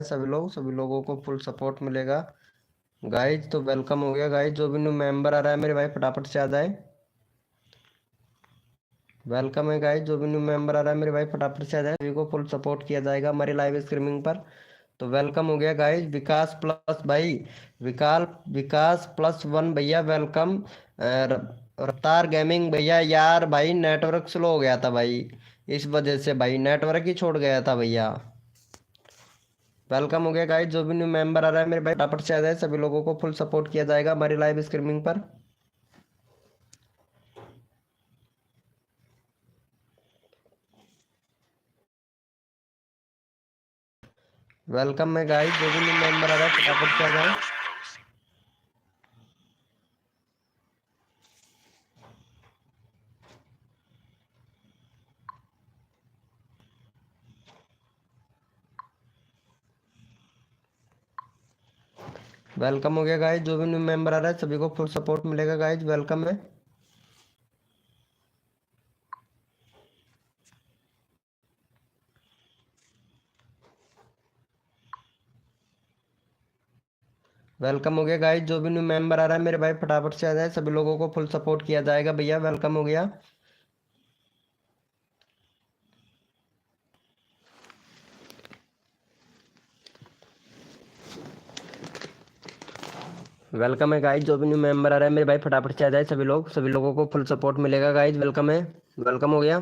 सभी लोगों को फुल सपोर्ट मिलेगा गाइज। तो वेलकम हो गया गाइज। जो भी न्यू मेंबर आ रहा है मेरे भाई फटाफट से आ जाए। वेलकम है गाइज। जो भी न्यू मेंबर आ रहा है मेरे भाई फटाफट से आ जाए। सभी को फुल सपोर्ट किया जाएगा हमारी लाइव स्ट्रीमिंग पर। तो वेलकम हो गया गाइज। विकास प्लस भाई, विकास विकास प्लस वन भैया वेलकम। रफ्तार गेमिंग भैया, यार भाई नेटवर्क स्लो हो गया था भाई, इस वजह से भाई नेटवर्क ही छोड़ गया था भैया। वेलकम हो गया गाइस। जो भी न्यू मेंबर आ रहा है मेरे भाई फटाफट से आ जाए। सभी लोगों को फुल सपोर्ट किया जाएगा हमारी लाइव स्ट्रीमिंग पर। वेलकम है गाइस। जो भी न्यू मेंबर आ रहा है फटाफट से आ जाए। वेलकम हो गया गाइस। जो भी न्यू मेंबर आ रहा है सभी को फुल सपोर्ट मिलेगा गाइस। वेलकम है। वेलकम हो गया गाइस। जो भी न्यू मेंबर आ रहा है मेरे भाई फटाफट से आ जाए। सभी लोगों को फुल सपोर्ट किया जाएगा भैया। वेलकम हो गया। वेलकम है गाइस। जो भी न्यू मेंबर आ रहा है मेरे भाई फटाफट से आ जाए। सभी लोगों को फुल सपोर्ट मिलेगा गाइस। वेलकम है। वेलकम हो गया।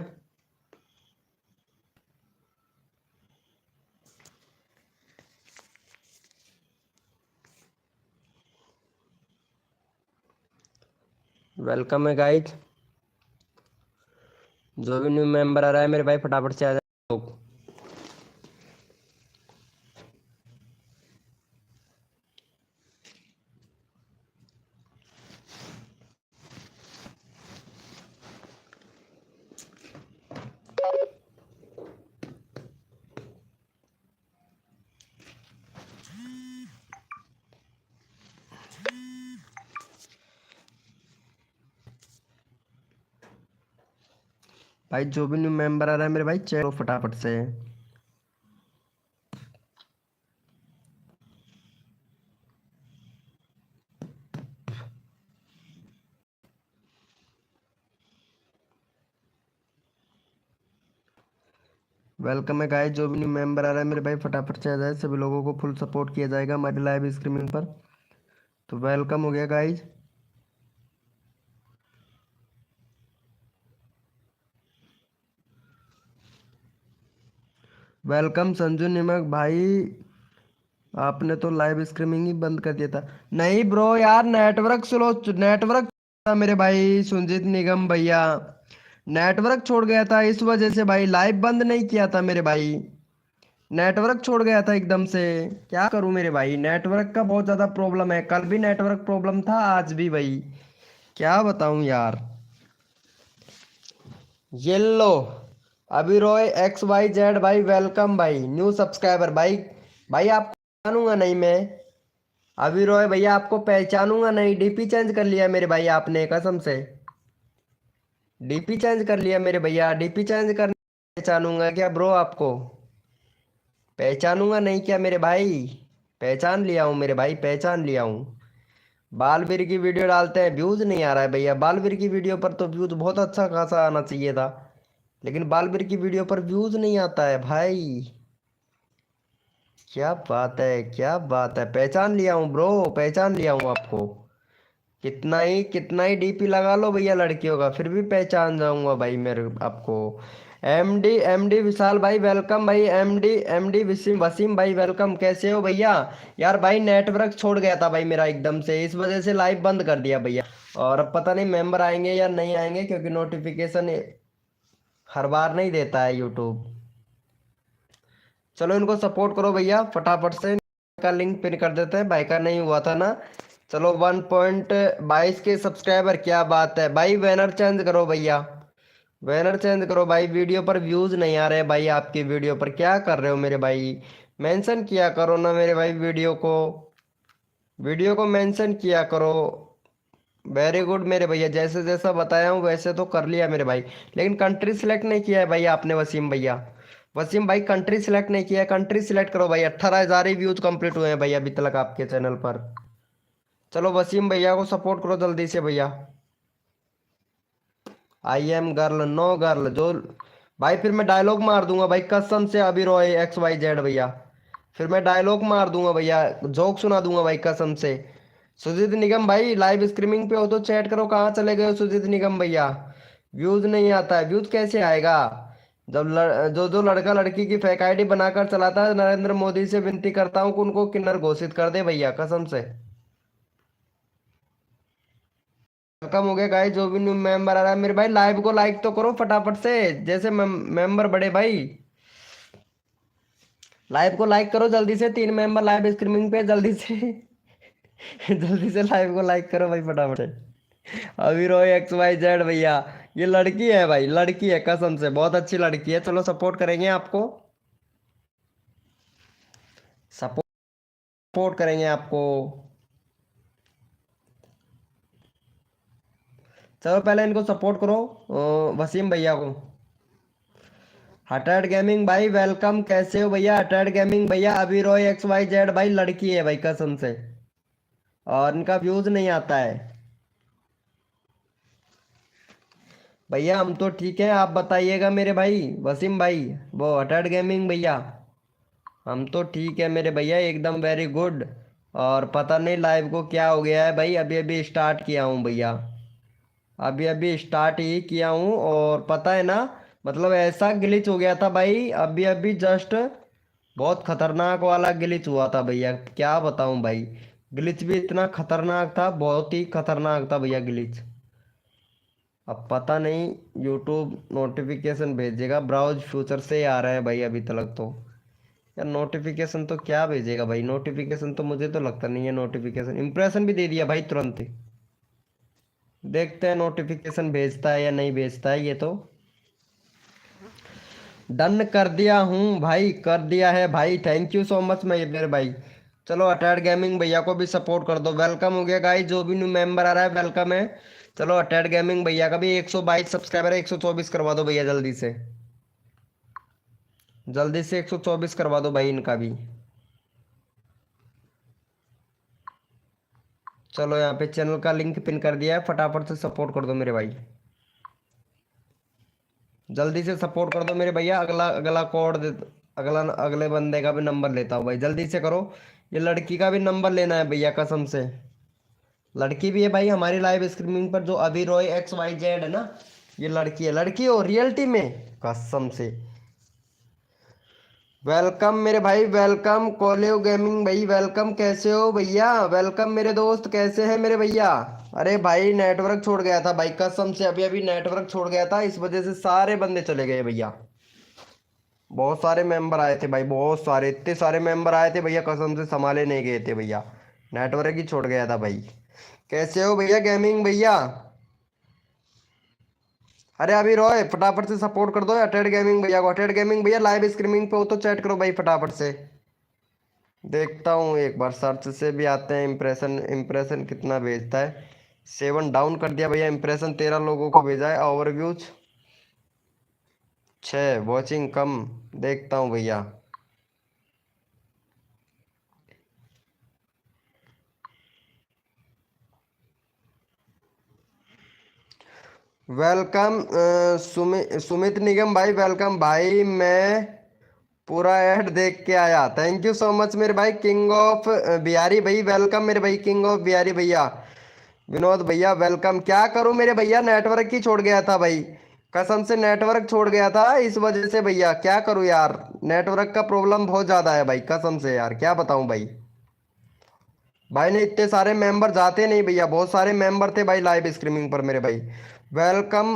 वेलकम है गाइस। जो भी न्यू मेंबर आ रहा है मेरे भाई फटाफट से आ जाए। भाई जो भी न्यू मेंबर आ रहा है मेरे भाई चलो फटाफट से। वेलकम है गाइस। जो भी न्यू मेंबर आ रहा है मेरे भाई फटाफट से आ जाए। सभी लोगों को फुल सपोर्ट किया जाएगा हमारी लाइव स्ट्रीमिंग पर। तो वेलकम हो गया गाइस। वेलकम संजू निमक भाई। आपने तो लाइव स्ट्रीमिंग ही बंद कर दिया था। नहीं ब्रो यार, नेटवर्क स्लो, नेटवर्क मेरे भाई सुंजीत निगम भैया, नेटवर्क छोड़ गया था इस वजह से भाई लाइव बंद नहीं किया था मेरे भाई। नेटवर्क छोड़ गया था एकदम से। क्या करूं मेरे भाई, नेटवर्क का बहुत ज्यादा प्रॉब्लम है। कल भी नेटवर्क प्रॉब्लम था, आज भी भाई। क्या बताऊं यार। ये लो, अभी रॉय एक्स वाई जेड भाई वेलकम भाई, न्यू सब्सक्राइबर भाई। भाई आपको पहचानूंगा नहीं मैं। अभी रॉय भैया आपको पहचानूंगा नहीं, डीपी चेंज कर लिया मेरे भाई आपने, कसम से डीपी चेंज कर लिया मेरे भैया। डीपी चेंज कर पहचानूंगा क्या ब्रो आपको? पहचानूंगा नहीं क्या मेरे भाई? पहचान लिया हूँ मेरे भाई, पहचान लिया हूँ। बालवीर की वीडियो डालते हैं, व्यूज नहीं आ रहा है भैया। बालवीर की वीडियो पर तो व्यूज बहुत अच्छा खासा आना चाहिए था, लेकिन बालवीर की वीडियो पर व्यूज नहीं आता है भाई। क्या बात है, क्या बात है। पहचान लिया हूँ ब्रो, पहचान लिया हूँ आपको। कितना ही डीपी लगा लो भैया लड़कियों का, फिर भी पहचान जाऊंगा भाई मेरे आपको। एमडी एमडी विशाल भाई वेलकम भाई। एमडी एमडी वसीम वसीम भाई वेलकम। कैसे हो भैया? यार भाई नेटवर्क छोड़ गया था भाई मेरा एकदम से, इस वजह से लाइव बंद कर दिया भैया। और अब पता नहीं मेंबर आएंगे या नहीं आएंगे, क्योंकि नोटिफिकेशन हर बार नहीं देता है यूट्यूब। चलो इनको सपोर्ट करो भैया फटाफट से। का लिंक पिन कर देते हैं, भाई का नहीं हुआ था ना। चलो 1.22 के सब्सक्राइबर, क्या बात है भाई। बैनर चेंज करो भैया, बैनर चेंज करो भाई। वीडियो पर व्यूज नहीं आ रहे भाई, आपकी वीडियो पर क्या कर रहे हो मेरे भाई? मेंशन किया करो ना मेरे भाई वीडियो को, वीडियो को मेंशन किया करो। वेरी गुड मेरे भैया, जैसे जैसा बताया हूँ वैसे तो कर लिया मेरे भाई, लेकिन कंट्री सिलेक्ट नहीं किया है भाई आपने वसीम भैया। वसीम भाई कंट्री सिलेक्ट नहीं किया है, कंट्री सिलेक्ट करो भाई। 18,000 ही व्यूज कंप्लीट हुए हैं भाई अभी तक आपके चैनल पर। चलो वसीम भैया को सपोर्ट करो जल्दी से भैया। I am girl no girl जो। भाई फिर मैं डायलॉग मार दूंगा भाई कसम से, अभी रॉय XYZ भैया। फिर मैं डायलॉग मार दूंगा भैया, जोक सुना दूंगा भाई कसम से। सुजीत निगम भाई लाइव स्ट्रीमिंग पे हो तो चैट करो, कहाँ चले गए हो सुजीत निगम भैया। व्यूज नहीं आता है, व्यूज कैसे आएगा जब जो जो लड़का लड़की की फेक आईडी बनाकर चलाता है। नरेंद्र मोदी से विनती करता हूँ कि उनको किन्नर घोषित कर दे भैया कसम से। वेलकम हो गया गाइस, जो भी न्यू मेंबर आ रहा है मेरे भाई लाइव को लाइक तो करो फटाफट से। जैसे मेंबर बढ़े भाई, लाइव को लाइक करो जल्दी से। 3 मेंबर लाइव स्ट्रीमिंग पे जल्दी से जल्दी से लाइव को लाइक करो भाई फटाफट से। अभी रोय XYZ भैया, ये लड़की है भाई, लड़की है कसम से, बहुत अच्छी लड़की है। चलो सपोर्ट करेंगे आपको, सपोर्ट करेंगे आपको। चलो पहले इनको सपोर्ट करो, वसीम भैया को। हटैड गेमिंग भाई वेलकम, कैसे हो भैया हटैड गेमिंग भैया। अभी रॉय XYZ भाई लड़की है भाई कसम से, और इनका व्यूज नहीं आता है भैया। हम तो ठीक है, आप बताइएगा मेरे भाई वसीम भाई, वो हटैड गेमिंग भैया। हम तो ठीक है मेरे भैया एकदम वेरी गुड। और पता नहीं लाइव को क्या हो गया है भाई, अभी अभी स्टार्ट किया हूँ भैया, अभी अभी स्टार्ट ही किया हूँ। और पता है ना, मतलब ऐसा ग्लिच हो गया था भाई अभी अभी जस्ट, बहुत खतरनाक वाला ग्लिच हुआ था भैया, क्या बताऊं भाई। ग्लिच भी इतना खतरनाक था, बहुत ही खतरनाक था भैया ग्लिच। अब पता नहीं यूट्यूब नोटिफिकेशन भेजेगा, ब्राउज फ्यूचर से ही आ रहा है भाई अभी तक तो। यार नोटिफिकेशन तो क्या भेजेगा भाई, नोटिफिकेशन तो मुझे तो लगता नहीं है नोटिफिकेशन। इंप्रेशन भी दे दिया भाई तुरंत ही, देखते हैं नोटिफिकेशन भेजता है या नहीं भेजता है ये तो। डन कर दिया हूँ भाई, कर दिया है भाई, थैंक यू सो मच मेरे भाई। चलो अटैड गेमिंग भैया को भी सपोर्ट कर दो। वेलकम हो गया गाइस, जो भी न्यू मेंबर आ रहा है वेलकम है। चलो अटैड गेमिंग भैया का भी 122 सब्सक्राइबर है, 124 करवा दो भैया जल्दी से, जल्दी से 124 करवा दो भाई इनका भी। चलो यहाँ पे चैनल का लिंक पिन कर दिया है, फटाफट से सपोर्ट कर दो मेरे भाई, जल्दी से सपोर्ट कर दो मेरे भैया। अगला अगला कोड दे, अगला अगले बंदे का भी नंबर लेता हूँ भाई, जल्दी से करो। ये लड़की का भी नंबर लेना है भैया कसम से, लड़की भी है भाई हमारी लाइव स्ट्रीमिंग पर, जो अभी रॉय XYZ है ना, ये लड़की है, लड़की हो रियलिटी में कसम से। वेलकम मेरे भाई वेलकम, कोलेव गेमिंग भाई वेलकम, कैसे हो भैया। वेलकम मेरे दोस्त, कैसे हैं मेरे भैया। अरे भाई नेटवर्क छोड़ गया था भाई कसम से, अभी अभी नेटवर्क छोड़ गया था, इस वजह से सारे बंदे चले गए भैया। बहुत सारे मेंबर आए थे भाई, बहुत सारे, इतने सारे मेंबर आए थे भैया कसम से, संभाले नहीं गए थे भैया, नेटवर्क ही छोड़ गया था भाई। कैसे हो भैया गेमिंग भैया। अरे अभी रॉय फटाफट से सपोर्ट कर दो अटेड गेमिंग भैया को। अटेड गेमिंग भैया लाइव स्ट्रीमिंग पे हो तो चैट करो भाई फटाफट से। देखता हूँ एक बार सर्च से भी आते हैं, इम्प्रेशन इम्प्रेशन कितना भेजता है। 7 डाउन कर दिया भैया, इम्प्रेशन 13 लोगों को भेजा है, ओवरव्यूज 6, वॉचिंग कम। देखता हूँ भैया। वेलकम सुमित निगम भाई वेलकम भाई, मैं पूरा ऐड देख के आया, थैंक यू सो मच मेरे भाई। किंग ऑफ बिहारी भाई वेलकम मेरे भाई, किंग ऑफ बिहारी भैया। विनोद भैया वेलकम। क्या करूं मेरे भैया, नेटवर्क ही छोड़ गया था भाई, कसम से नेटवर्क छोड़ गया था, इस वजह से भैया क्या करूं यार, नेटवर्क का प्रॉब्लम बहुत ज़्यादा है भाई कसम से यार, क्या बताऊं भाई। भाई ने इतने सारे मेंबर जाते नहीं भैया, बहुत सारे मेंबर थे भाई लाइव स्ट्रीमिंग पर मेरे भाई। वेलकम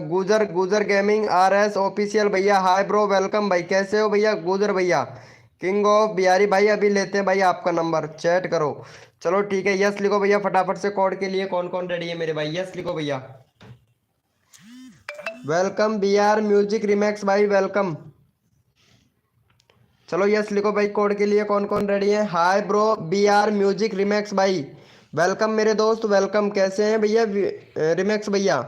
गुजर गुजर गेमिंग RS ऑफिशियल भैया, हाय ब्रो वेलकम भाई, कैसे हो भैया गुजर भैया। किंग ऑफ बिहारी भाई अभी लेते हैं भाई आपका नंबर, चैट करो। चलो ठीक है, यस लिखो भैया फटाफट से, कोड के लिए कौन कौन रेडी है मेरे भाई, यस लिखो भैया। वेलकम BR म्यूजिक रिमैक्स भाई वेलकम। चलो यस लिखो भाई, कोड के लिए कौन कौन रेडी है। Hi bro BR music remix भाई वेलकम मेरे दोस्त वेलकम, कैसे हैं भैया रिमैक्स भैया।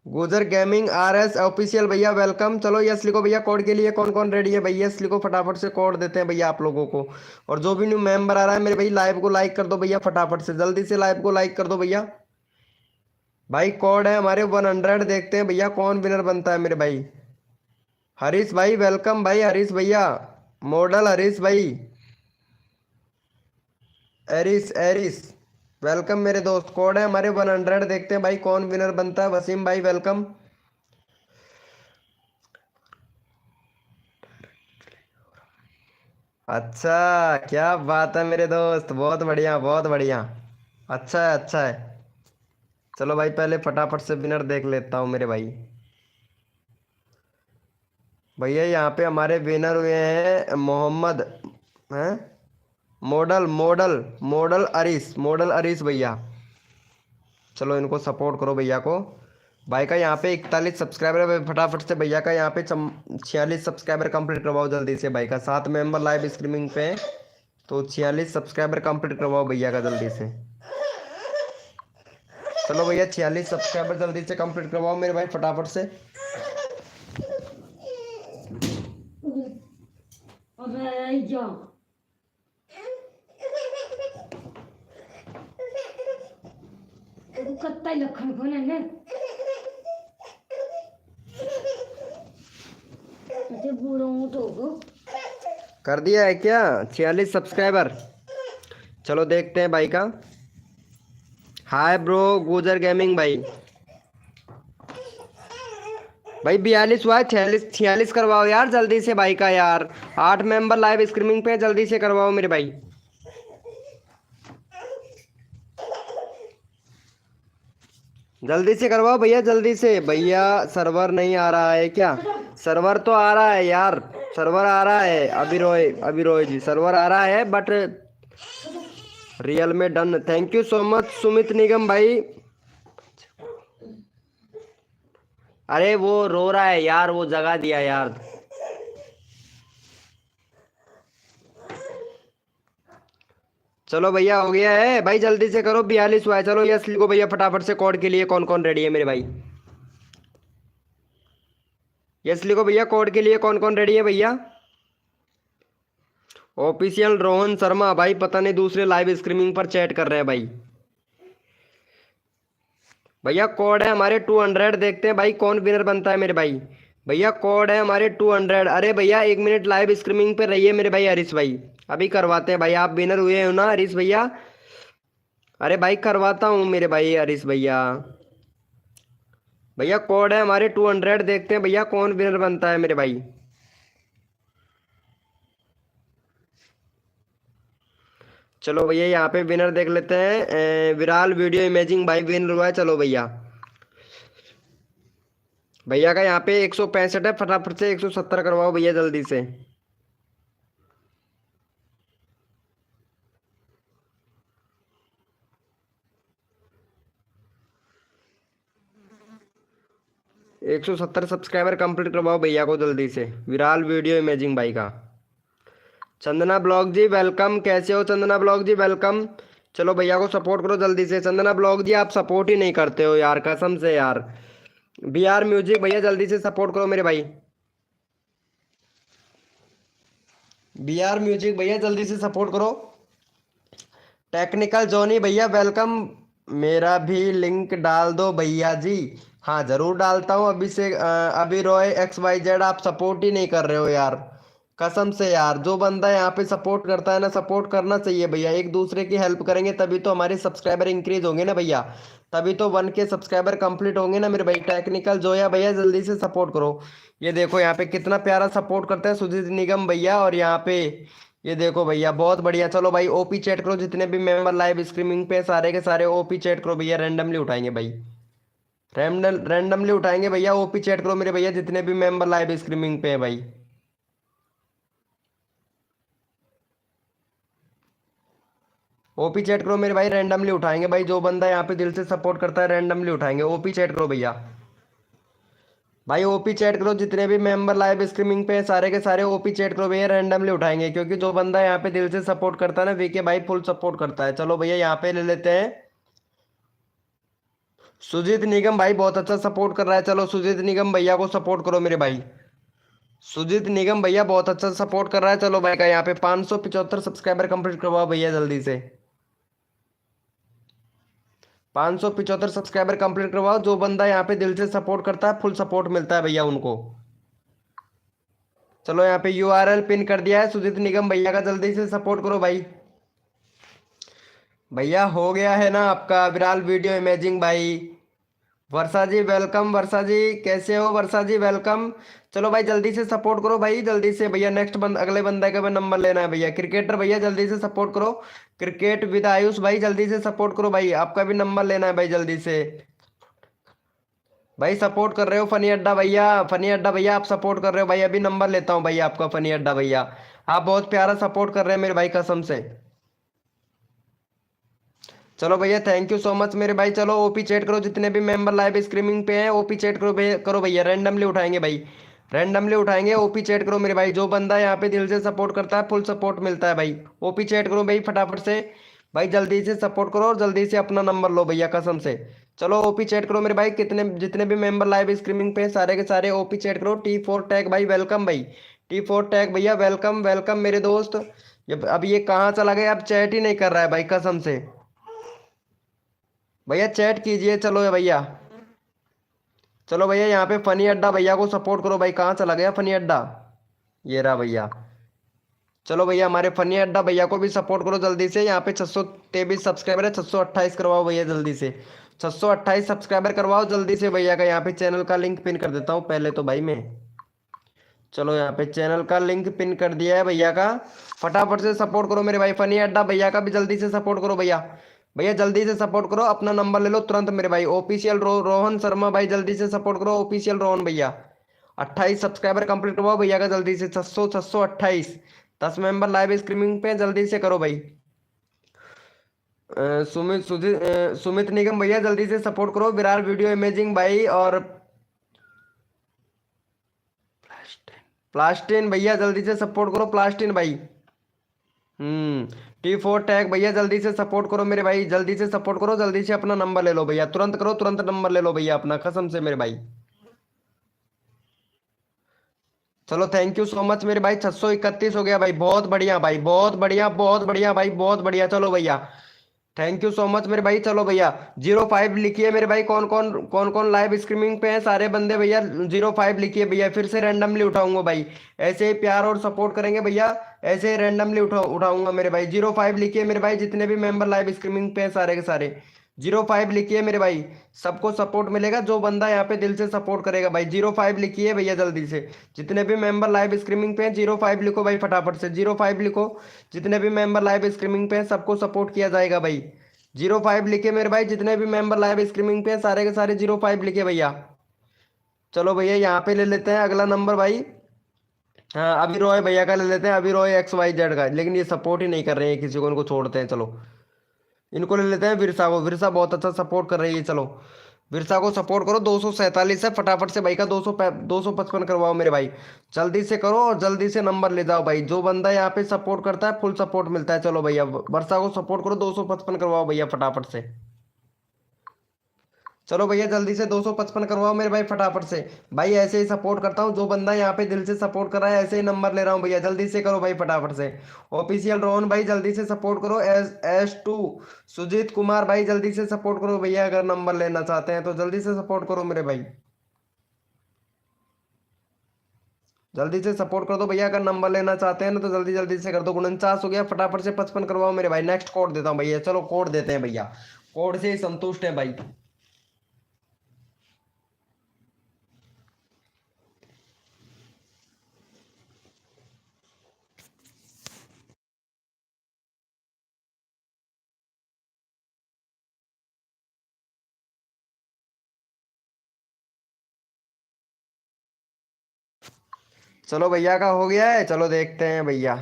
गुजर गेमिंग RS ऑफिशियल भैया वेलकम। चलो यस लिखो भैया कोड के लिए, कौन कौन रेडी है भैया यस लिखो, फटाफट से कोड देते हैं भैया आप लोगों को। और जो भी न्यू मेंबर आ रहा है मेरे भाई लाइव को लाइक कर दो भैया, फटाफट से जल्दी से लाइव को लाइक कर दो भैया। भाई कोड है हमारे 100, देखते हैं भैया कौन विनर बनता है मेरे भाई। हरीश भाई वेलकम भाई, हरीश भैया मॉडल हरीश भाई, एरिस एरिस वेलकम मेरे दोस्त। कोड है हमारे 100, देखते हैं भाई कौन विनर बनता है। वसीम भाई वेलकम। अच्छा क्या बात है मेरे दोस्त, बहुत बढ़िया बहुत बढ़िया। अच्छा है अच्छा है। चलो भाई पहले फटाफट से विनर देख लेता हूँ मेरे भाई। भैया यहाँ पे हमारे विनर हुए हैं मोहम्मद, हैं मॉडल मॉडल मॉडल अरीस भैया। चलो इनको सपोर्ट करो भैया को। भाई का यहाँ पे 41 सब्सक्राइबर है, फटाफट से भैया का यहाँ पे 46 सब्सक्राइबर कंप्लीट करवाओ जल्दी से। भाई का 7 मेंबर लाइव स्ट्रीमिंग पे हैं, तो 46 सब्सक्राइबर कंप्लीट करवाओ भैया का जल्दी से। चलो भैया 46 सब्सक्राइबर जल्दी से कंप्लीट करवाओ मेरे भाई फटाफट से। कर दिया है क्या 46 सब्सक्राइबर? चलो देखते हैं भाई का। हाय ब्रो गुजर गेमिंग भाई। भाई 42 हुआ है, 46 करवाओ यार जल्दी से भाई का यार। 8 मेंबर लाइव स्ट्रीमिंग पे, जल्दी से करवाओ मेरे भाई। जल्दी से करवाओ भैया जल्दी से। भैया सर्वर नहीं आ रहा है क्या? सर्वर तो आ रहा है यार, सर्वर आ रहा है। अभी रोय जी सर्वर आ रहा है बट रियल में done. Thank you so much Sumit Nigam भाई। अरे वो रो रहा है यार, वो जगा दिया यार। चलो भैया हो गया है भाई, जल्दी से करो 42 हुआ है। चलो यस लिखो भैया फटाफट से कोड के लिए, कौन कौन रेडी है मेरे भाई। यस लिखो भैया कोड के लिए, कौन कौन रेडी है भैया। ऑफिशियल रोहन शर्मा भाई, पता नहीं दूसरे लाइव स्ट्रीमिंग पर चैट कर रहे हैं भाई। भैया कोड है हमारे 200, देखते हैं भाई कौन विनर बनता है मेरे भाई। भैया कोड है हमारे 200। अरे भैया 1 मिनट लाइव स्ट्रीमिंग पे रहिए मेरे भाई हरीश भाई, अभी करवाते हैं भाई। आप विनर हुए हो ना हरीश भैया? अरे भाई करवाता हूँ मेरे भाई हरीश भैया। भैया कोड है हमारे 200, देखते हैं भैया कौन विनर बनता है मेरे भाई। चलो भैया यहाँ पे विनर देख लेते हैं। विराल वीडियो इमेजिंग भाई विनर हुआ है। चलो भैया, भैया का यहाँ पे 165 है, फटाफट से 170 करवाओ भैया जल्दी से। एक 170 सब्सक्राइबर कंप्लीट करवाओ भैया को जल्दी से, विराल वीडियो इमेजिंग भाई का। चंदना ब्लॉग जी वेलकम, कैसे हो चंदना ब्लॉग जी वेलकम। चलो भैया को सपोर्ट करो जल्दी से। चंदना ब्लॉग जी आप सपोर्ट ही नहीं करते हो यार, कसम से यार। BR म्यूजिक भैया जल्दी से सपोर्ट करो मेरे भाई। BR म्यूजिक भैया जल्दी से सपोर्ट करो। टेक्निकल जोनी भैया वेलकम। मेरा भी लिंक डाल दो भैया जी। हाँ जरूर डालता हूँ अभी से। अभी रॉय XYZ आप सपोर्ट ही नहीं कर रहे हो यार, कसम से यार। जो बंदा यहाँ पे सपोर्ट करता है ना, सपोर्ट करना चाहिए भैया। एक दूसरे की हेल्प करेंगे तभी तो हमारे सब्सक्राइबर इंक्रीज होंगे ना भैया, तभी तो 1K सब्सक्राइबर कंप्लीट होंगे ना मेरे भाई। टेक्निकल जोया भैया जल्दी से सपोर्ट करो। ये देखो यहाँ पे कितना प्यारा सपोर्ट करते हैं सुजीत निगम भैया। और यहाँ पे ये देखो भैया बहुत बढ़िया। चलो भाई OP चैट करो, जितने भी मेंबर लाइव स्ट्रीमिंग पे सारे के सारे OP चैट करो भैया। रैंडमली उठाएंगे भाई, रैंडमली उठाएंगे भैया। OP चैट करो मेरे भैया, जितने भी मेंबर लाइव स्ट्रीमिंग पे है भाई। OP चैट करो मेरे भाई, रैंडमली उठाएंगे भाई। जो बंदा यहाँ पे दिल से सपोर्ट करता है रैंडमली उठाएंगे। OP चैट करो भैया। भाई OP चैट करो, जितने भी मेंबर लाइव स्ट्रीमिंग पे हैं सारे के सारे OP चैट करो भैया, रैंडमली उठाएंगे। क्योंकि जो बंदा यहाँ पे दिल से सपोर्ट करता है ना, VK भाई फुल सपोर्ट करता है। चलो भैया यहाँ पे ले लेते हैं। सुजीत निगम भाई बहुत अच्छा सपोर्ट कर रहा है, चलो सुजीत निगम भैया को सपोर्ट करो मेरे भाई। सुजीत निगम भैया बहुत अच्छा सपोर्ट कर रहा है, चलो भाई का यहाँ पे 575 सब्सक्राइबर कंप्लीट करवाओ भैया जल्दी से। 575 सब्सक्राइबर कंप्लीट करवाओ, जो बंदा यहाँ पे दिल से सपोर्ट करता है फुल सपोर्ट मिलता है भैया उनको। चलो यहाँ पे यूआरएल पिन कर दिया है, सुजीत निगम भैया का जल्दी से सपोर्ट करो भाई। भैया हो गया है ना आपका विराल वीडियो इमेजिंग भाई। वर्षा जी वेलकम, वर्षा जी कैसे हो वर्षा जी वेलकम। चलो भाई जल्दी से सपोर्ट करो भाई जल्दी से भैया, नेक्स्ट अगले बंदे का भी नंबर लेना है भैया। क्रिकेटर भैया जल्दी से सपोर्ट करो। क्रिकेट विद आयुष भाई जल्दी से सपोर्ट करो भाई, आपका भी नंबर लेना है भाई जल्दी से। भाई सपोर्ट कर रहे हो फनी अड्डा भैया, फनी अड्डा भैया आप सपोर्ट कर रहे हो भाई, अभी नंबर लेता हूँ भाई आपका फनी अड्डा भैया। आप बहुत प्यारा सपोर्ट कर रहे हैं मेरे भाई कसम से। चलो भैया थैंक यू सो मच मेरे भाई। चलो ओपी चैट करो, जितने भी मेंबर लाइव स्ट्रीमिंग पे हैं ओपी चैट करो करो भैया, रैंडमली उठाएंगे भाई, रैंडमली उठाएंगे। ओपी चैट करो मेरे भाई, जो बंदा यहाँ पे दिल से सपोर्ट करता है फुल सपोर्ट मिलता है भाई। ओपी चैट करो भाई फटाफट से, भाई जल्दी से सपोर्ट करो और जल्दी से अपना नंबर लो भैया कसम से। चलो ओपी चैट करो मेरे भाई, कितने जितने भी मेंबर लाइव स्ट्रीमिंग पे हैं सारे के सारे ओपी चैट करो। T4 टैग भाई वेलकम भाई, T4 टैग भैया वेलकम वेलकम मेरे दोस्त। अब ये कहाँ चला गया, अब चैट ही नहीं कर रहा है भाई कसम से। भैया चैट कीजिए चलो भैया। चलो भैया यहाँ पे फनी अड्डा भैया को सपोर्ट करो भाई, कहाँ चला गया फनी अड्डा, ये रहा भैया। चलो भैया हमारे फनी अड्डा भैया को भी सपोर्ट करो जल्दी से, यहाँ पे 623 सब्सक्राइबर है, 628 करवाओ भैया जल्दी से। 628 सब्सक्राइबर करवाओ जल्दी से भैया का, यहाँ पे चैनल का लिंक पिन कर देता हूँ पहले तो भाई मैं। चलो यहाँ पे चैनल का लिंक पिन कर दिया है भैया का, फटाफट से सपोर्ट करो मेरे भाई। फनी अड्डा भैया का भी जल्दी से सपोर्ट करो भैया, भैया जल्दी से सपोर्ट करो, अपना नंबर ले लो तुरंत मेरे भाई। ऑफिशियल रोहन शर्मा भाई जल्दी से सपोर्ट करो, ऑफिशियल रोहन भैया। 28 सब्सक्राइबर कंप्लीट करवाओ भैया का जल्दी से, 628 10 मेंबर लाइव स्ट्रीमिंग पे जल्दी से करो भाई। सुमित निगम भैया जल्दी से सपोर्ट करो, विराट वीडियो इमेजिंग भाई और प्लास्टिन भैया जल्दी से सपोर्ट करो, प्लास्टिन भाई। T4 टैग भैया जल्दी से सपोर्ट करो मेरे भाई, जल्दी से सपोर्ट करो, जल्दी से अपना नंबर ले लो भैया, तुरंत करो तुरंत नंबर ले लो भैया अपना कसम से मेरे भाई। चलो थैंक यू सो मच मेरे भाई, 631 हो गया भाई, बहुत बढ़िया भाई, बहुत बढ़िया बहुत बढ़िया भाई, बहुत बढ़िया। चलो भैया थैंक यू सो मच मेरे भाई। चलो भैया 05 लिखिए मेरे भाई, कौन कौन लाइव स्ट्रीमिंग पे हैं सारे बंदे भैया, 05 लिखिए भैया, फिर से रैंडमली उठाऊंगा भाई। ऐसे ही प्यार और सपोर्ट करेंगे भैया, ऐसे ही रैंडमली उठाऊंगा मेरे भाई। 05 लिखिए मेरे भाई, जितने भी मेंबर लाइव स्ट्रीमिंग पे हैं सारे के सारे 05 लिखिए मेरे भाई, सबको सपोर्ट मिलेगा जो बंदा यहाँ पे दिल से सपोर्ट करेगा भाई। 05 लिखिए भैया जल्दी से, जितने भी मेंबर लाइव स्ट्रीमिंग पे हैं 05 लिखो भाई फटाफट से, 05 लिखो। जितने भी मेंबर लाइव स्ट्रीमिंग पे हैं सबको सपोर्ट किया जाएगा भाई। 05 लिखे मेरे भाई, जितने भी मेंबर लाइव स्ट्रीमिंग पे हैं सारे के सारे 05 लिखे भैया। चलो भैया यहाँ पे ले लेते हैं अगला नंबर भाई। हाँ अभी रॉय भैया का ले लेते हैं, अभी रॉय XYZ का, लेकिन ये सपोर्ट ही नहीं कर रहे हैं किसी को, इनको छोड़ते हैं। चलो इनको ले लेते हैं, विरसा को, विरसा बहुत अच्छा सपोर्ट कर रही है। चलो विरसा को सपोर्ट करो, 247 है, फटाफट से भाई का 255 करवाओ मेरे भाई, जल्दी से करो और जल्दी से नंबर ले जाओ भाई। जो बंदा यहाँ पे सपोर्ट करता है फुल सपोर्ट मिलता है। चलो भैया वर्षा को सपोर्ट करो, 255 करवाओ भैया फटाफट से। चलो भैया जल्दी से 255 करवाओ मेरे भाई फटाफट से। भाई ऐसे ही सपोर्ट करता हूँ, जो बंदा यहाँ पे दिल से सपोर्ट कर रहा है ऐसे ही नंबर ले रहा हूँ भैया, जल्दी से करो भाई फटाफट से। ऑफिशियल रोहन भाई जल्दी से सपोर्ट करो, S2 सुजीत कुमार भाई जल्दी से सपोर्ट करो भैया, अगर नंबर लेना चाहते हैं तो जल्दी से सपोर्ट करो मेरे भाई, जल्दी से सपोर्ट कर दो भैया, अगर नंबर लेना चाहते हैं ना तो जल्दी जल्दी से कर दो। 49 हो गया, फटाफट से 55 करवाओ मेरे भाई। नेक्स्ट कोड देता हूँ भैया, चलो कोड देते हैं भैया, कोड से ही संतुष्ट है भाई। चलो भैया का हो गया है, चलो देखते हैं भैया।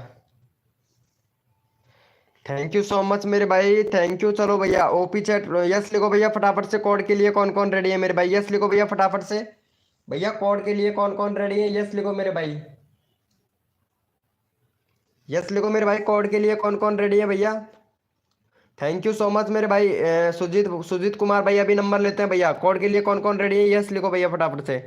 थैंक यू सो मच मेरे भाई, थैंक यू। चलो भैया ओपी चैट यस लिखो भैया फटाफट से, कोड के लिए कौन कौन रेडी है मेरे भाई, यस लिखो भैया फटाफट से। भैया कोड के लिए कौन कौन रेडी है, यस लिखो मेरे भाई, यस लिखो मेरे भाई, कोड के लिए कौन कौन रेडी है भैया। थैंक यू सो मच मेरे भाई सुजीत सुजीत कुमार भाई। अभी नंबर लेते हैं भैया। कोड के लिए कौन कौन रेडी है? यस लिखो भैया फटाफट से।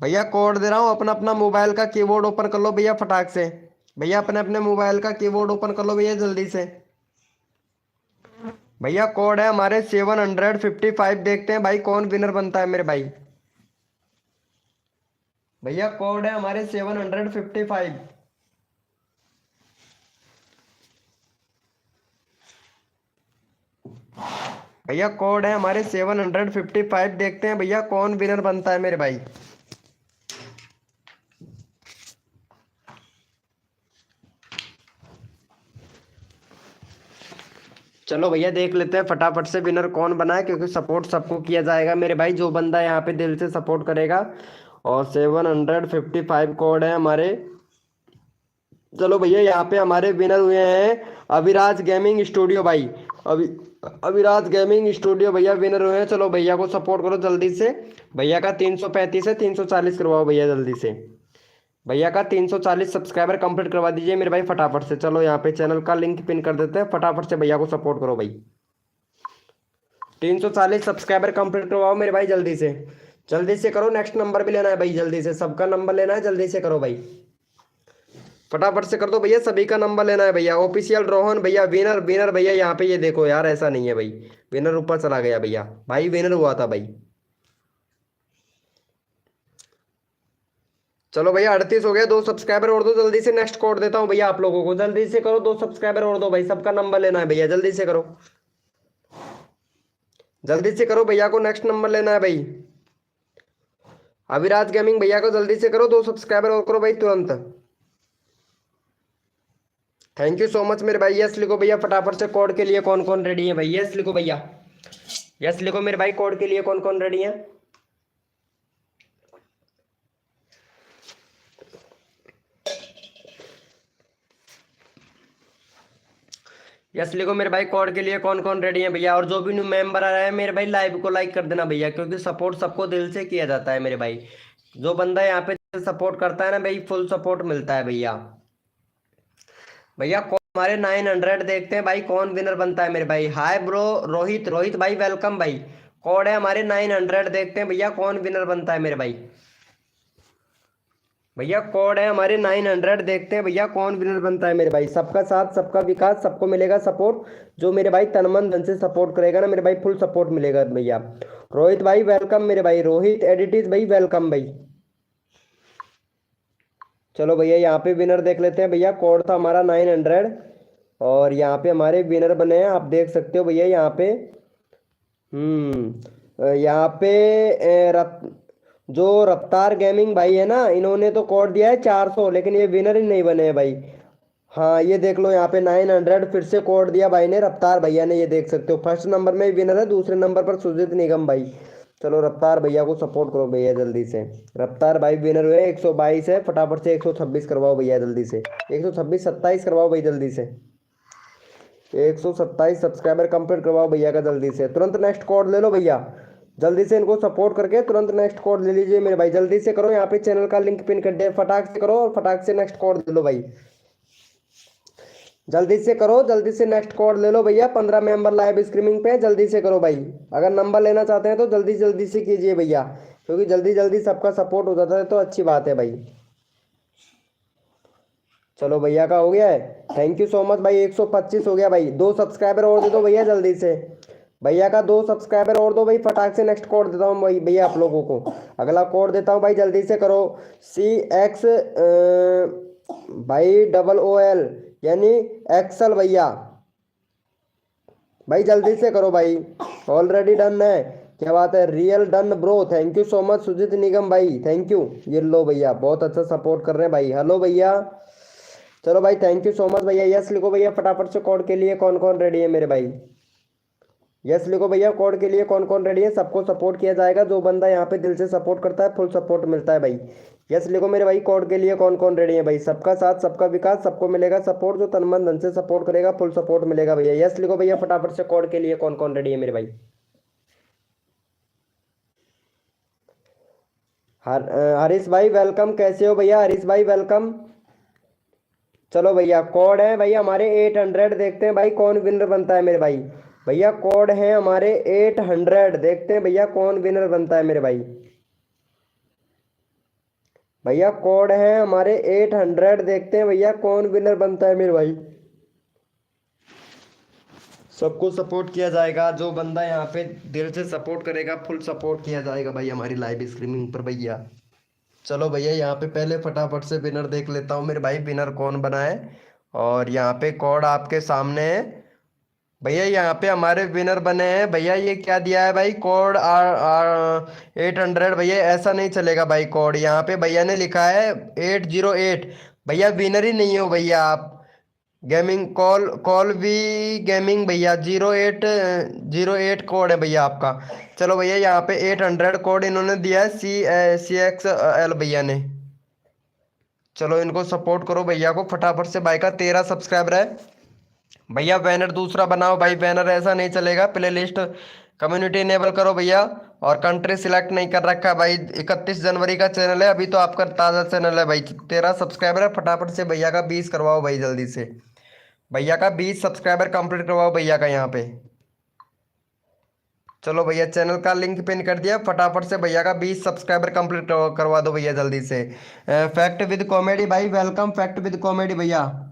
भैया कोड दे रहा हूँ, अपना अपना मोबाइल का कीबोर्ड ओपन कर लो भैया फटाक से। भैया अपने अपने मोबाइल का कीबोर्ड ओपन कर लो भैया जल्दी से। भैया कोड है हमारे 755। देखते हैं भाई कौन विनर बनता है मेरे भाई। भैया कोड है हमारे 755। भैया कोड है हमारे 755। देखते हैं भैया कौन विनर बनता है मेरे भाई। चलो भैया देख लेते हैं फटाफट से विनर कौन बना है, क्योंकि सपोर्ट सबको किया जाएगा मेरे भाई, जो बंदा यहाँ पे दिल से सपोर्ट करेगा। और 755 कोड है हमारे। चलो भैया यहाँ पे हमारे विनर हुए हैं अविराज गेमिंग स्टूडियो भाई। अभी अविराज गेमिंग स्टूडियो भैया विनर हुए हैं। चलो भैया को सपोर्ट करो जल्दी से। भैया का 335 है, 340 करवाओ भैया जल्दी से। भैया का 340 सब्सक्राइबर कंप्लीट करवा दीजिए मेरे भाई फटाफट से। चलो यहाँ पे चैनल का लिंक पिन कर देते हैं, फटाफट से भैया को सपोर्ट करो भाई। 340 सब्सक्राइबर कंप्लीट करवाओ मेरे भाई जल्दी से। जल्दी से करो, नेक्स्ट नंबर भी लेना है भाई, जल्दी से सबका नंबर लेना है, जल्दी से करो भाई। फटाफट से कर दो भैया, सभी का नंबर लेना है भैया। ऑफिशियल रोहन भैया विनर। विनर भैया यहाँ पे ये देखो यार, ऐसा नहीं है भाई, विनर ऊपर चला गया भैया। भाई विनर हुआ था भाई। चलो भैया 38 हो गया। 2 सब्सक्राइबर और दो जल्दी से। नेक्स्ट कोड देता हूँ भैया आप लोगों को, जल्दी से करो। 2 सब्सक्राइबर और दो भाई, सबका नंबर लेना है भैया, जल्दी से करो। जल्दी से करो, भैया को नेक्स्ट नंबर लेना है भाई। अविराज गेमिंग भैया को जल्दी से करो। 2 सब्सक्राइबर और करो भाई तुरंत। थैंक यू सो मच मेरे भाई। यस लिखो भैया फटाफट से। कोड के लिए कौन कौन रेडी है भाई? यस लिखो भैया। यस लिखो मेरे भाई। कोड के लिए कौन कौन रेडी है? यस लिखो मेरे भाई। कोड के लिए कौन कौन रेडी है भैया? और जो भी न्यू मेंबर आ रहा है मेरे भाई, लाइव को लाइक कर देना भैया, क्योंकि सपोर्ट सबको दिल से किया जाता है मेरे भाई। जो बंदा यहाँ पे सपोर्ट करता है ना भाई, फुल सपोर्ट मिलता है भैया। भैया कौन हमारे 900 देखते हैं भाई, कौन विनर बनता है मेरे भाई। Hi bro Rohit. रोहित भाई वेलकम भाई। कोड है हमारे 900। देखते हैं भैया कौन विनर बनता है मेरे भाई। भैया कोड है हमारे 900। देखते हैं भैया कौन विनर बनता है मेरे भाई। सबका साथ सबका विकास, सबको मिलेगा सपोर्ट। जो मेरे भाई तन मन धन से सपोर्ट करेगा ना मेरे भाई, फुल सपोर्ट मिलेगा भैया। रोहित भाई वेलकम मेरे भाई। रोहित एडिटिव भाई वेलकम भाई। चलो भैया यहाँ पे विनर देख लेते हैं भैया। कोड था हमारा 900। और यहाँ पे हमारे विनर बने हैं, आप देख सकते हो भैया यहाँ पे। यहाँ पे जो रफ्तार गेमिंग भाई है ना, इन्होंने तो कोड दिया है 400, लेकिन ये विनर ही नहीं बने हैं भाई। हाँ ये देख लो यहाँ पे 900 फिर से कोड दिया भाई ने, रफ्तार भैया ने। ये देख सकते हो फर्स्ट नंबर में विनर है, दूसरे नंबर पर सुजीत निगम भाई। चलो रफ्तार भैया को सपोर्ट करो भैया जल्दी से। रफ्तार भाई विनर हुए। 122 है, फटाफट से 126 करवाओ भैया जल्दी से। 126 27 करवाओ भाई जल्दी से। 127 सब्सक्राइबर कंप्लीट करवाओ भैया का जल्दी से। तुरंत नेक्स्ट कोड ले लो भैया, जल्दी से इनको सपोर्ट करके तुरंत नेक्स्ट कोड ले लीजिए मेरे भाई। जल्दी से करो, यहाँ पे चैनल का लिंक पिन कर दे, फटाक से करो और फटाक से नेक्स्ट कोड ले लो भाई। जल्दी से करो, जल्दी से नेक्स्ट कोड ले लो भैया। 15 मेंबर लाइव स्ट्रीमिंग पे, जल्दी से करो भाई। अगर नंबर लेना चाहते हैं तो जल्दी जल्दी से कीजिए भैया, क्योंकि जल्दी जल्दी सबका सपोर्ट हो जाता है तो अच्छी बात है भाई। चलो भैया का हो गया है। थैंक यू सो मच भाई। 125 हो गया भाई। 2 सब्सक्राइबर और दे दो भैया जल्दी से। भैया का 2 सब्सक्राइबर और दो भाई, फटाक से नेक्स्ट कोड देता हूँ भाई भैया आप लोगों को। अगला कोड देता हूँ भाई, जल्दी से करो। CX भाई OOL यानी एक्सल भैया। भाई जल्दी से करो भाई। ऑलरेडी डन है, क्या बात है। Real done bro. Thank you so much Sujit Nigam भाई, थैंक यू। ये लो भैया, बहुत अच्छा सपोर्ट कर रहे हैं भाई। हेलो भैया। चलो भाई थैंक यू सो मच भैया। यस लिखो भैया फटाफट से। कोड के लिए कौन कौन रेडी है मेरे भाई? यस लिखो भैया। कोड के लिए कौन कौन रेडी है? सबको सपोर्ट किया जाएगा, जो बंदा यहाँ पे दिल से सपोर्ट करता है फुल सपोर्ट मिलता है भाई। यस लिखो मेरे भाई। कोड के लिए कौन कौन रेडी है भाई? सबका साथ सबका विकास, सबको मिलेगा सपोर्ट, जो तन मन धन से सपोर्ट करेगा फुल सपोर्ट मिलेगा भैया। यस लिखो भैया फटाफट से। कोड के लिए कौन कौन रेडी है मेरे भाई? हरीश भाई वेलकम। कैसे हो भैया? हरीश भाई वेलकम। चलो भैया कोड है भैया हमारे 800। देखते हैं भाई कौन विनर बनता है मेरे भाई। भैया कोड है हमारे 800। देखते हैं भैया कौन विनर बनता है मेरे भाई। भैया कोड है हमारे 800। देखते हैं भैया कौन विनर बनता है मेरे भाई। सबको सपोर्ट किया जाएगा, जो बंदा यहाँ पे दिल से सपोर्ट करेगा फुल सपोर्ट किया जाएगा भाई हमारी लाइव स्ट्रीमिंग पर भैया। चलो भैया यहाँ पे पहले फटाफट से विनर देख लेता हूँ मेरे भाई, विनर कौन बना है। और यहाँ पे कोड आपके सामने है भैया। यहाँ पे हमारे विनर बने हैं भैया। ये क्या दिया है भाई? कोड आर 800 भैया। ऐसा नहीं चलेगा भाई। कोड यहाँ पे भैया ने लिखा है 808। भैया विनर ही नहीं हो भैया आप। गेमिंग कॉल कॉल भी गेमिंग भैया 0808 कोड है भैया आपका। चलो भैया यहाँ पे 800 कोड इन्होंने दिया है CXL भैया ने। चलो इनको सपोर्ट करो भैया को फटाफट से। भाई का 13 सब्सक्राइबर है भैया। बैनर दूसरा बनाओ भाई। बैनर ऐसा नहीं चलेगा। प्ले लिस्ट कम्युनिटी इनेबल करो भैया। और कंट्री सिलेक्ट नहीं कर रखा है भाई। 31 जनवरी का चैनल है अभी तो, आपका ताज़ा चैनल है भाई। 13 सब्सक्राइबर है। फटाफट से भैया का 20 करवाओ भाई जल्दी से। भैया का 20 सब्सक्राइबर कंप्लीट करवाओ भैया का यहाँ पे। चलो भैया चैनल का लिंक पिन कर दिया। फटाफट से भैया का 20 सब्सक्राइबर कंप्लीट करवा दो भैया जल्दी से। फैक्ट विद कॉमेडी भाई वेलकम। फैक्ट विद कॉमेडी भैया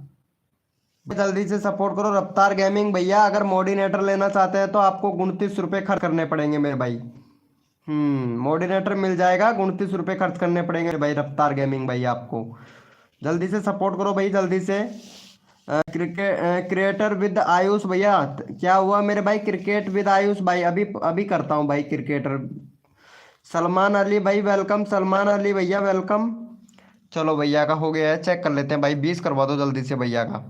जल्दी से सपोर्ट करो। रफ्तार गेमिंग भैया अगर मोडिनेटर लेना चाहते हैं तो आपको 29 रुपये खर्च करने पड़ेंगे मेरे भाई। मोडिनेटर मिल जाएगा। 29 रुपये खर्च करने पड़ेंगे भाई। रफ्तार गेमिंग भाई आपको जल्दी से सपोर्ट करो भाई जल्दी से। क्रिकेटर विद आयुष भैया क्या हुआ मेरे भाई? क्रिकेट विद आयुष भाई अभी अभी करता हूँ भाई। क्रिकेटर सलमान अली भाई वेलकम। सलमान अली भैया वेलकम। चलो भैया का हो गया है। चेक कर लेते हैं भाई। 20 करवा दो जल्दी से भैया का।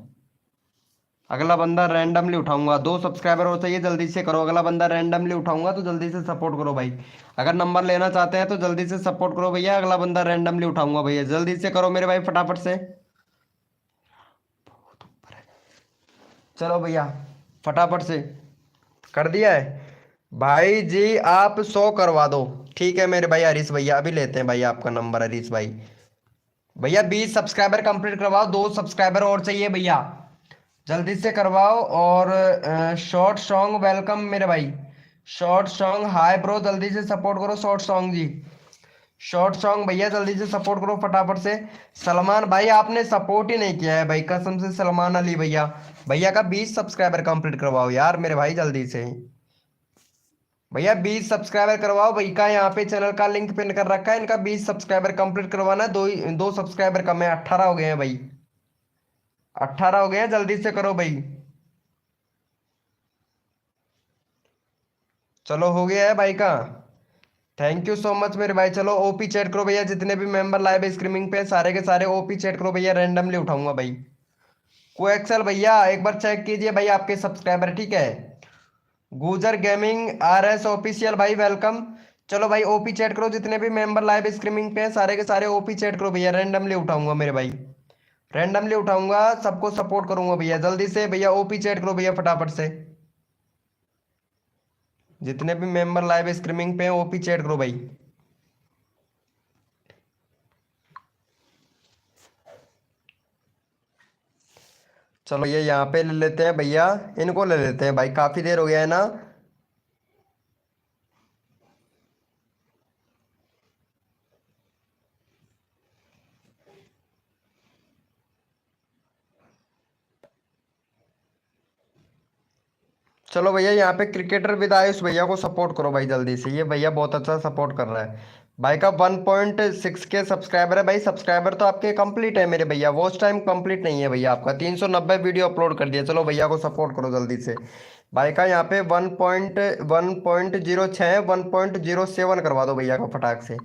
अगला बंदा रैंडमली उठाऊंगा। 2 सब्सक्राइबर और चाहिए जल्दी से करो। अगला बंदा रैंडमली उठाऊंगा तो जल्दी से सपोर्ट करो भाई। अगर नंबर लेना चाहते हैं तो जल्दी से सपोर्ट करो भैया। अगला बंदा रैंडमली उठाऊंगा भैया। जल्दी से करो मेरे भाई फटाफट से। चलो भैया फटाफट से कर दिया है भाई जी। आप 100 करवा दो। ठीक है मेरे भाई हरीश भैया। अभी लेते हैं भाई आपका नंबर हरीश भाई। भैया 20 सब्सक्राइबर कंप्लीट करवाओ। 2 सब्सक्राइबर और चाहिए भैया। जल्दी से करवाओ। और शॉर्ट सॉन्ग वेलकम मेरे भाई। Short song hi bro. जल्दी से सपोर्ट करो शॉर्ट सॉन्ग जी। शॉर्ट सॉन्ग भैया जल्दी से सपोर्ट करो फटाफट से। सलमान भाई आपने सपोर्ट ही नहीं किया है भाई कसम से। सलमान अली भैया भैया का 20 सब्सक्राइबर कंप्लीट करवाओ यार मेरे भाई जल्दी से। भैया 20 सब्सक्राइबर करवाओ। भाई का यहाँ पे चैनल का लिंक पिन कर रखा है। इनका 20 सब्सक्राइबर कंप्लीट करवाना है। दो सब्सक्राइबर कम है। 18 हो गए हैं भाई। 18 हो गए हैं। जल्दी से करो भाई। चलो हो गया है भाई का। थैंक यू सो मच मेरे भाई। चलो ओपी चैट करो भैया। जितने भी मेंबर लाइव स्ट्रीमिंग पे सारे के सारे ओपी चैट करो भैया। रैंडमली उठाऊंगा भाई। को एक्सेल भैया एक बार चेक कीजिए भाई आपके सब्सक्राइबर। ठीक है गुजर गेमिंग RS ऑफिशियल भाई वेलकम। चलो भाई ओपी चैट करो। जितने भी मेंबर लाइव स्ट्रीमिंग पे हैं सारे के सारे ओपी चैट करो भैया। रैंडमली उठाऊंगा मेरे भाई। रैंडमली उठाऊंगा। सबको सपोर्ट करूंगा भैया। जल्दी से भैया ओपी चैट करो भैया फटाफट से। जितने भी मेंबर लाइव स्ट्रीमिंग पे हैं ओपी चैट करो भाई। चलो ये यहाँ पे ले लेते हैं भैया। इनको ले लेते हैं भाई। काफी देर हो गया है ना। चलो भैया यहाँ पे क्रिकेटर विद आयुष भैया को सपोर्ट करो भाई जल्दी से। ये भैया बहुत अच्छा सपोर्ट कर रहा है भाई का। 1.6 के सब्सक्राइबर है भाई। सब्सक्राइबर तो आपके कंप्लीट है मेरे भैया। वॉच टाइम कंप्लीट नहीं है भैया आपका। 390 वीडियो अपलोड कर दिया। चलो भैया को सपोर्ट करो जल्दी से। भाई का यहाँ पे 1.06 1.07 करवा दो भैया का फटाक से।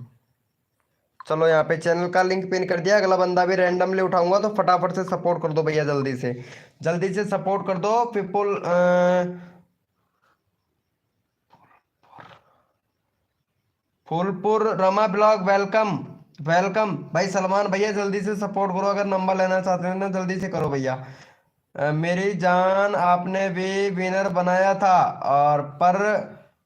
चलो यहाँ पे चैनल का लिंक पिन कर दिया। अगला बंदा भी रैंडमली उठाऊंगा तो फटाफट से सपोर्ट कर दो भैया जल्दी से। जल्दी से सपोर्ट कर दो people. Phulpur Rama blog welcome welcome भाई। सलमान भैया जल्दी से सपोर्ट करो, अगर नंबर लेना चाहते हो ना जल्दी से करो भैया। मेरी जान आपने भी विनर बनाया था और पर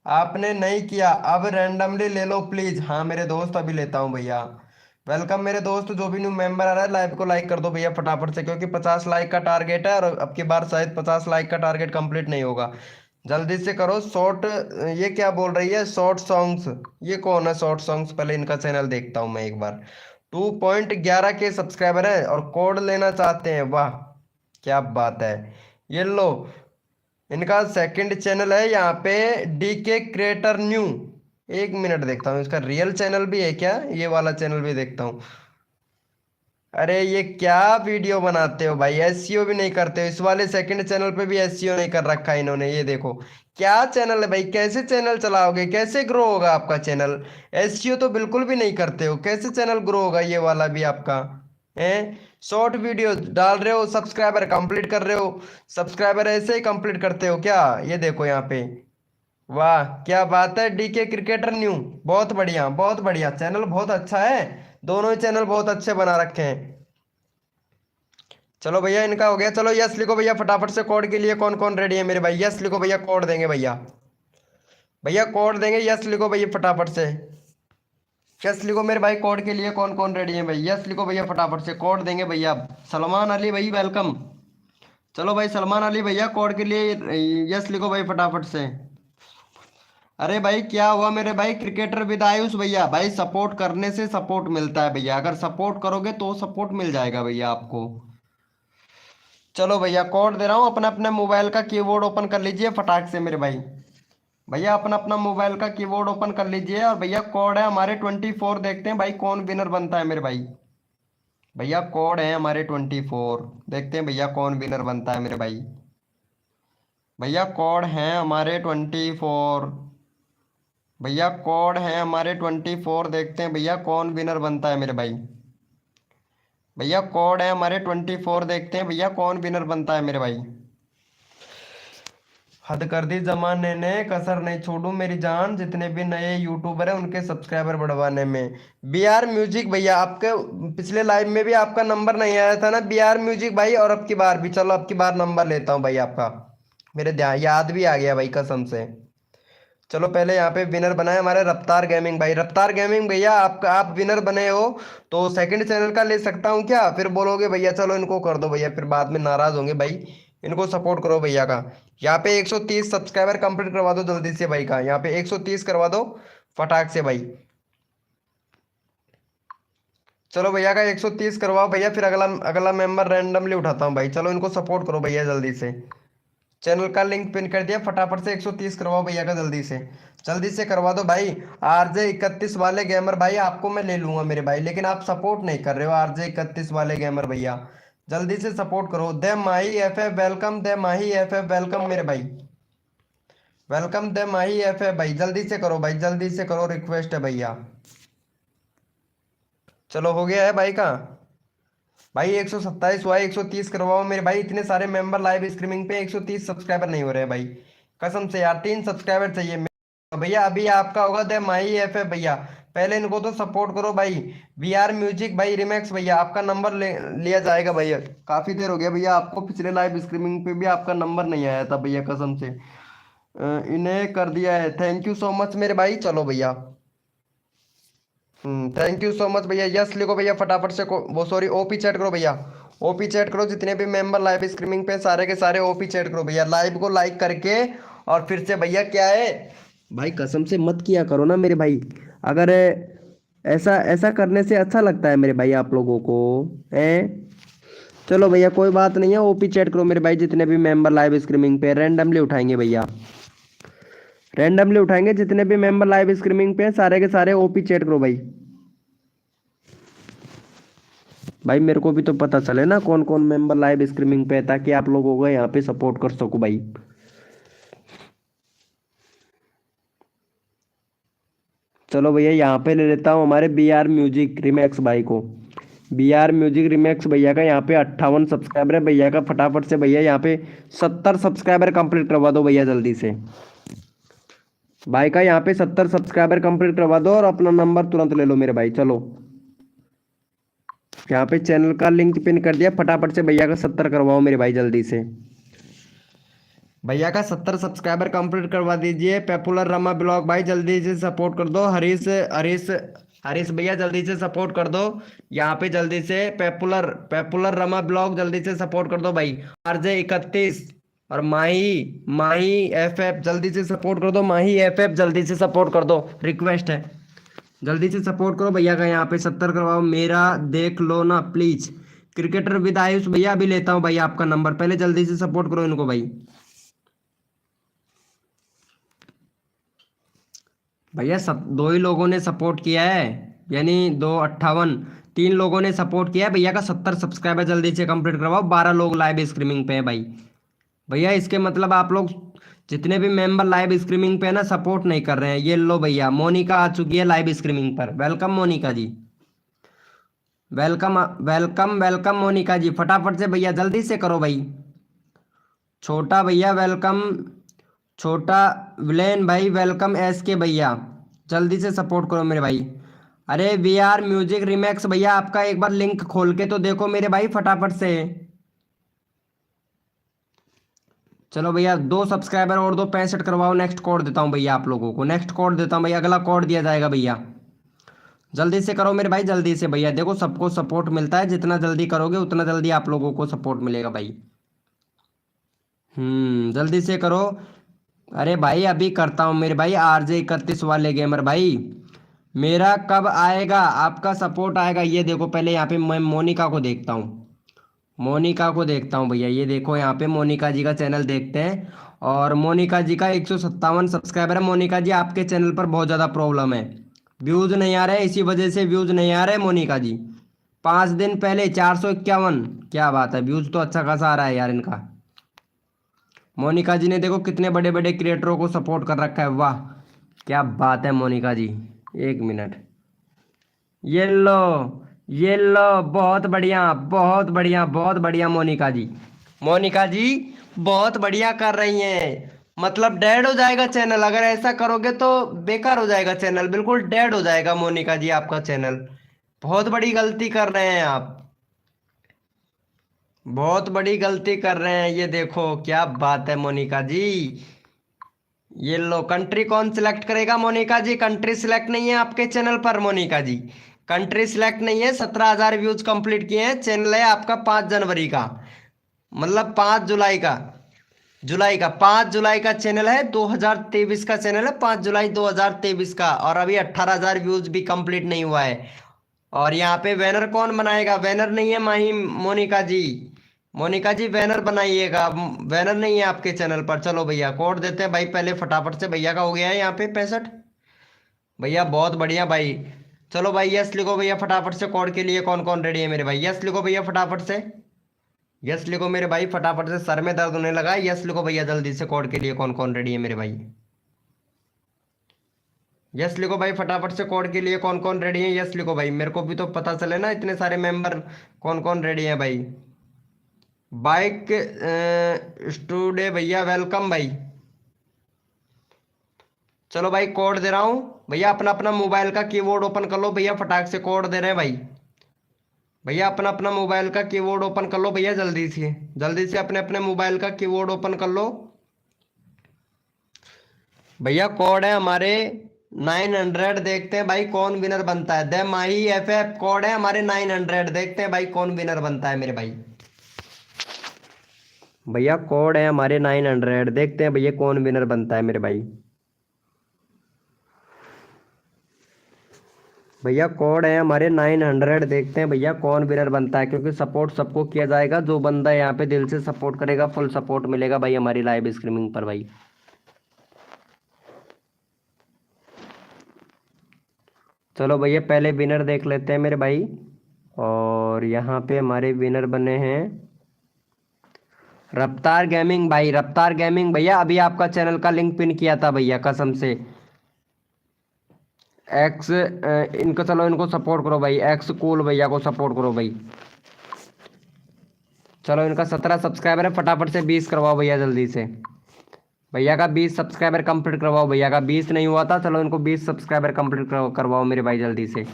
आपने नहीं किया, अब रैंडमली ले लो प्लीज। हाँ मेरे दोस्त अभी लेता हूँ भैया। वेलकम मेरे दोस्त, जो भी न्यू मेंबर आ रहा है लाइव को लाइक कर दो भैया फटाफट से, क्योंकि 50 लाइक का टारगेट है और अब की बार शायद 50 लाइक का टारगेट कंप्लीट नहीं होगा। जल्दी से करो। शॉर्ट, ये क्या बोल रही है शॉर्ट सॉन्ग्स, ये कौन है शॉर्ट सॉन्ग्स? पहले इनका चैनल देखता हूँ मैं एक बार। 2.11 के सब्सक्राइबर है और कोड लेना चाहते हैं, वाह क्या बात है। ये लो, इनका सेकंड चैनल है यहाँ पे, डीके क्रिएटर न्यू। एक मिनट देखता हूँ इसका रियल चैनल भी है क्या, ये वाला चैनल भी देखता हूँ। अरे ये क्या वीडियो बनाते हो भाई, एसईओ भी नहीं करते हो। इस वाले सेकंड चैनल पे भी एसईओ नहीं कर रखा है इन्होंने, ये देखो क्या चैनल है भाई। कैसे चैनल चलाओगे, कैसे ग्रो होगा आपका चैनल? एसईओ तो बिल्कुल भी नहीं करते हो, कैसे चैनल ग्रो होगा ये वाला भी आपका है? शॉर्ट वीडियो डाल रहे हो, सब्सक्राइबर कंप्लीट कर रहे हो। सब्सक्राइबर ऐसे ही कंप्लीट करते हो क्या? ये देखो यहाँ पे, वाह क्या बात है। डीके क्रिकेटर न्यू, बहुत बढ़िया चैनल, बहुत अच्छा है। दोनों ही चैनल बहुत अच्छे बना रखे हैं। चलो भैया इनका हो गया। चलो यस लिखो भैया फटाफट से। कोड के लिए कौन कौन रेडी है मेरे भाई? यस लिखो भैया, कोड देंगे भैया। भैया कोड देंगे, यस लिखो भैया फटाफट से। यस लिखो मेरे भाई, कोड के लिए कौन कौन रेडी है भाई? यस लिखो भैया फटाफट से, कोड देंगे भैया। सलमान अली भाई वेलकम। चलो भाई सलमान अली भैया कोड के लिए यस लिखो भाई फटाफट से। अरे भाई क्या हुआ मेरे भाई? क्रिकेटर विद आयुष भैया, भाई सपोर्ट करने से सपोर्ट मिलता है भैया, अगर सपोर्ट करोगे तो सपोर्ट मिल जाएगा भैया आपको। चलो भैया कोड दे रहा हूँ, अपना अपना मोबाइल का कीबोर्ड ओपन कर लीजिए फटाक से मेरे भाई। भैया अपना अपना मोबाइल का कीबोर्ड ओपन कर लीजिए और भैया कोड है हमारे 24। देखते हैं भाई कौन विनर बनता है मेरे भाई। भैया कोड है हमारे 24, देखते हैं भैया कौन विनर बनता है मेरे भाई। भैया कोड है हमारे 24। भैया कोड है हमारे 24, देखते हैं भैया कौन विनर बनता है मेरे भाई। भैया कोड है हमारे 24, देखते हैं भैया कौन विनर बनता है मेरे भाई। हद कर दी जमाने ने, कसर नहीं छोड़ू मेरी जान, जितने भी नए यूट्यूबर हैं उनके सब्सक्राइबर बढ़वाने में। बी आर म्यूजिक भैया, आपके पिछले लाइव में भी आपका नंबर नहीं आया था ना बी आर म्यूजिक भाई, और अब की बार भी। चलो अब की बार नंबर लेता हूँ भाई आपका, मेरे ध्यान याद भी आ गया भाई कसम से। चलो पहले यहाँ पे विनर बनाए हमारे रफ्तार गेमिंग भाई। रफ्तार गेमिंग भैया आपका, आप विनर बने हो तो सेकंड चैनल का ले सकता हूँ क्या? फिर बोलोगे भैया चलो इनको कर दो भैया, फिर बाद में नाराज होंगे भाई। इनको सपोर्ट करो भैया का। यहाँ पे 130 सब्सक्राइबर कंप्लीट करवा दो जल्दी से भाई का, यहाँ पे 130 करवा दो फटाक से भाई। चलो भैया का 130 करवाओ भैया, फिर अगला अगला मेंबर रैंडमली उठाता हूँ भाई। चलो इनको सपोर्ट करो भैया जल्दी से। चैनल का लिंक पिन कर दिया, फटाफट से 130 करवाओ भैया का जल्दी से करवा दो भाई। आरजे 31 वाले गेमर भाई आपको मैं ले लूंगा मेरे भाई, लेकिन आप सपोर्ट नहीं कर रहे हो। आरजे 31 वाले गेमर भैया जल्दी से सपोर्ट करो। दे माही एफ एफ वेलकम, दे माही एफ एफ वेलकम मेरे भाई, वेलकम दे माही एफ एफ भाई। जल्दी से करो भाई, जल्दी से करो, रिक्वेस्ट है भैया। चलो हो गया है भाई का। भाई 127 हुआ है, 130 करवाओ मेरे भाई। इतने सारे मेंबर लाइव स्ट्रीमिंग पे 130 सब्सक्राइबर नहीं हो रहे हैं भाई, कसम से यार 3 सब्सक्राइबर चाहिए भैया। अभी आपका होगा दे माही एफ है भैया, पहले इनको तो सपोर्ट करो भाई। वी आर म्यूजिक भाई रिमैक्स भैया, आपका नंबर लिया जाएगा भैया। काफी देर हो गया भैया, आपको पिछले लाइव स्ट्रीमिंग पे भी आपका नंबर नहीं आया था भैया कसम से। इन्हें कर दिया है, थैंक यू सो मच मेरे भाई। चलो भैया थैंक यू सो मच भैया। यस लिखो भैया फटाफट से वो सॉरी ओपी चैट करो भैया, ओपी चैट करो। जितने भी मेंबर लाइव स्ट्रीमिंग पे सारे के सारे ओपी चैट करो भैया, लाइव को लाइक करके। और फिर से भैया क्या है भाई, कसम से मत किया करो ना मेरे भाई, अगर ऐसा ऐसा करने से अच्छा लगता है मेरे भाई आप लोगों को है। चलो भैया कोई बात नहीं है, ओपी चैट करो मेरे भाई। जितने भी मेंबर लाइव स्ट्रीमिंग पे रैंडमली उठाएंगे भैया, रैंडमली उठाएंगे। जितने भी मेंबर लाइव स्ट्रीमिंग पे सारे के सारे ओपी चैट करो भाई। भाई मेरे को भी तो पता चले ना कौन कौन मेंबर लाइव स्ट्रीमिंग पे है, ताकि आप लोगों को यहाँ पे सपोर्ट कर सकूं भाई। चलो भैया यहाँ पे ले लेता हूँ हमारे बी आर म्यूजिक रिमैक्स भाई को। बी आर म्यूजिक रिमैक्स भैया का यहाँ पे 58 सब्सक्राइबर है भैया का। फटाफट से भैया यहाँ पे 70 सब्सक्राइबर कंप्लीट करवा दो भैया जल्दी से। भाई का यहाँ पे 70 सब्सक्राइबर कंप्लीट करवा दो और अपना नंबर तुरंत ले लो मेरे भाई। चलो यहाँ पे चैनल का लिंक पिन कर दिया, फटाफट से भैया का 70 करवाओ मेरे भाई जल्दी से। भैया का 70 सब्सक्राइबर कंप्लीट करवा दीजिए। पॉपुलर रमा ब्लॉग भाई जल्दी से सपोर्ट कर दो। हरीश हरीश हरीश भैया जल्दी से सपोर्ट कर दो। यहाँ पे जल्दी से पॉपुलर पॉपुलर रमा ब्लॉग जल्दी से सपोर्ट कर दो भाई। RJ 31 और माही माही FF जल्दी से सपोर्ट कर दो। माही FF जल्दी से सपोर्ट कर दो, रिक्वेस्ट है जल्दी से सपोर्ट करो भैया का। यहाँ पे 70 करवाओ, मेरा देख लो ना प्लीज। क्रिकेटर विद आयुष भैया अभी लेता हूँ भाई आपका नंबर, पहले जल्दी से सपोर्ट करो इनको भाई। भैया सब दो ही लोगों ने सपोर्ट किया है, यानी 258 3 लोगों ने सपोर्ट किया है। भैया का 70 सब्सक्राइबर जल्दी से कंप्लीट करवाओ। 12 लोग लाइव स्ट्रीमिंग पे है भाई। भैया इसके मतलब आप लोग जितने भी मेंबर लाइव स्ट्रीमिंग पे है ना सपोर्ट नहीं कर रहे हैं। ये लो भैया, मोनिका आ चुकी है लाइव स्ट्रीमिंग पर। वेलकम मोनिका जी, वेलकम वेलकम वेलकम मोनिका जी। फटाफट से भैया जल्दी से करो भाई। छोटा भैया वेलकम, छोटा विलेन भाई वेलकम। SK भैया जल्दी से सपोर्ट करो मेरे भाई। अरे VR म्यूजिक रिमैक्स भैया आपका एक बार लिंक खोल के तो देखो मेरे भाई फटाफट से। चलो भैया 2 सब्सक्राइबर और दो, 65 करवाओ। नेक्स्ट कोड देता हूँ भैया आप लोगों को, नेक्स्ट कोड देता हूँ भैया, अगला कोड दिया जाएगा भैया। जल्दी से करो मेरे भाई जल्दी से भैया। देखो सबको सपोर्ट मिलता है, जितना जल्दी करोगे उतना जल्दी आप लोगों को सपोर्ट मिलेगा भाई। जल्दी से करो। अरे भाई अभी करता हूँ मेरे भाई। RJ 31 वाले गेमर भाई, मेरा कब आएगा आपका सपोर्ट आएगा? ये देखो पहले यहाँ पे मैं मोनिका को देखता हूँ, मोनिका को देखता हूँ भैया। ये देखो यहाँ पे मोनिका जी का चैनल देखते हैं। और मोनिका जी का 157 सब्सक्राइबर है। मोनिका जी आपके चैनल पर बहुत ज़्यादा प्रॉब्लम है, व्यूज़ नहीं आ रहे, इसी वजह से व्यूज़ नहीं आ रहे मोनिका जी। 5 दिन पहले 451, क्या बात है, व्यूज़ तो अच्छा खासा आ रहा है यार इनका। मोनिका जी ने देखो कितने बड़े बड़े क्रिएटरों को सपोर्ट कर रखा है, वाह क्या बात है मोनिका जी। एक मिनट, ये लो ये लो, बहुत बढ़िया बहुत बढ़िया बहुत बढ़िया मोनिका जी। मोनिका जी बहुत बढ़िया कर रही हैं। मतलब डेड हो जाएगा चैनल अगर ऐसा करोगे तो, बेकार हो जाएगा चैनल, बिल्कुल डेड हो जाएगा मोनिका जी आपका चैनल। बहुत बड़ी गलती कर रहे हैं आप, बहुत बड़ी गलती कर रहे हैं। ये देखो क्या बात है मोनिका जी। ये लो, कंट्री कौन सिलेक्ट करेगा मोनिका जी? कंट्री सिलेक्ट नहीं है आपके चैनल पर मोनिका जी, कंट्री सिलेक्ट नहीं है। 17,000 व्यूज कंप्लीट किए हैं। चैनल है आपका 5 जनवरी का, मतलब 5 जुलाई का, जुलाई का 5 जुलाई का चैनल है। 2023 का चैनल है, 5 जुलाई 2023 का। और अभी 18,000 व्यूज भी कंप्लीट नहीं हुआ है। और यहाँ पे बैनर कौन बनाएगा? बैनर नहीं है माही मोनिका जी, मोनिका जी बैनर बनाइएगा, बैनर नहीं है आपके चैनल पर। चलो भैया कोड देते हैं भाई पहले फटाफट से। भैया का हो गया है यहाँ पे 65 भैया, बहुत बढ़िया भाई। चलो भाई यस लिखो भैया फटाफट से। कोड के लिए कौन कौन रेडी है मेरे भाई? यस लिखो भैया फटाफट से, यस लिखो मेरे भाई फटाफट से। सर में दर्द होने लगा है, यस लिखो भैया जल्दी से। कोड के लिए कौन कौन रेडी है मेरे भाई? यस लिखो भाई फटाफट से। कोड के लिए कौन कौन रेडी है? यस लिखो भाई, मेरे को भी तो पता चले ना इतने सारे मेंबर कौन कौन रेडी है भाई। बाइक स्टूडे भैया वेलकम भाई। चलो भाई कोड दे रहा हूँ भैया, अपना अपना मोबाइल का कीबोर्ड ओपन कर लो भैया, फटाक से कोड दे रहे हैं भाई। भैया अपना अपना मोबाइल का कीबोर्ड ओपन कर लो भैया, जल्दी से अपने अपने मोबाइल का कीबोर्ड ओपन कर लो भैया। कोड है हमारे 900, देखते हैं भाई कौन विनर बनता है। द माही FF कोड है हमारे 900, देखते हैं भाई कौन विनर बनता है मेरे भाई। भैया कोड है हमारे 900, देखते हैं भैया कौन विनर बनता है मेरे भाई। भैया कोड है हमारे 900, देखते हैं भैया कौन विनर बनता है, क्योंकि सपोर्ट सबको किया जाएगा। जो बंदा यहाँ पे दिल से सपोर्ट करेगा फुल सपोर्ट मिलेगा भाई हमारी लाइव स्ट्रीमिंग पर भाई। चलो भैया पहले विनर देख लेते हैं मेरे भाई। और यहाँ पे हमारे विनर बने हैं रफ्तार गेमिंग भाई। रफ्तार गेमिंग भैया अभी आपका चैनल का लिंक पिन किया था भैया, कसम से। एक्स इनको, चलो इनको सपोर्ट करो भाई। एक्स कूल भैया को सपोर्ट करो भाई। चलो इनका 17 सब्सक्राइबर है, फटाफट से 20 करवाओ भैया जल्दी से। भैया का 20 सब्सक्राइबर कंप्लीट करवाओ, भैया का 20 नहीं हुआ था, चलो इनको 20 सब्सक्राइबर कंप्लीट करवाओ मेरे भाई जल्दी से।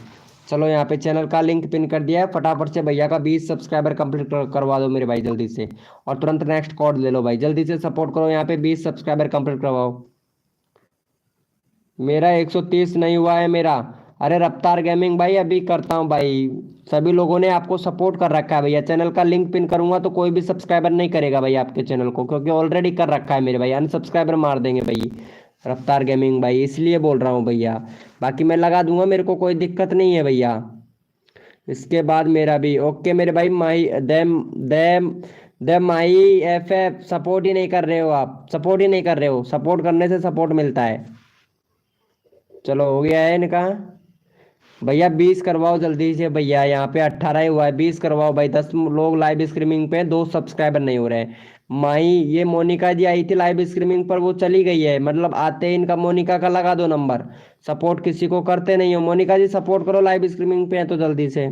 चलो यहाँ पे चैनल का लिंक पिन कर दिया है, फटाफट से भैया का 20 सब्सक्राइबर कंप्लीट करवा दो मेरे भाई जल्दी से। और तुरंत नेक्स्ट कोड ले लो भाई, जल्दी से सपोर्ट करो, यहाँ पे 20 सब्सक्राइबर कंप्लीट करवाओ। मेरा 130 नहीं हुआ है मेरा। अरे रफ्तार गेमिंग भाई अभी करता हूँ भाई। सभी लोगों ने आपको सपोर्ट कर रखा है भैया, चैनल का लिंक पिन करूंगा तो कोई भी सब्सक्राइबर नहीं करेगा भाई आपके चैनल को, क्योंकि ऑलरेडी कर रखा है मेरे भाई, अनसब्सक्राइबर मार देंगे भाई रफ्तार गेमिंग भाई, इसलिए बोल रहा हूँ भैया। बाकी मैं लगा दूंगा, मेरे को कोई दिक्कत नहीं है भैया। इसके बाद मेरा भी ओके मेरे भाई। माही देम देम दे माही एफ सपोर्ट ही नहीं कर रहे हो आप, सपोर्ट ही नहीं कर रहे हो, सपोर्ट करने से सपोर्ट मिलता है। चलो हो गया है इनका। भैया 20 करवाओ जल्दी से भैया, यहाँ पे 18 ही हुआ है, 20 करवाओ भाई। 10 लोग लाइव स्ट्रीमिंग पे, 2 सब्सक्राइबर नहीं हो रहे हैं। माही ये मोनिका जी आई थी लाइव स्ट्रीमिंग पर, वो चली गई है, मतलब आते ही इनका मोनिका का लगा दो नंबर। सपोर्ट किसी को करते नहीं हो, मोनिका जी सपोर्ट करो, लाइव स्ट्रीमिंग पे है तो जल्दी से।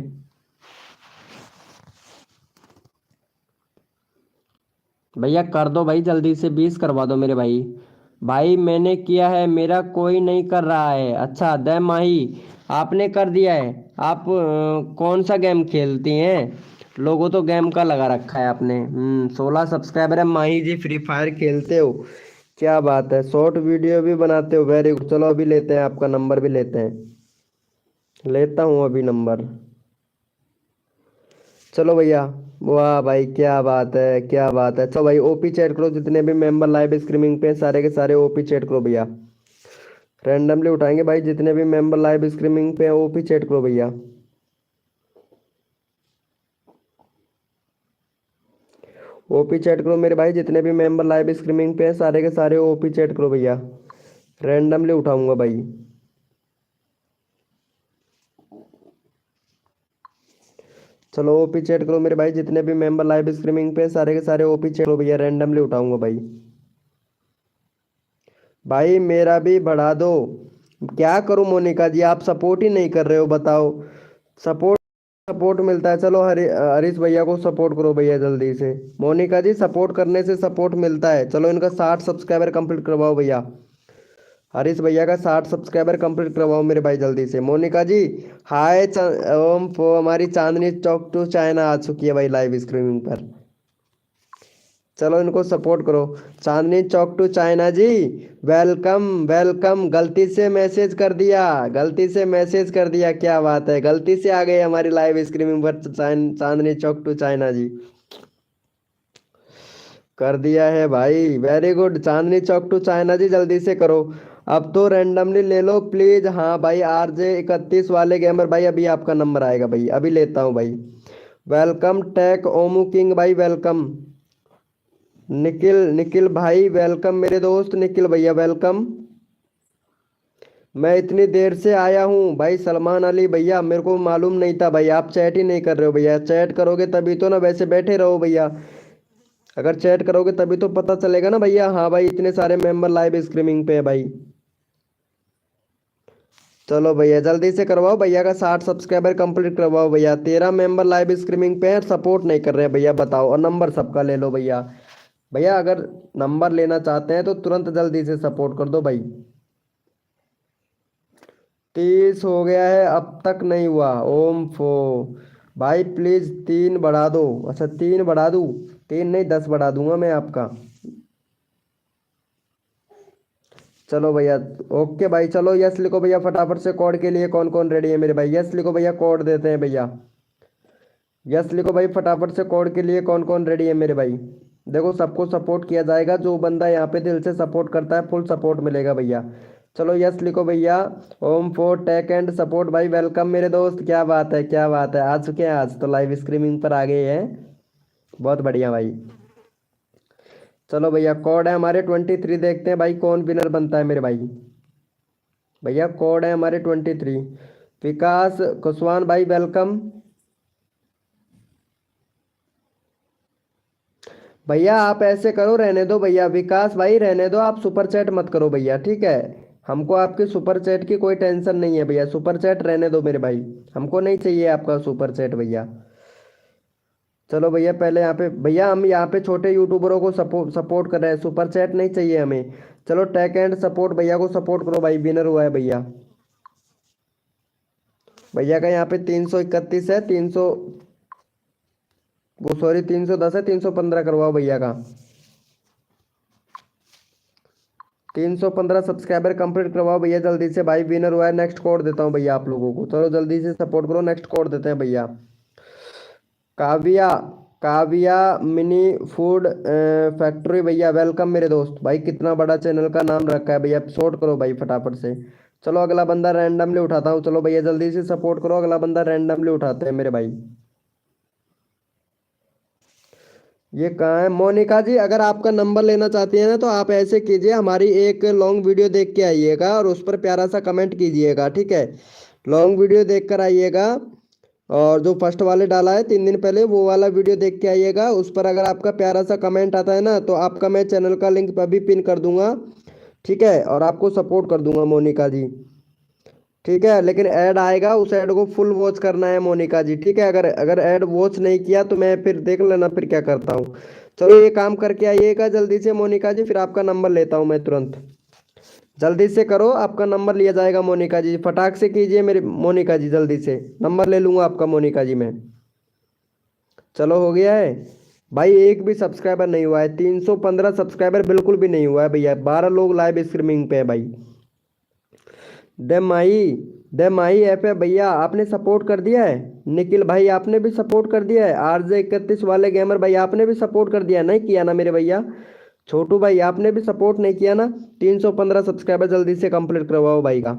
भैया कर दो भाई जल्दी से, 20 करवा दो मेरे भाई। भाई मैंने किया है, मेरा कोई नहीं कर रहा है। अच्छा दे माही आपने कर दिया है। आप कौन सा गेम खेलती हैं? लोगो तो गेम का लगा रखा है आपने। 16 सब्सक्राइबर है माही जी, फ्री फायर खेलते हो, क्या बात है, शॉर्ट वीडियो भी बनाते हो, वेरी गुड। चलो अभी लेते हैं आपका नंबर भी लेते हैं, लेता हूँ अभी नंबर। चलो भैया, वाह भाई क्या बात है क्या बात है। चलो भाई ओपी चैट करो, जितने भी मेंबर लाइव स्ट्रीमिंग पे हैं, सारे के सारे ओपी चैट करो भैया। रैंडमली उठाएंगे भाई, जितने भी मेंबर लाइव स्ट्रीमिंग पे हैं ओपी चैट करो भैया। ओपी चैट करो मेरे भाई, जितने भी मेंबर लाइव स्ट्रीमिंग पे हैं, सारे के सारे ओपी चैट करो भैया। रैंडमली उठाऊंगा भाई। चलो ओपी चैट करो मेरे भाई, जितने भी मेंबर लाइव स्ट्रीमिंग पे हैं, सारे के सारे ओपी चैट करो भैया, रैंडमली उठाऊंगा भाई। भाई मेरा भी बढ़ा दो। क्या करूं मोनिका जी, आप सपोर्ट ही नहीं कर रहे हो, बताओ। सपोर्ट सपोर्ट मिलता है। चलो हरीश भैया को सपोर्ट करो भैया जल्दी से। मोनिका जी सपोर्ट करने से सपोर्ट मिलता है। चलो इनका 60 सब्सक्राइबर कंप्लीट करवाओ भैया। हरीश भैया का 60 सब्सक्राइबर कंप्लीट करवाओ मेरे भाई जल्दी से। मोनिका जी हाय, ओम फो हमारी चांदनी चौक टू चाइना आ चुकी है भाई लाइव स्ट्रीमिंग पर। चलो इनको सपोर्ट करो। Chandni Chowk to China ji, welcome welcome. गलती से मैसेज कर दिया, गलती से मैसेज कर दिया, क्या बात है, गलती से आ गए हमारी लाइव स्ट्रीमिंग पर चांदनी चौक टू चाइना जी। कर दिया है भाई, very good. Chandni Chowk to China ji जल्दी से करो। अब तो रैंडमली ले लो प्लीज। हाँ भाई RJ 31 वाले गेमर भाई, अभी आपका नंबर आएगा भाई, अभी लेता हूँ भाई। वेलकम टेक ओमू किंग भाई, वेलकम। निखिल निखिल भाई वेलकम, मेरे दोस्त निखिल भैया वेलकम। मैं इतनी देर से आया हूँ भाई। सलमान अली भैया मेरे को मालूम नहीं था भाई, आप चैट ही नहीं कर रहे हो भैया। चैट करोगे तभी तो ना, वैसे बैठे रहो भैया। अगर चैट करोगे तभी तो पता चलेगा ना भैया। हाँ भाई इतने सारे मेंबर लाइव स्ट्रीमिंग पे है भाई। चलो भैया जल्दी से करवाओ, भैया का 60 सब्सक्राइबर कंप्लीट करवाओ भैया। 13 मेंबर लाइव स्ट्रीमिंग पे है, सपोर्ट नहीं कर रहे हैं भैया, बताओ। और नंबर सबका ले लो भैया। भैया अगर नंबर लेना चाहते हैं तो तुरंत जल्दी से सपोर्ट कर दो भाई। 30 हो गया है, अब तक नहीं हुआ। ओम फो भाई प्लीज 3 बढ़ा दो। अच्छा 3 बढ़ा दूँ? 3 नहीं 10 बढ़ा दूंगा मैं आपका। चलो भैया ओके भाई। चलो यस लिखो भैया फटाफट से। कोड के लिए कौन कौन रेडी है मेरे भाई? यस लिखो भैया, कोड देते हैं भैया। यस लिखो भाई फटाफट से। कोड के लिए कौन कौन रेडी है मेरे भाई? देखो सबको सपोर्ट किया जाएगा, जो बंदा यहाँ पे दिल से सपोर्ट करता है फुल सपोर्ट मिलेगा भैया। चलो यस लिखो भैया। ओम फॉर टेक एंड सपोर्ट भाई, वेलकम मेरे दोस्त, क्या बात है क्या बात है। आ चुके हैं आज तो लाइव स्ट्रीमिंग पर आ गए हैं, बहुत बढ़िया भाई। चलो भैया कोड है हमारे 23, देखते हैं भाई कौन विनर बनता है मेरे भाई। भैया कोड है हमारे 23। विकास कुशवान भाई वेलकम। भैया आप ऐसे करो, रहने दो भैया, विकास भाई रहने दो, आप सुपर चैट मत करो भैया, ठीक है। हमको आपके सुपर चैट की कोई टेंशन नहीं है भैया, सुपर चैट रहने दो मेरे भाई, हमको नहीं चाहिए आपका सुपर चैट भैया। चलो भैया, पहले यहाँ पे भैया हम यहाँ पे छोटे यूट्यूबरों को सपोर्ट कर रहे हैं, सुपर चैट नहीं चाहिए हमें। चलो टेक एंड सपोर्ट भैया को सपोर्ट करो भाई, विनर हुआ है भैया। भैया का यहाँ पे 331 है, 300 वो सॉरी 310 है, 315 करवाओ भैया का। 315 सब्सक्राइबर कंप्लीट करवाओ भैया जल्दी से भाई, विनर हुआ है। नेक्स्ट कोड देता हूँ भैया आप लोगों को, चलो जल्दी से सपोर्ट करो, नेक्स्ट कोड देते हैं भैया। Kavya, Kavya mini food factory भैया, वेलकम मेरे दोस्त। भाई कितना बड़ा चैनल का नाम रखा है भैया, सपोर्ट करो भाई फटाफट से। चलो अगला बंदा रैंडमली उठाता हूँ, चलो भैया जल्दी से सपोर्ट करो, अगला बंदा रैंडमली उठाते हैं मेरे भाई। ये कहाँ है मोनिका जी? अगर आपका नंबर लेना चाहती है ना तो आप ऐसे कीजिए, हमारी एक लॉन्ग वीडियो देख के आइएगा और उस पर प्यारा सा कमेंट कीजिएगा, ठीक है? लॉन्ग वीडियो देख कर आइएगा, और जो फर्स्ट वाले डाला है 3 दिन पहले वो वाला वीडियो देख के आइएगा। उस पर अगर आपका प्यारा सा कमेंट आता है ना तो आपका मैं चैनल का लिंक अभी पिन कर दूंगा, ठीक है? और आपको सपोर्ट कर दूंगा मोनिका जी, ठीक है? लेकिन ऐड आएगा, उस ऐड को फुल वॉच करना है मोनिका जी, ठीक है? अगर अगर ऐड वॉच नहीं किया तो मैं फिर देख लेना फिर क्या करता हूँ। चलो ये काम करके आइएगा जल्दी से मोनिका जी, फिर आपका नंबर लेता हूँ मैं तुरंत। जल्दी से करो, आपका नंबर लिया जाएगा मोनिका जी, फटाक से कीजिए मेरी मोनिका जी, जल्दी से नंबर ले लूँगा आपका मोनिका जी मैं। चलो हो गया है भाई, एक भी सब्सक्राइबर नहीं हुआ है, 315 सब्सक्राइबर बिल्कुल भी नहीं हुआ है भैया, 12 लोग लाइव स्ट्रीमिंग पे है भाई। दमाई, दमाई ऐप है भैया, आपने सपोर्ट कर दिया है। निखिल भाई आपने भी सपोर्ट कर दिया है। RJ 31 वाले गेमर भाई आपने भी सपोर्ट कर दिया, नहीं किया ना मेरे भैया? छोटू भाई आपने भी सपोर्ट नहीं किया ना? 315 सब्सक्राइबर जल्दी से कंप्लीट करवाओ भाई का।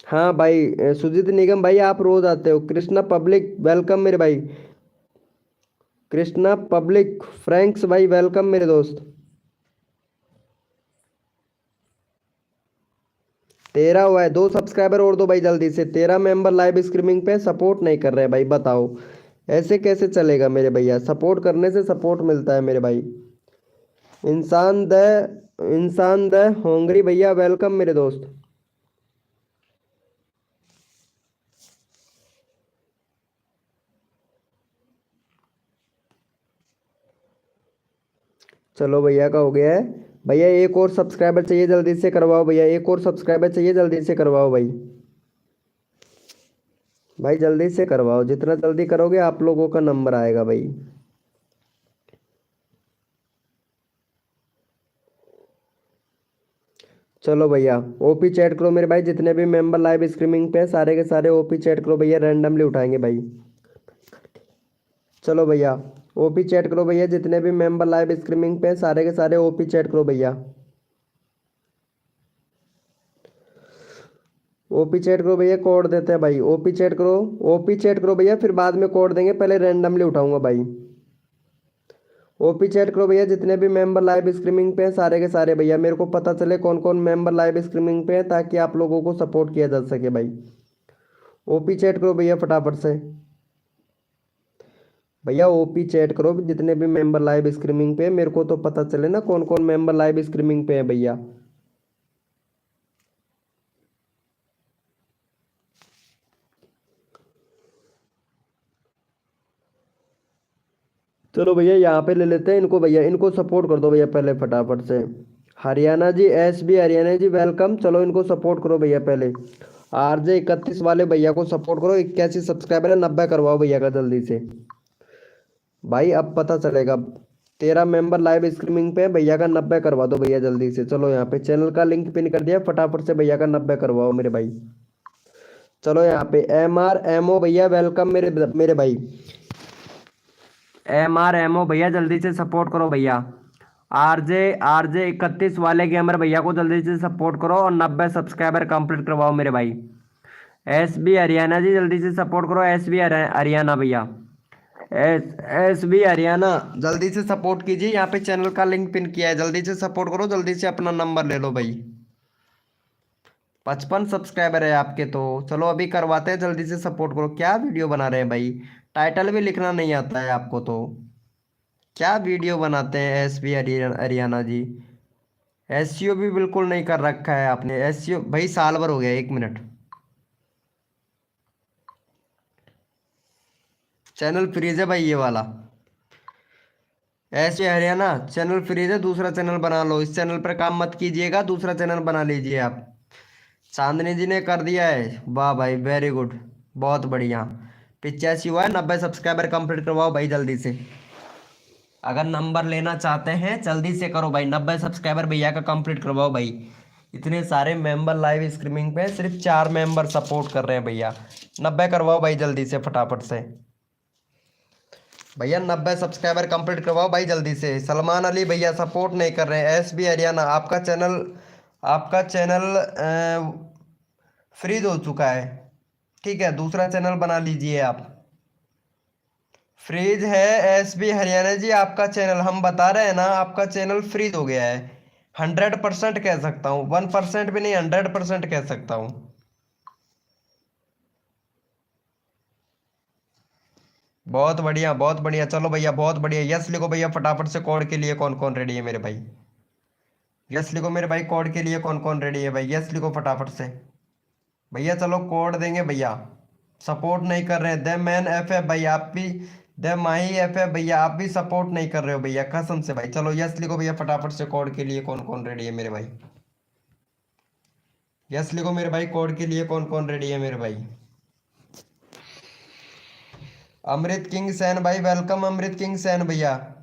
हाँ भाई सुजीत निगम भाई आप रोज आते हो। कृष्णा पब्लिक वेलकम मेरे भाई, कृष्णा पब्लिक फ्रैंक्स भाई वेलकम मेरे दोस्त। 13 हुआ है, 2 सब्सक्राइबर और दो भाई जल्दी से। 13 मेंबर लाइव स्ट्रीमिंग पे सपोर्ट नहीं कर रहे भाई, बताओ ऐसे कैसे चलेगा मेरे भैया? सपोर्ट करने से सपोर्ट मिलता है मेरे भाई। इंसान द होंगरी भैया वेलकम मेरे दोस्त। चलो भैया का हो गया है भैया, एक और सब्सक्राइबर चाहिए जल्दी से करवाओ भैया, एक और सब्सक्राइबर चाहिए जल्दी से करवाओ भाई। भाई जल्दी से करवाओ, जितना जल्दी करोगे आप लोगों का नंबर आएगा भाई। चलो भैया ओपी चैट करो मेरे भाई, जितने भी मेंबर लाइव स्ट्रीमिंग पे हैं सारे के सारे ओपी चैट करो भैया, रैंडमली उठाएंगे भाई। चलो भैया ओपी चैट करो भैया, जितने भी मेंबर लाइव स्ट्रीमिंग पे हैं सारे के सारे ओपी चैट करो भैया। ओपी चैट करो भैया, कोड देते हैं भाई। ओपी चैट करो, ओपी चैट करो भैया, फिर बाद में कोड देंगे, पहले रैंडमली उठाऊंगा भाई। ओपी चैट करो भैया, जितने भी मेंबर लाइव स्ट्रीमिंग पे हैं सारे के सारे भैया, मेरे को पता चले कौन कौन मेंबर लाइव स्ट्रीमिंग पे है, ताकि आप लोगों को सपोर्ट किया जा सके भाई। ओपी चैट करो भैया फटाफट से भैया, ओपी चैट करो जितने भी मेंबर लाइव स्ट्रीमिंग पे है, मेरे को तो पता चले ना कौन कौन मेंबर लाइव स्ट्रीमिंग पे है भैया। चलो भैया यहाँ पे ले लेते हैं इनको भैया, इनको सपोर्ट कर दो भैया पहले फटाफट से। हरियाणा जी, SB हरियाणा जी वेलकम, चलो इनको सपोर्ट करो भैया पहले। RJ 31 वाले भैया को सपोर्ट करो, 81 सब्सक्राइबर है, 90 करवाओ भैया का जल्दी से भाई, अब पता चलेगा। 13 मेंबर लाइव स्ट्रीमिंग पे है, भैया का 90 करवा दो भैया जल्दी से। चलो यहाँ पे चैनल का लिंक पिन कर दिया, फटाफट से भैया का 90 करवाओ मेरे भाई। चलो यहाँ पे MRMO भैया वेलकम मेरे मेरे भाई। MRMO भैया जल्दी से सपोर्ट करो भैया। RJ 31 वाले गेमर भैया को जल्दी से सपोर्ट करो और 90 सब्सक्राइबर कंप्लीट करवाओ मेरे भाई। SB हरियाणा जी जल्दी से सपोर्ट करो, SB हरियाणा भैया, SB हरियाणा जल्दी से सपोर्ट कीजिए, यहाँ पे चैनल का लिंक पिन किया है, जल्दी से सपोर्ट करो, जल्दी से अपना नंबर ले लो भाई। 55 सब्सक्राइबर है आपके तो, चलो अभी करवाते हैं, जल्दी से सपोर्ट करो। क्या वीडियो बना रहे हैं भाई, टाइटल भी लिखना नहीं आता है आपको तो, क्या वीडियो बनाते हैं SB हरियाणा जी। SEO भी बिल्कुल नहीं कर रखा है आपने, SEO भाई साल भर हो गया। 1 मिनट चैनल फ्रीज है भाई ये वाला। ऐसे हरियाणा चैनल फ्रीज है, दूसरा चैनल बना लो। इस चैनल पर काम मत कीजिएगा, दूसरा चैनल बना लीजिए आप। चांदनी जी ने कर दिया है, वाह भाई वेरी गुड, बहुत बढ़िया। 85 हुआ है, 90 सब्सक्राइबर कंप्लीट करवाओ भाई जल्दी से। अगर नंबर लेना चाहते हैं जल्दी से करो भाई, 90 सब्सक्राइबर भैया का कंप्लीट करवाओ भाई। इतने सारे मेंबर लाइव स्ट्रीमिंग पे सिर्फ 4 मेंबर सपोर्ट कर रहे हैं भैया। 90 करवाओ भाई जल्दी से फटाफट से भैया, 90 सब्सक्राइबर कंप्लीट करवाओ भाई जल्दी से। सलमान अली भैया सपोर्ट नहीं कर रहे हैं। SB हरियाणा आपका चैनल फ्रीज हो चुका है, ठीक है, दूसरा चैनल बना लीजिए आप। फ्रीज है SB हरियाणा जी, आपका चैनल हम बता रहे हैं ना, आपका चैनल फ्रीज हो गया है। 100% कह सकता हूँ, 1% भी नहीं, 100% कह सकता हूँ। बहुत बढ़िया बहुत बढ़िया, चलो भैया बहुत बढ़िया। यस लिखो भैया फटाफट से, कोड के लिए कौन कौन रेडी है मेरे भाई। यस लिखो मेरे भाई, कोड के लिए कौन कौन रेडी है भाई, यस लिखो फटाफट से भैया। चलो कोड देंगे भैया, सपोर्ट नहीं कर रहे हैं। द मैन FF भाई आप भी, द माही FF भैया आप भी सपोर्ट नहीं कर रहे हो भैया कसम से भाई। चलो यस लिखो भैया फटाफट से, कोड के लिए कौन कौन रेडी है मेरे भाई। यस लिखो मेरे भाई, कोड के लिए कौन कौन रेडी है मेरे भाई। अमृत किंग सैन भाई वेलकम, अमृत किंग सैन भैया।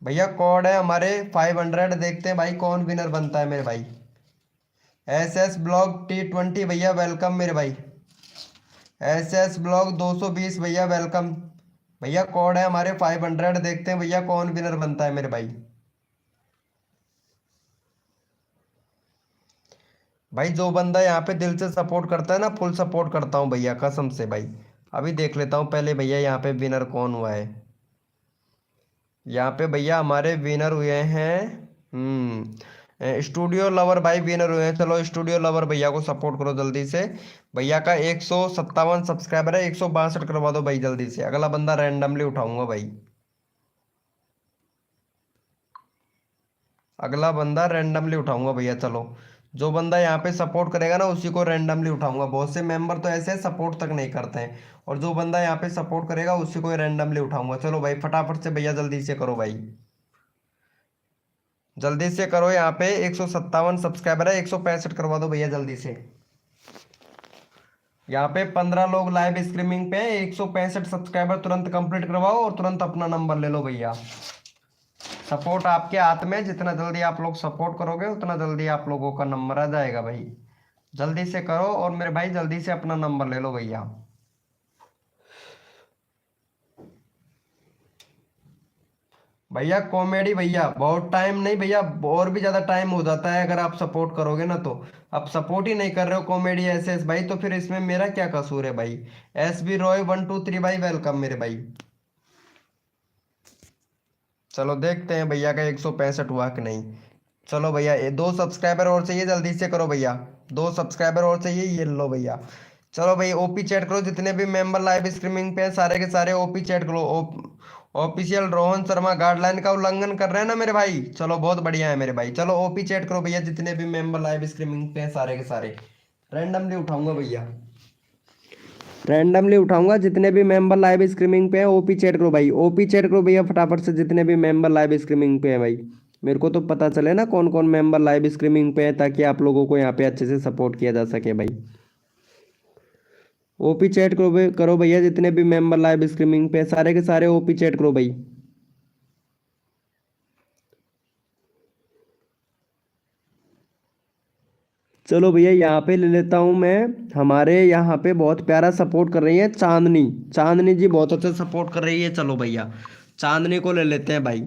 भैया कोड है हमारे 500, देखते हैं भाई कौन विनर बनता है मेरे भाई। SS ब्लॉग T20 भैया वेलकम मेरे भाई। SS ब्लॉग 220 भैया वेलकम। भैया कोड है हमारे 500, देखते हैं भैया कौन विनर बनता है मेरे भाई। भाई जो बंदा यहाँ पे दिल से सपोर्ट करता है ना, फुल सपोर्ट करता हूँ भैया कसम से भाई। अभी देख लेता हूँ पहले भैया यहाँ पे विनर कौन हुआ है। यहाँ पे भैया हमारे विनर हुए हैं स्टूडियो लवर भाई विनर हुए हैं। चलो स्टूडियो लवर भैया को सपोर्ट करो जल्दी से। भैया का 157 सब्सक्राइबर है, 162 करवा दो भाई जल्दी से। अगला बंदा रैंडमली उठाऊंगा भाई, अगला बंदा रैंडमली उठाऊंगा भैया। चलो जो बंदा यहाँ पे सपोर्ट करेगा ना उसी को रैंडमली उठाऊंगा। बहुत से मेंबर तो ऐसे सपोर्ट तक नहीं करते हैं, और जो बंदा यहाँ पे सपोर्ट करेगा उसी को रैंडमली उठाऊंगा। चलो भाई फटाफट से भैया जल्दी से करो भाई, जल्दी से करो। यहाँ पे 157 सब्सक्राइबर है, 165 करवा दो भैया जल्दी से। यहाँ पे 15 लोग लाइव स्ट्रीमिंग पे, 165 सब्सक्राइबर तुरंत कंप्लीट करवाओ और तुरंत अपना नंबर ले लो भैया। सपोर्ट आपके हाथ में, जितना जल्दी आप लोग सपोर्ट करोगे उतना जल्दी आप लोगों का नंबर आ जाएगा भाई। जल्दी से करो और मेरे भाई जल्दी से अपना नंबर ले लो भैया। भैया कॉमेडी भैया बहुत टाइम नहीं भैया, और भी ज्यादा टाइम हो जाता है अगर आप सपोर्ट करोगे ना तो। आप सपोर्ट ही नहीं कर रहे हो कॉमेडी SS भाई, तो फिर इसमें मेरा क्या कसूर है भाई। SB रॉय 123 भाई वेलकम मेरे भाई। चलो देखते हैं भैया का 165 हुआ कि नहीं। चलो भैया 2 सब्सक्राइबर और चाहिए, जल्दी से करो भैया। 2 सब्सक्राइबर और चाहिए, ये लो भैया। चलो भाई OP चैट करो, जितने भी मेंबर लाइव स्ट्रीमिंग पे हैं सारे के सारे OP चैट करो। ऑफिशियल रोहन शर्मा गाइडलाइन का उल्लंघन कर रहे हैं ना मेरे भाई। चलो बहुत बढ़िया है मेरे भाई। चलो OP चैट करो भैया, जितने भी मेंबर लाइव स्ट्रीमिंग पे हैं सारे के सारे। रैंडमली उठाऊंगा भैया, रैंडमली उठाऊंगा जितने भी मेंबर लाइव स्ट्रीमिंग पे है। OP चैट करो भाई, OP चैट करो भैया फटाफट से, जितने भी मेंबर लाइव स्ट्रीमिंग पे है भाई। मेरे को तो पता चले ना कौन कौन मेंबर लाइव स्ट्रीमिंग पे है, ताकि आप लोगों को यहाँ पे अच्छे से सपोर्ट किया जा सके भाई। OP चैट करो भैया, जितने भी मेंबर लाइव स्ट्रीमिंग पे है सारे के सारे OP चैट करो भाई। चलो भैया यहाँ पे ले लेता हूँ मैं। हमारे यहाँ पे बहुत प्यारा सपोर्ट कर रही है चांदनी, चांदनी जी बहुत अच्छा सपोर्ट कर रही है। चलो भैया चांदनी को ले लेते हैं भाई।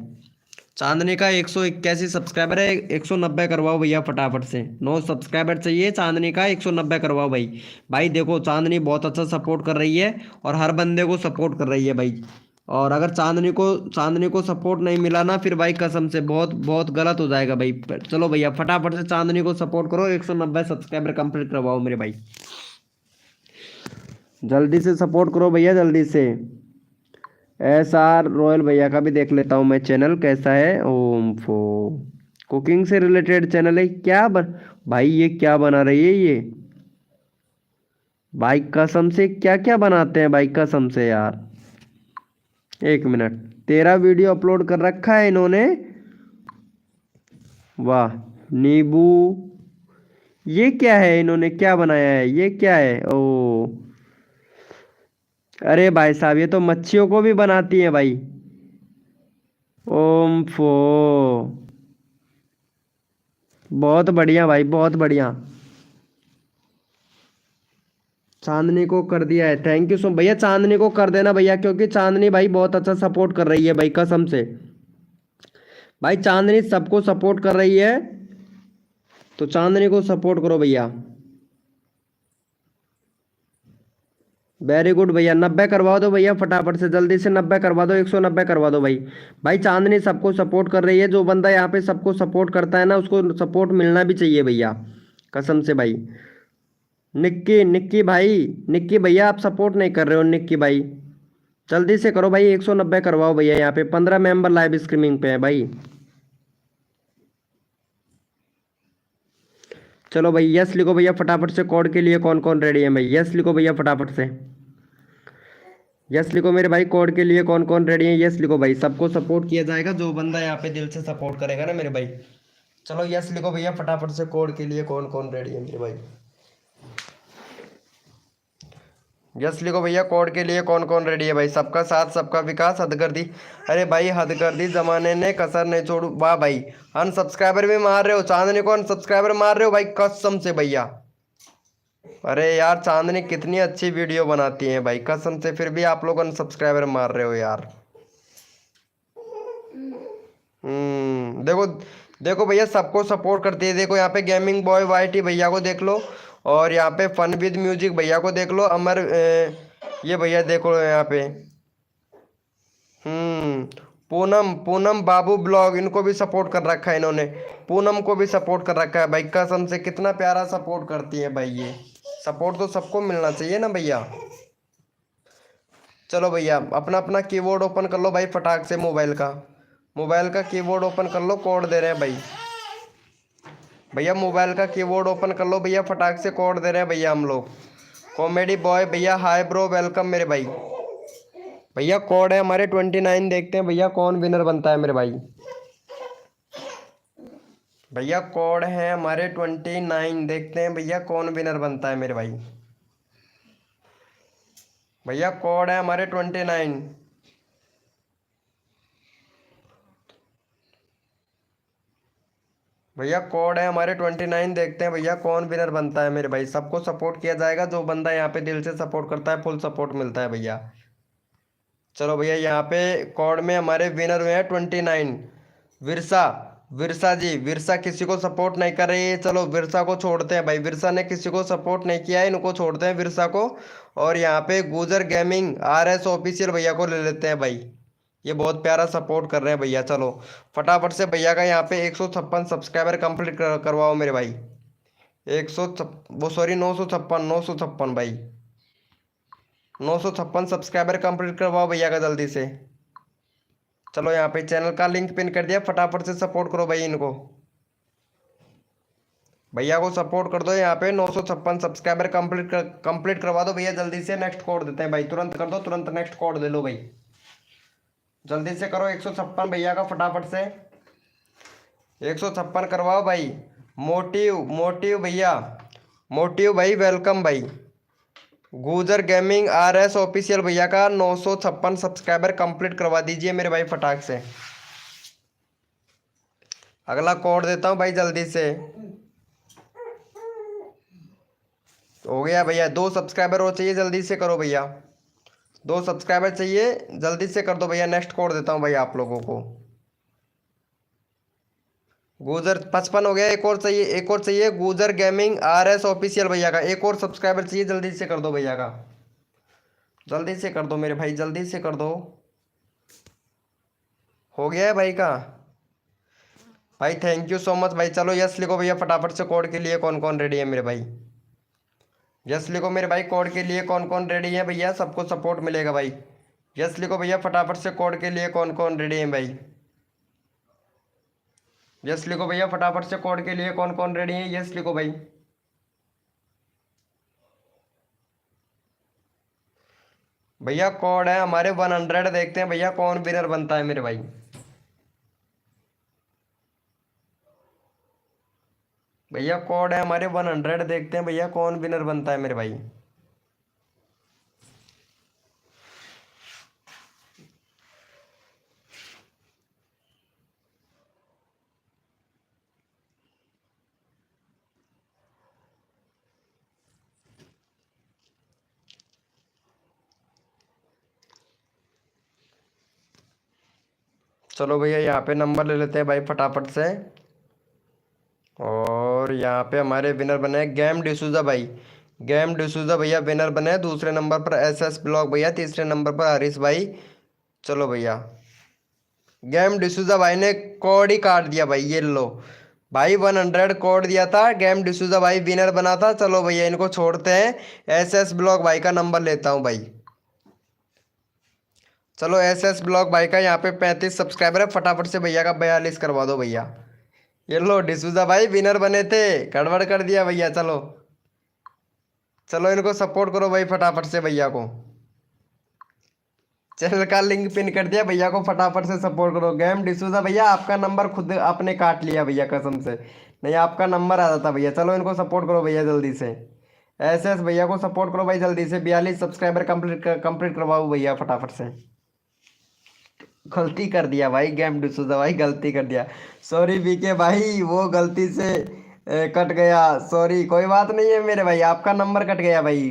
चांदनी का 181 सब्सक्राइबर है, 190 करवाओ भैया फटाफट से। 9 सब्सक्राइबर चाहिए, चांदनी का 190 करवाओ भाई। भाई देखो चांदनी बहुत अच्छा सपोर्ट कर रही है और हर बंदे को सपोर्ट कर रही है भाई। और अगर चांदनी को सपोर्ट नहीं मिला ना, फिर भाई कसम से बहुत बहुत गलत हो जाएगा भाई। चलो भैया फटाफट से चांदनी को सपोर्ट करो, 190 सब्सक्राइबर कंप्लीट करवाओ मेरे भाई। जल्दी से सपोर्ट करो भैया जल्दी से। SR रॉयल भैया का भी देख लेता हूँ मैं चैनल कैसा है। ओम फो कुकिंग से रिलेटेड चैनल है क्या भाई ये क्या बना रही है ये। भाई कसम से क्या क्या बनाते हैं भाई, कसम से यार। 1 मिनट, 13 वीडियो अपलोड कर रखा है इन्होंने। वाह। नींबू। ये क्या है, इन्होंने क्या बनाया है, ये क्या है? ओ, अरे भाई साहब, ये तो मच्छियों को भी बनाती है भाई। ओम फो। बहुत बढ़िया भाई, बहुत बढ़िया। चांदनी को कर दिया है, थैंक यू सो भैया। चांदनी को कर देना भैया, क्योंकि चांदनी भाई बहुत अच्छा सपोर्ट कर रही है भाई, कसम से। भाई चांदनी सबको सपोर्ट कर रही है, तो चांदनी को सपोर्ट करो भैया। वेरी गुड भैया, 90 करवा दो भैया फटाफट से, जल्दी से 90 करवा दो, 190 करवा दो भाई। भाई चांदनी सबको सपोर्ट कर रही है, जो बंदा यहाँ पे सबको सपोर्ट करता है ना, उसको सपोर्ट मिलना भी चाहिए भैया, कसम से भाई। निक्की निक्की भाई, निक्की भैया आप सपोर्ट नहीं कर रहे हो निक्की भाई, जल्दी से करो भाई, 190 करवाओ भैया। यहाँ पे 15 मेंबर लाइव स्ट्रीमिंग पे है भाई। चलो भाई यस लिखो भैया फटाफट से, कोड के लिए कौन कौन रेडी है भाई, यस लिखो भैया फटाफट से। यस लिखो मेरे भाई, कोड के लिए कौन कौन रेडी है, यस लिखो भाई। सबको सपोर्ट किया जाएगा, जो बंदा यहाँ पे दिल से सपोर्ट करेगा ना मेरे भाई। चलो यस लिखो भैया फटाफट से, कोड के लिए कौन कौन रेडी है मेरे भाई। यस लिखो भैया, कोड के लिए कौन कौन रेडी है भाई। सबका साथ सबका विकास, हद कर दी। अरे भाई हद कर दी, जमाने ने कसर नहीं छोड़ू। वाह भाई, अनसब्सक्राइबर भी मार रहे हो, चांदनी को अनसब्सक्राइबर मार रहे हो भाई, कसम से भैया। अरे यार चांदनी कितनी अच्छी वीडियो बनाती है भाई, कसम से, फिर भी आप लोग अनसब्सक्राइबर मार रहे हो यार। देखो देखो भैया, सबको सपोर्ट करती है। देखो यहाँ पे गेमिंग बॉय वाईटी भैया को देख लो, और यहाँ पे फन विद म्यूजिक भैया को देख लो, अमर ये भैया देखो यहाँ पे। पूनम पूनम बाबू ब्लॉग, इनको भी सपोर्ट कर रखा है इन्होंने। पूनम को भी सपोर्ट कर रखा है भाई, कसम से कितना प्यारा सपोर्ट करती है भाई ये। सपोर्ट तो सबको मिलना चाहिए ना भैया। चलो भैया अपना अपना कीबोर्ड ओपन कर लो भाई फटाक से, मोबाइल का कीबोर्ड ओपन कर लो, कोड दे रहे हैं भाई। भैया मोबाइल का कीबोर्ड ओपन कर लो भैया फटाक से, कोड दे रहे हैं भैया हम लोग। कॉमेडी बॉय भैया हाय ब्रो, वेलकम मेरे भाई। भैया कोड है हमारे 29, देखते हैं भैया कौन विनर बनता है मेरे भाई। भैया कोड है हमारे 29, देखते हैं भैया कौन विनर बनता है मेरे भाई। भैया कोड है हमारे 29। भैया कोड है हमारे 29, देखते हैं भैया कौन विनर बनता है मेरे भाई। सबको सपोर्ट किया जाएगा, जो बंदा यहाँ पे दिल से सपोर्ट करता है फुल सपोर्ट मिलता है भैया। चलो भैया यहाँ पे कोड में हमारे विनर हुए हैं 29, विरसा। विरसा जी, विरसा किसी को सपोर्ट नहीं कर रही है, चलो विरसा को छोड़ते हैं भाई, विरसा ने किसी को सपोर्ट नहीं किया है, इनको छोड़ते हैं विरसा को। और यहाँ पे गुजर गेमिंग RS ऑफिशियल भैया को ले लेते हैं भाई, ये बहुत प्यारा सपोर्ट कर रहे हैं भैया। चलो फटाफट से भैया का यहाँ पे 156 सब्सक्राइबर कंप्लीट करवाओ मेरे भाई। 956 भाई, 956 सब्सक्राइबर कंप्लीट करवाओ भैया का जल्दी से। चलो यहाँ पे चैनल का लिंक पिन कर दिया, फटाफट से सपोर्ट करो भाई इनको, भैया को सपोर्ट कर दो। यहाँ पे 956 सब्सक्राइबर कंप्लीट करवा दो भैया जल्दी से। नेक्स्ट कोड देते हैं भाई, तुरंत कर दो, तुरंत नेक्स्ट कोड ले लो भाई, जल्दी से करो। 156 भैया का फटाफट से 156 करवाओ भाई। मोटिव मोटिव भैया, मोटिव भाई वेलकम भाई। गुजर गेमिंग RS ऑफिशियल भैया का 956 सब्सक्राइबर कंप्लीट करवा दीजिए मेरे भाई फटाक से। अगला कोड देता हूँ भाई जल्दी से। हो गया भैया, 2 सब्सक्राइबर और चाहिए, जल्दी से करो भैया, 2 सब्सक्राइबर चाहिए, जल्दी से कर दो भैया। नेक्स्ट कोड देता हूँ भाई आप लोगों को। गुजर 55 हो गया, एक और चाहिए, एक और चाहिए। गुजर गेमिंग RS ऑफिशियल भैया का एक और सब्सक्राइबर चाहिए, जल्दी से कर दो भैया का, जल्दी से कर दो मेरे भाई, जल्दी से कर दो। हो गया है भाई का भाई, थैंक यू सो मच भाई। चलो यस लिखो भैया फटाफट से, कोड के लिए कौन कौन रेडी है मेरे भाई। यस लिखो मेरे भाई, कोड के लिए कौन कौन रेडी है भैया, सबको सपोर्ट मिलेगा भाई। यस लिखो भैया फटाफट से, कोड के लिए कौन कौन रेडी है भाई। यस लिखो भैया फटाफट से, कोड के लिए कौन कौन रेडी है, यस लिखो भाई। भैया कोड है हमारे 100, देखते हैं भैया कौन विनर बनता है मेरे भाई। भैया कोड है हमारे 100, देखते हैं भैया कौन विनर बनता है मेरे भाई। चलो भैया यहाँ पे नंबर ले लेते हैं भाई फटाफट से। और यहाँ पे हमारे विनर बने हैं गेम डिसूजा भाई। गेम डिसूजा भैया विनर बने हैं। दूसरे नंबर पर एसएस ब्लॉक भैया। तीसरे नंबर पर हरीश भाई। चलो भैया गेम डिसूजा भाई ने कोड ही काट दिया भाई, ये लो भाई 100 कोड दिया था, गेम डिसूजा भाई विनर बना था। चलो भैया इनको छोड़ते हैं, एसएस ब्लॉक भाई का नंबर लेता हूँ भाई। चलो एसएस ब्लॉक भाई का यहाँ पे 35 सब्सक्राइबर है, फटाफट से भैया का 42 करवा दो भैया। ये लो डिसूजा भाई विनर बने थे, गड़बड़ कर दिया भैया। चलो चलो इनको सपोर्ट करो भाई फटाफट से भैया को। चैनल का लिंक पिन कर दिया, भैया को फटाफट से सपोर्ट करो। गेम डिसूजा भैया आपका नंबर खुद आपने काट लिया भैया, कसम से नहीं आपका नंबर आ जाता भैया। चलो इनको सपोर्ट करो भैया जल्दी से। एसएस भैया को सपोर्ट करो भाई जल्दी से। 42 सब्सक्राइबर कंप्लीट करवाओ भैया फटाफट से। गलती कर दिया भाई गेम डिसूजा भाई, गलती कर दिया। सॉरी बीके भाई, वो गलती से कट गया, सॉरी। कोई बात नहीं है मेरे भाई, आपका नंबर कट गया भाई,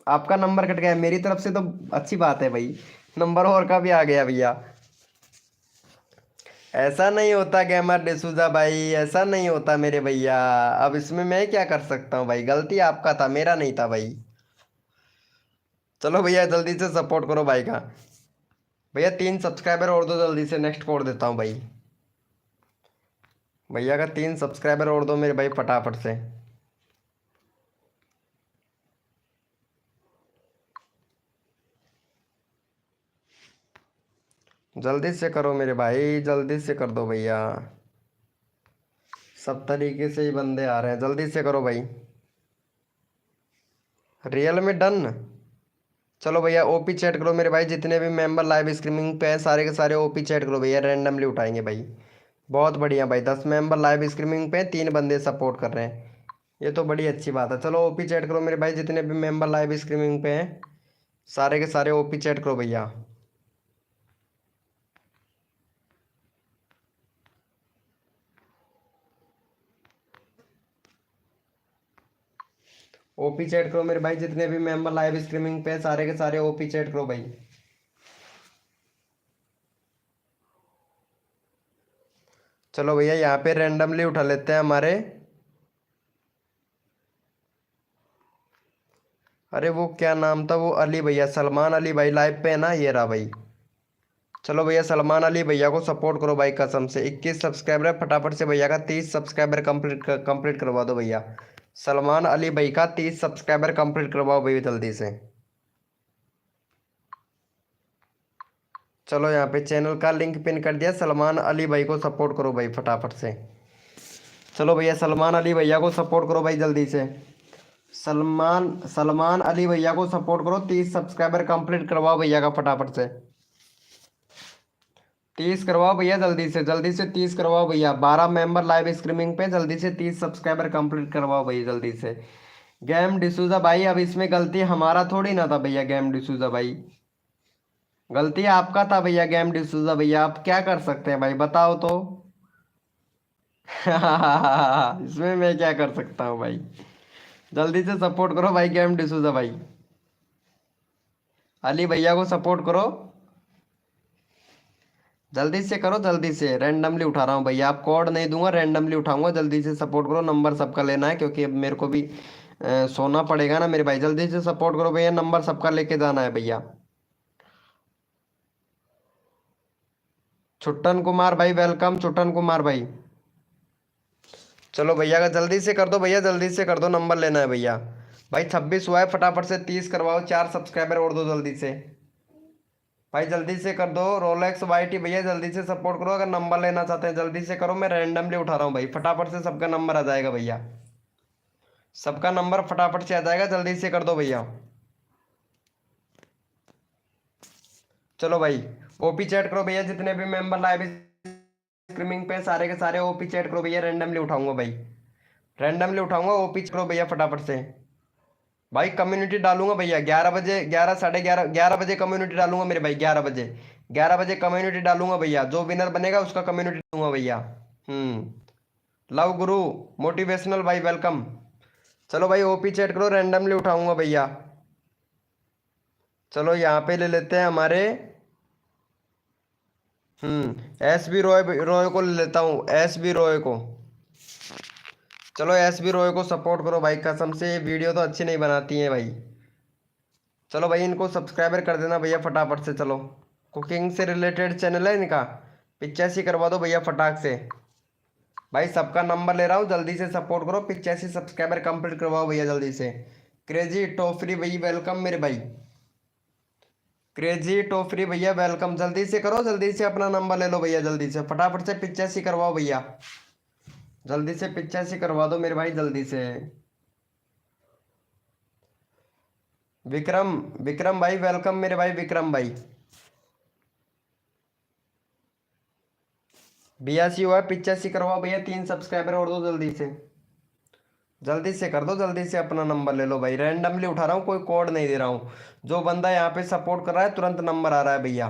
आपका नंबर कट गया। मेरी तरफ से तो अच्छी बात है भाई, नंबर और का भी आ गया भैया। ऐसा नहीं होता गेमर डिसूजा भाई, ऐसा नहीं होता मेरे भैया। अब इसमें मैं क्या कर सकता हूँ भाई, गलती आपका था मेरा नहीं था भाई। चलो भैया जल्दी से सपोर्ट करो भाई का। भैया 3 सब्सक्राइबर और दो जल्दी से, नेक्स्ट कोड देता हूँ भाई। भैया का 3 सब्सक्राइबर और दो मेरे भाई फटाफट से। जल्दी से करो मेरे भाई, जल्दी से कर दो भैया। सब तरीके से ही बंदे आ रहे हैं, जल्दी से करो भाई। रियल में डन। चलो भैया ओपी चैट करो मेरे भाई, जितने भी मेंबर लाइव स्ट्रीमिंग पे हैं सारे के सारे ओपी चैट करो भैया, रैंडमली उठाएंगे भाई। बहुत बढ़िया भाई, 10 मेंबर लाइव स्ट्रीमिंग पे हैं, 3 बंदे सपोर्ट कर रहे हैं, ये तो बड़ी अच्छी बात है। चलो ओपी चैट करो मेरे भाई, जितने भी मेंबर लाइव स्ट्रीमिंग पे हैं सारे के सारे ओपी चैट करो भैया। ओपी चैट करो मेरे भाई, जितने भी मेंबर लाइव स्ट्रीमिंग पे हैं सारे के सारे ओपी चैट करो भाई। चलो भैया यहाँ पे रैंडमली उठा लेते हैं हमारे। अरे वो क्या नाम था, वो अली भैया, सलमान अली भाई लाइव पे है ना, ये रहा भाई। चलो भैया सलमान अली भैया को सपोर्ट करो भाई, कसम से 21 सब्सक्राइबर है, फटाफट से भैया का 30 सब्सक्राइबर कंप्लीट करवा दो भैया। सलमान अली भाई का 30 सब्सक्राइबर कंप्लीट करवाओ भैया जल्दी से। चलो यहाँ पे चैनल का लिंक पिन कर दिया, सलमान अली भाई को सपोर्ट करो भाई फटाफट से। चलो भैया सलमान अली भैया को सपोर्ट करो भाई जल्दी से। सलमान अली भैया को सपोर्ट करो, 30 सब्सक्राइबर कंप्लीट करवाओ भैया का फटाफट से। 30 करवाओ भैया जल्दी से 30 करवाओ भैया। 12 मेंबर लाइव स्ट्रीमिंग पे, जल्दी से 30 सब्सक्राइबर कंप्लीट करवाओ भैया जल्दी से। गेम डिसूजा भाई अब इसमें गलती हमारा थोड़ी ना था भैया, गेम डिसूजा भाई गलती आपका था भैया। गेम डिसूजा भैया आप क्या कर सकते हैं भाई, बताओ तो। इसमें मैं क्या कर सकता हूँ भाई, जल्दी से सपोर्ट करो भाई गेम डिसूजा भाई। अली भैया को सपोर्ट करो, जल्दी से करो, जल्दी से। रैंडमली उठा रहा हूँ भैया, आप कोड नहीं दूंगा, रैंडमली उठाऊंगा। जल्दी से सपोर्ट करो, नंबर सबका लेना है क्योंकि अब मेरे को भी सोना पड़ेगा ना मेरे भाई। जल्दी से सपोर्ट करो भैया, नंबर सबका लेके जाना है भैया। छुट्टन कुमार भाई वेलकम, छुट्टन कुमार भाई। चलो भैया का जल्दी से कर दो भैया, जल्दी से कर दो, नंबर लेना है भैया। भाई 26 हुआ है, फटाफट से 30 करवाओ, 4 सब्सक्राइबर और दो जल्दी से भाई, जल्दी से कर दो। रोलेक्स वाईटी भैया जल्दी से सपोर्ट करो, अगर नंबर लेना चाहते हैं जल्दी से करो। मैं रैंडमली उठा रहा हूँ भाई, फटाफट से सबका नंबर आ जाएगा भैया, सबका नंबर फटाफट से आ जाएगा, जल्दी से कर दो भैया। चलो भाई ओपी चैट करो भैया, जितने भी मेंबर लाइव स्ट्रीमिंग पे सारे के सारे ओपी चैट करो भैया, रैंडमली उठाऊंगा भाई, रैंडमली उठाऊंगा, ओपी करो भैया फटाफट से। भाई कम्युनिटी डालूंगा भैया 11 बजे, 11 साढ़े 11, 11 बजे कम्युनिटी डालूंगा मेरे भाई, 11 बजे, 11 बजे कम्युनिटी डालूंगा भैया, जो विनर बनेगा उसका कम्युनिटी दूंगा भैया। लव गुरु मोटिवेशनल भाई वेलकम। चलो भाई ओपी चैट करो, रैंडमली उठाऊंगा भैया। चलो यहाँ पे ले लेते हैं हमारे एस बी रॉय, रॉय को ले लेता हूँ, एस बी रॉय को। चलो एस बी रॉय को सपोर्ट करो भाई, कसम से ये वीडियो तो अच्छी नहीं बनाती है भाई। चलो भाई इनको सब्सक्राइबर कर देना भैया फटाफट से। चलो कुकिंग से रिलेटेड चैनल है इनका, 85 करवा दो भैया फटाक से। भाई सबका नंबर ले रहा हूँ, जल्दी से सपोर्ट करो, 85 सब्सक्राइबर कंप्लीट करवाओ भैया जल्दी से। क्रेजी टोफरी भाई वेलकम मेरे भाई, क्रेजी टोफरी भैया वेलकम, जल्दी से करो, जल्दी से अपना नंबर ले लो भैया, जल्दी से फटाफट से 85 करवाओ भैया, जल्दी से 85 करवा दो मेरे भाई जल्दी से। विक्रम, विक्रम भाई वेलकम मेरे भाई, विक्रम भाई 82 हुआ, 85 करवाओ भैया, 3 सब्सक्राइबर और दो जल्दी से, जल्दी से कर दो, जल्दी से अपना नंबर ले लो भाई। रैंडमली उठा रहा हूँ, कोई कोड नहीं दे रहा हूँ, जो बंदा यहाँ पे सपोर्ट कर रहा है तुरंत नंबर आ रहा है भैया,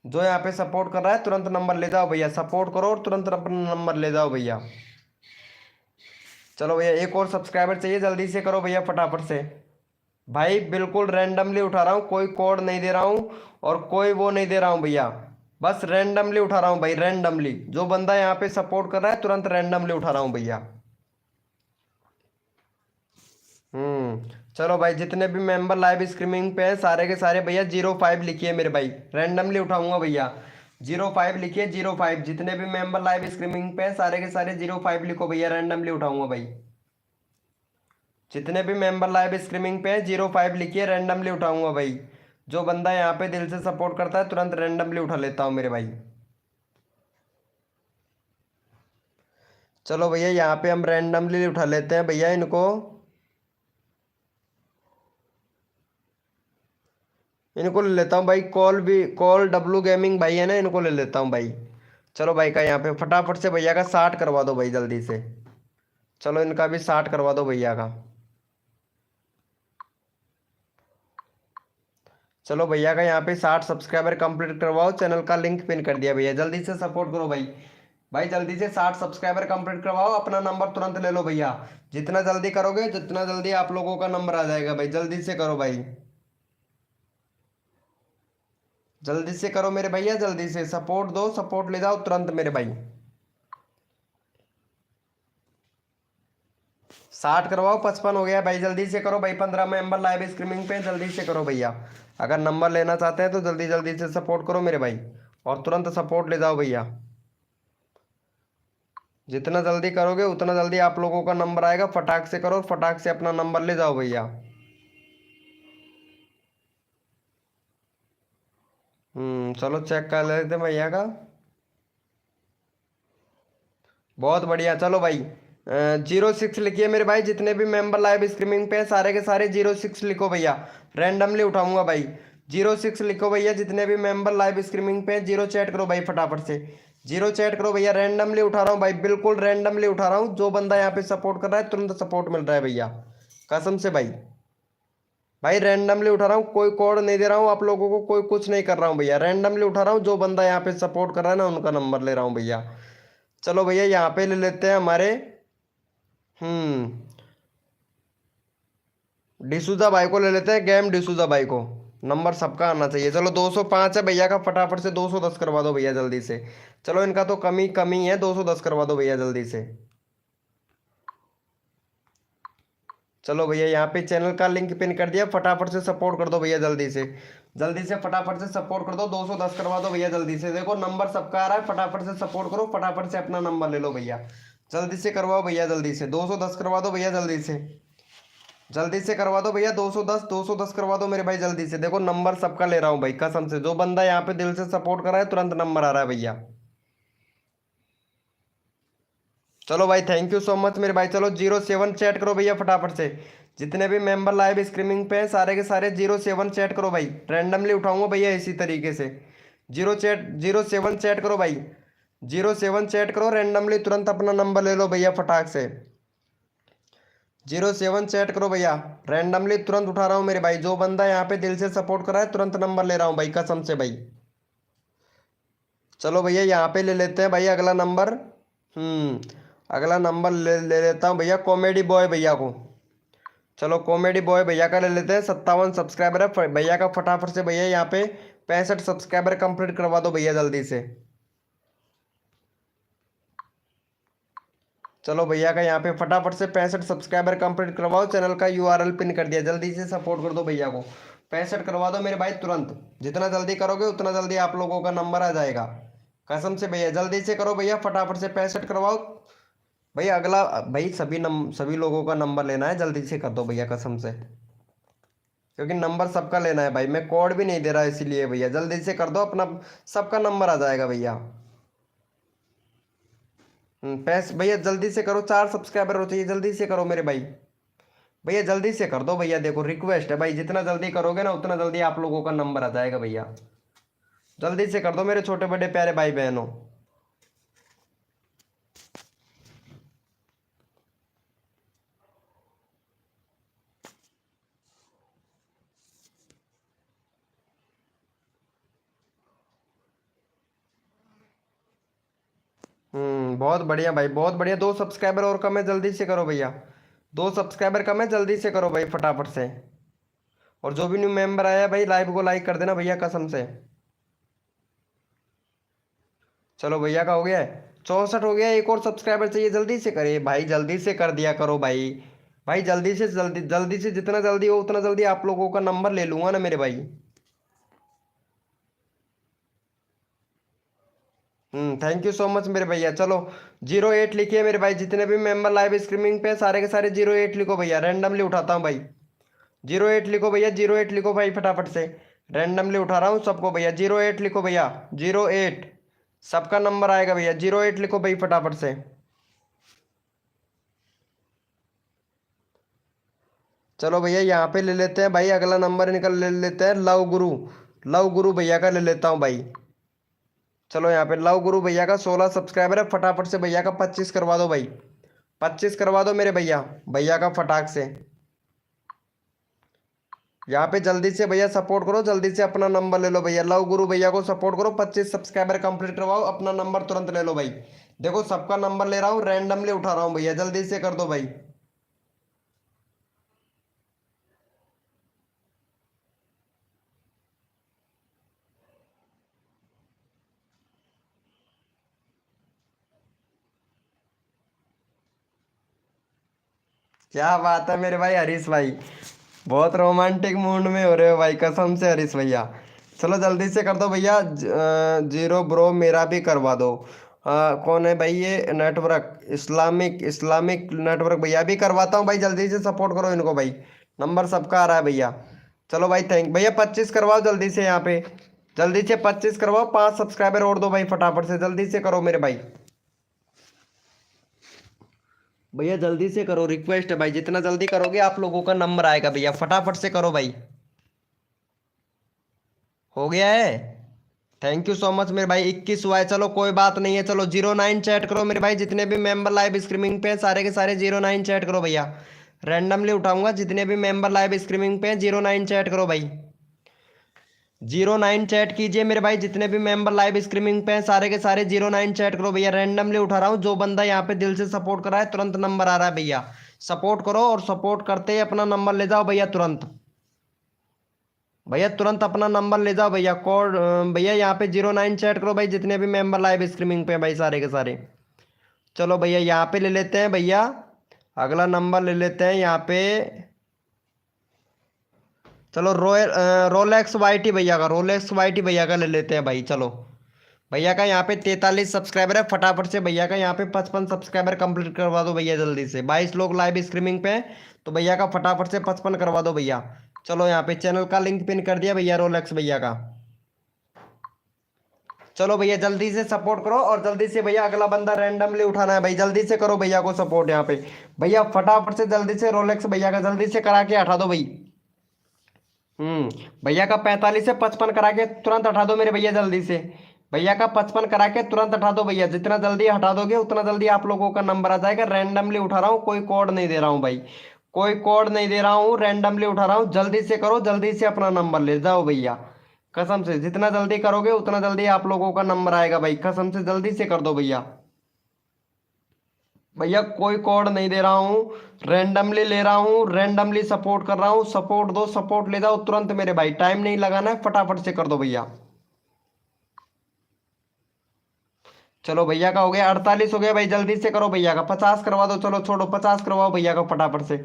जो यहाँ पे सपोर्ट कर रहा है तुरंत नंबर ले जाओ भैया, सपोर्ट करो और तुरंत अपना नंबर ले जाओ भैया। चलो भैया एक और सब्सक्राइबर चाहिए, जल्दी से करो भैया फटाफट से। भाई बिल्कुल रैंडमली उठा रहा हूँ, कोई कोड नहीं दे रहा हूँ और कोई वो नहीं दे रहा हूँ भैया, बस रैंडमली उठा रहा हूँ भाई, रैंडमली जो बंदा यहाँ पे सपोर्ट कर रहा है तुरंत रैंडमली उठा रहा हूँ भैया। चलो भाई जितने भी मेंबर लाइव स्ट्रीमिंग पे हैं सारे के सारे भैया 05 लिखिए मेरे भाई, रैंडमली उठाऊंगा भैया, 05 लिखिए, 05 जितने भी मेंबर लाइव स्ट्रीमिंग पे हैं सारे के सारे 05 लिखो भैया, रैंडमली उठाऊंगा भाई। जितने भी मेंबर लाइव स्ट्रीमिंग पे हैं 05 लिखिए, रैंडमली उठाऊंगा भाई, जो बंदा यहाँ पे दिल से सपोर्ट करता है तुरंत रैंडमली उठा लेता हूँ मेरे भाई। चलो भैया यहाँ पे हम रैंडमली उठा लेते हैं भैया इनको, इनको ले लेता हूँ भाई, कॉल भी, कॉल डब्लू गेमिंग भाई है ना, इनको ले लेता हूँ भाई। चलो भाई का यहाँ पे फटाफट से भैया का 60 करवा दो भाई जल्दी से, चलो इनका भी 60 करवा दो भैया का। चलो भैया का यहाँ पे 60 सब्सक्राइबर कंप्लीट करवाओ, चैनल का लिंक पिन कर दिया भैया, जल्दी से सपोर्ट करो भाई, भाई जल्दी से 60 सब्सक्राइबर कंप्लीट करवाओ, अपना नंबर तुरंत ले लो भैया, जितना जल्दी करोगे जितना जल्दी आप लोगों का नंबर आ जाएगा भाई, जल्दी से करो भाई, जल्दी से करो मेरे भैया, जल्दी से सपोर्ट दो, सपोर्ट ले जाओ तुरंत मेरे भाई। 60 करवाओ, 55 हो गया भाई, जल्दी से करो भाई, 15 मेंबर लाइव स्ट्रीमिंग पे, जल्दी से करो भैया, अगर नंबर लेना चाहते हैं तो जल्दी जल्दी से सपोर्ट करो मेरे भाई, और तुरंत सपोर्ट ले जाओ भैया, जितना जल्दी करोगे उतना जल्दी आप लोगों का नंबर आएगा, फटाक से करो, फटाक से अपना नंबर ले जाओ भैया। चलो चेक कर लेते हैं भैया का, बहुत बढ़िया। चलो भाई 06 लिखिए मेरे भाई, जितने भी मेंबर लाइव स्ट्रीमिंग पे हैं सारे के सारे 06 लिखो भैया, रैंडमली उठाऊंगा भाई, 06 लिखो भैया, जितने भी मेंबर लाइव स्ट्रीमिंग पे हैं, 0 चैट करो भाई फटाफट से, 0 चैट करो भैया, रैंडमली उठा रहा हूँ भाई, बिल्कुल रैंडमली उठा रहा हूँ, जो बंदा यहाँ पे सपोर्ट कर रहा है तुरंत सपोर्ट मिल रहा है भैया, कसम से भाई, भाई रैंडमली उठा रहा हूँ, कोई कोड नहीं दे रहा हूँ आप लोगों को, कोई कुछ नहीं कर रहा हूँ भैया, रैंडमली उठा रहा हूँ, जो बंदा यहाँ पे सपोर्ट कर रहा है ना उनका नंबर ले रहा हूँ भैया। चलो भैया यहाँ पे ले लेते हैं हमारे डिसूजा भाई को ले लेते हैं, गेम डिसूजा भाई को, नंबर सबका आना चाहिए। चलो 205 है भैया का, फटाफट से 210 करवा दो भैया जल्दी से, चलो इनका तो कमी कमी है, 210 करवा दो भैया जल्दी से। चलो भैया यहाँ पे चैनल का लिंक पिन कर दिया, फटाफट से सपोर्ट कर दो भैया जल्दी से, जल्दी से फटाफट से सपोर्ट कर दो, 210 करवा दो भैया जल्दी से, देखो नंबर सबका आ रहा है, फटाफट से सपोर्ट करो, फटाफट से अपना नंबर ले लो भैया, जल्दी से करवाओ भैया जल्दी से, 210 करवा दो भैया जल्दी से, जल्दी से करवा दो भैया, 210 करवा दो मेरे भाई जल्दी से, देखो नंबर सबका ले रहा हूँ भाई, कसम से जो बंदा यहाँ पे दिल से सपोर्ट कर रहा है तुरंत नंबर आ रहा है भैया। चलो भाई थैंक यू सो मच मेरे भाई, चलो 07 चैट करो भैया फटाफट से, जितने भी मेंबर लाइव स्ट्रीमिंग पे हैं सारे के सारे 07 चैट करो भाई, रैंडमली उठाऊंगा भैया इसी तरीके से। 07 चैट करो भाई, 07 चैट करो रैंडमली, तुरंत अपना नंबर ले लो भैया फटाक से। 07 चैट करो भैया, रैंडमली तुरंत उठा रहा हूँ मेरे भाई। जो बंदा यहाँ पे दिल से सपोर्ट कर रहा है तुरंत नंबर ले रहा हूँ भाई, कसम से भाई। चलो भैया यहाँ पे ले लेते हैं भाई अगला नंबर। अगला नंबर ले लेता हूँ भैया कॉमेडी बॉय भैया को। चलो कॉमेडी बॉय भैया का ले लेते हैं, 57 सब्सक्राइबर है भैया का। फटाफट से भैया यहाँ पे 65 सब्सक्राइबर कंप्लीट करवा दो भैया जल्दी से। चलो भैया का यहाँ पे फटाफट से 65 सब्सक्राइबर कंप्लीट करवाओ। चैनल का यूआरएल पिन कर दिया, जल्दी से सपोर्ट कर दो भैया को। 65 करवा दो मेरे भाई तुरंत, जितना जल्दी करोगे उतना जल्दी आप लोगों का नंबर आ जाएगा, कसम से भैया। जल्दी से करो भैया, फटाफट से 65 करवाओ भैया। अगला भाई सभी लोगों का नंबर लेना है, जल्दी से कर दो भैया कसम से, क्योंकि नंबर सबका लेना है भाई। मैं कोड भी नहीं दे रहा इसीलिए भैया, जल्दी से कर दो अपना, सबका नंबर आ जाएगा भैया। पैसे भैया जल्दी से करो, 4 सब्सक्राइबर हो चाहिए, जल्दी से करो मेरे भाई। भैया जल्दी से कर दो भैया, देखो रिक्वेस्ट है भाई, जितना जल्दी करोगे ना उतना जल्दी आप लोगों का नंबर आ जाएगा भैया। जल्दी से कर दो मेरे छोटे बड़े प्यारे भाई बहनों। बहुत बढ़िया भाई, बहुत बढ़िया। 2 सब्सक्राइबर और कम है, जल्दी से करो भैया। 2 सब्सक्राइबर कम है, जल्दी से करो भाई फटाफट से। और जो भी न्यू मेंबर आया है भाई लाइव को लाइक कर देना भैया कसम से। चलो भैया का हो गया है 64 हो गया, एक और सब्सक्राइबर चाहिए, जल्दी से करिए भाई, जल्दी से कर दिया करो भाई। भाई जल्दी से जल्दी से जितना जल्दी हो उतना जल्दी आप लोगों का नंबर ले लूंगा ना मेरे भाई। थैंक यू सो मच मेरे भैया। चलो 08 लिखिए मेरे भाई, जितने भी मेंबर लाइव स्ट्रीमिंग पे सारे के सारे 08 लिखो भैया, रैंडमली उठाता हूँ भाई। 08 लिखो भैया, 08 लिखो भाई फटाफट से, रैंडमली उठा रहा हूँ सबको भैया। 08 लिखो भैया, 08 सबका नंबर आएगा भैया। 08 लिखो भाई फटाफट से। चलो भैया यहाँ पे ले लेते हैं भाई अगला नंबर, निकल ले लेते हैं लव गुरु। लव गुरु भैया का ले लेता हूँ भाई। चलो यहाँ पे लव गुरु भैया का 16 सब्सक्राइबर है, फटाफट से भैया का 25 करवा दो भाई। 25 करवा दो मेरे भैया, भैया का फटाक से। यहाँ पे जल्दी से भैया सपोर्ट करो, जल्दी से अपना नंबर ले लो भैया। लव गुरु भैया को सपोर्ट करो, 25 सब्सक्राइबर कंप्लीट करवाओ, अपना नंबर तुरंत ले लो भाई। देखो सबका नंबर ले रहा हूँ, रैंडमली उठा रहा हूँ भैया, जल्दी से कर दो भाई। क्या बात है मेरे भाई हरीश भाई, बहुत रोमांटिक मूड में हो रहे हो भाई कसम से हरीश भैया। चलो जल्दी से कर दो भैया। जीरो ब्रो मेरा भी करवा दो। कौन है भाई ये, नेटवर्क इस्लामिक इस्लामिक नेटवर्क भैया भी करवाता हूँ भाई, जल्दी से सपोर्ट करो इनको भाई, नंबर सबका आ रहा है भैया। चलो भाई थैंक भैया, 25 करवाओ जल्दी से यहाँ पे, जल्दी से 25 करवाओ। 5 सब्सक्राइबर और दो भाई फटाफट से, जल्दी से करो मेरे भाई। भैया जल्दी से करो, रिक्वेस्ट है भाई, जितना जल्दी करोगे आप लोगों का नंबर आएगा भैया, फटाफट से करो भाई। हो गया है, थैंक यू सो मच मेरे भाई। 21 हुआ है, चलो कोई बात नहीं है। चलो 09 चैट करो मेरे भाई, जितने भी मेंबर लाइव स्ट्रीमिंग पे हैं सारे के सारे 09 चैट करो भैया, रैंडमली उठाऊंगा। जितने भी मेंबर लाइव स्ट्रीमिंग पे हैं 09 चैट करो भाई, 09 चैट कीजिए मेरे भाई। जितने भी मेंबर लाइव स्ट्रीमिंग पे हैं सारे के सारे 09 चैट करो भैया, रैंडमली उठा रहा हूँ। जो बंदा यहाँ पे दिल से सपोर्ट कर रहा है तुरंत नंबर आ रहा है भैया, सपोर्ट करो और सपोर्ट करते ही अपना नंबर ले जाओ भैया तुरंत। भैया तुरंत अपना नंबर ले जाओ भैया, कोड भैया यहाँ पे 09 चैट करो भाई, जितने भी मेंबर लाइव स्ट्रीमिंग पे हैं भाई सारे के सारे। चलो भैया यहाँ पे ले लेते हैं भैया अगला नंबर, ले लेते हैं यहाँ पे। चलो रोलेक्स वाईटी भैया का, रोलेक्स वाईटी भैया का ले लेते हैं भाई। चलो भैया का यहाँ पे 43 सब्सक्राइबर है, फटाफट से भैया का यहाँ पे 55 सब्सक्राइबर कंप्लीट करवा दो भैया जल्दी से। 22 लोग लाइव स्ट्रीमिंग पे हैं तो भैया का फटाफट से 55 करवा दो भैया। चलो यहाँ पे चैनल का लिंक पिन कर दिया भैया रोलेक्स भैया का। चलो भैया जल्दी से सपोर्ट करो और जल्दी से भैया अगला बंदा रैंडमली उठाना है भाई, जल्दी से करो भैया को सपोर्ट यहाँ पे। भैया फटाफट से जल्दी से रोलेक्स भैया का जल्दी से करा के हटा दो भाई। भैया का 45 से 55 करा के तुरंत हटा दो मेरे भैया जल्दी से। भैया का 55 करा के तुरंत हटा दो भैया, जितना जल्दी हटा दोगे उतना जल्दी आप लोगों का नंबर आ जाएगा। रैंडमली उठा रहा हूँ, कोई कोड नहीं दे रहा हूँ भाई, कोई कोड नहीं दे रहा हूँ, रैंडमली उठा रहा हूँ। जल्दी से करो, जल्दी से अपना नंबर ले जाओ भैया, कसम से जितना जल्दी करोगे उतना जल्दी आप लोगों का नंबर आएगा भाई, कसम से जल्दी से कर दो भैया। भैया कोई कोड नहीं दे रहा हूँ, रैंडमली ले रहा हूँ, रैंडमली सपोर्ट कर रहा हूँ। सपोर्ट दो, सपोर्ट ले जाओ तुरंत मेरे भाई, टाइम नहीं लगाना है, फटाफट से कर दो भैया। चलो भैया का हो गया 48 हो गया भाई, जल्दी से करो भैया का 50 करवा दो। चलो छोड़ो 50 करवाओ भैया का फटाफट से,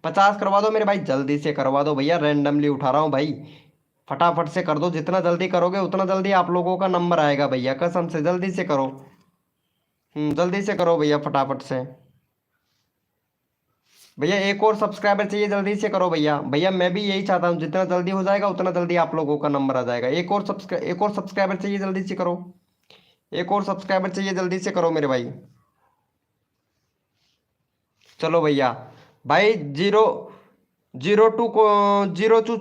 50 करवा दो मेरे भाई, जल्दी से करवा दो भैया, रैंडमली उठा रहा हूँ भाई, फटाफट से कर दो। जितना जल्दी करोगे उतना जल्दी आप लोगों का नंबर आएगा भैया, कसम से जल्दी से करो। जल्दी से करो भैया फटाफट से। भैया एक और सब्सक्राइबर चाहिए, जल्दी से करो भैया। भैया मैं भी यही चाहता हूँ, जितना जल्दी हो जाएगा उतना जल्दी आप लोगों का नंबर आ जाएगा। एक और सब्सक्राइबर चाहिए, जल्दी से करो। एक और सब्सक्राइबर चाहिए, जल्दी से करो मेरे भाई। चलो भैया भाई, जीरो जीरो टू को जीरो टू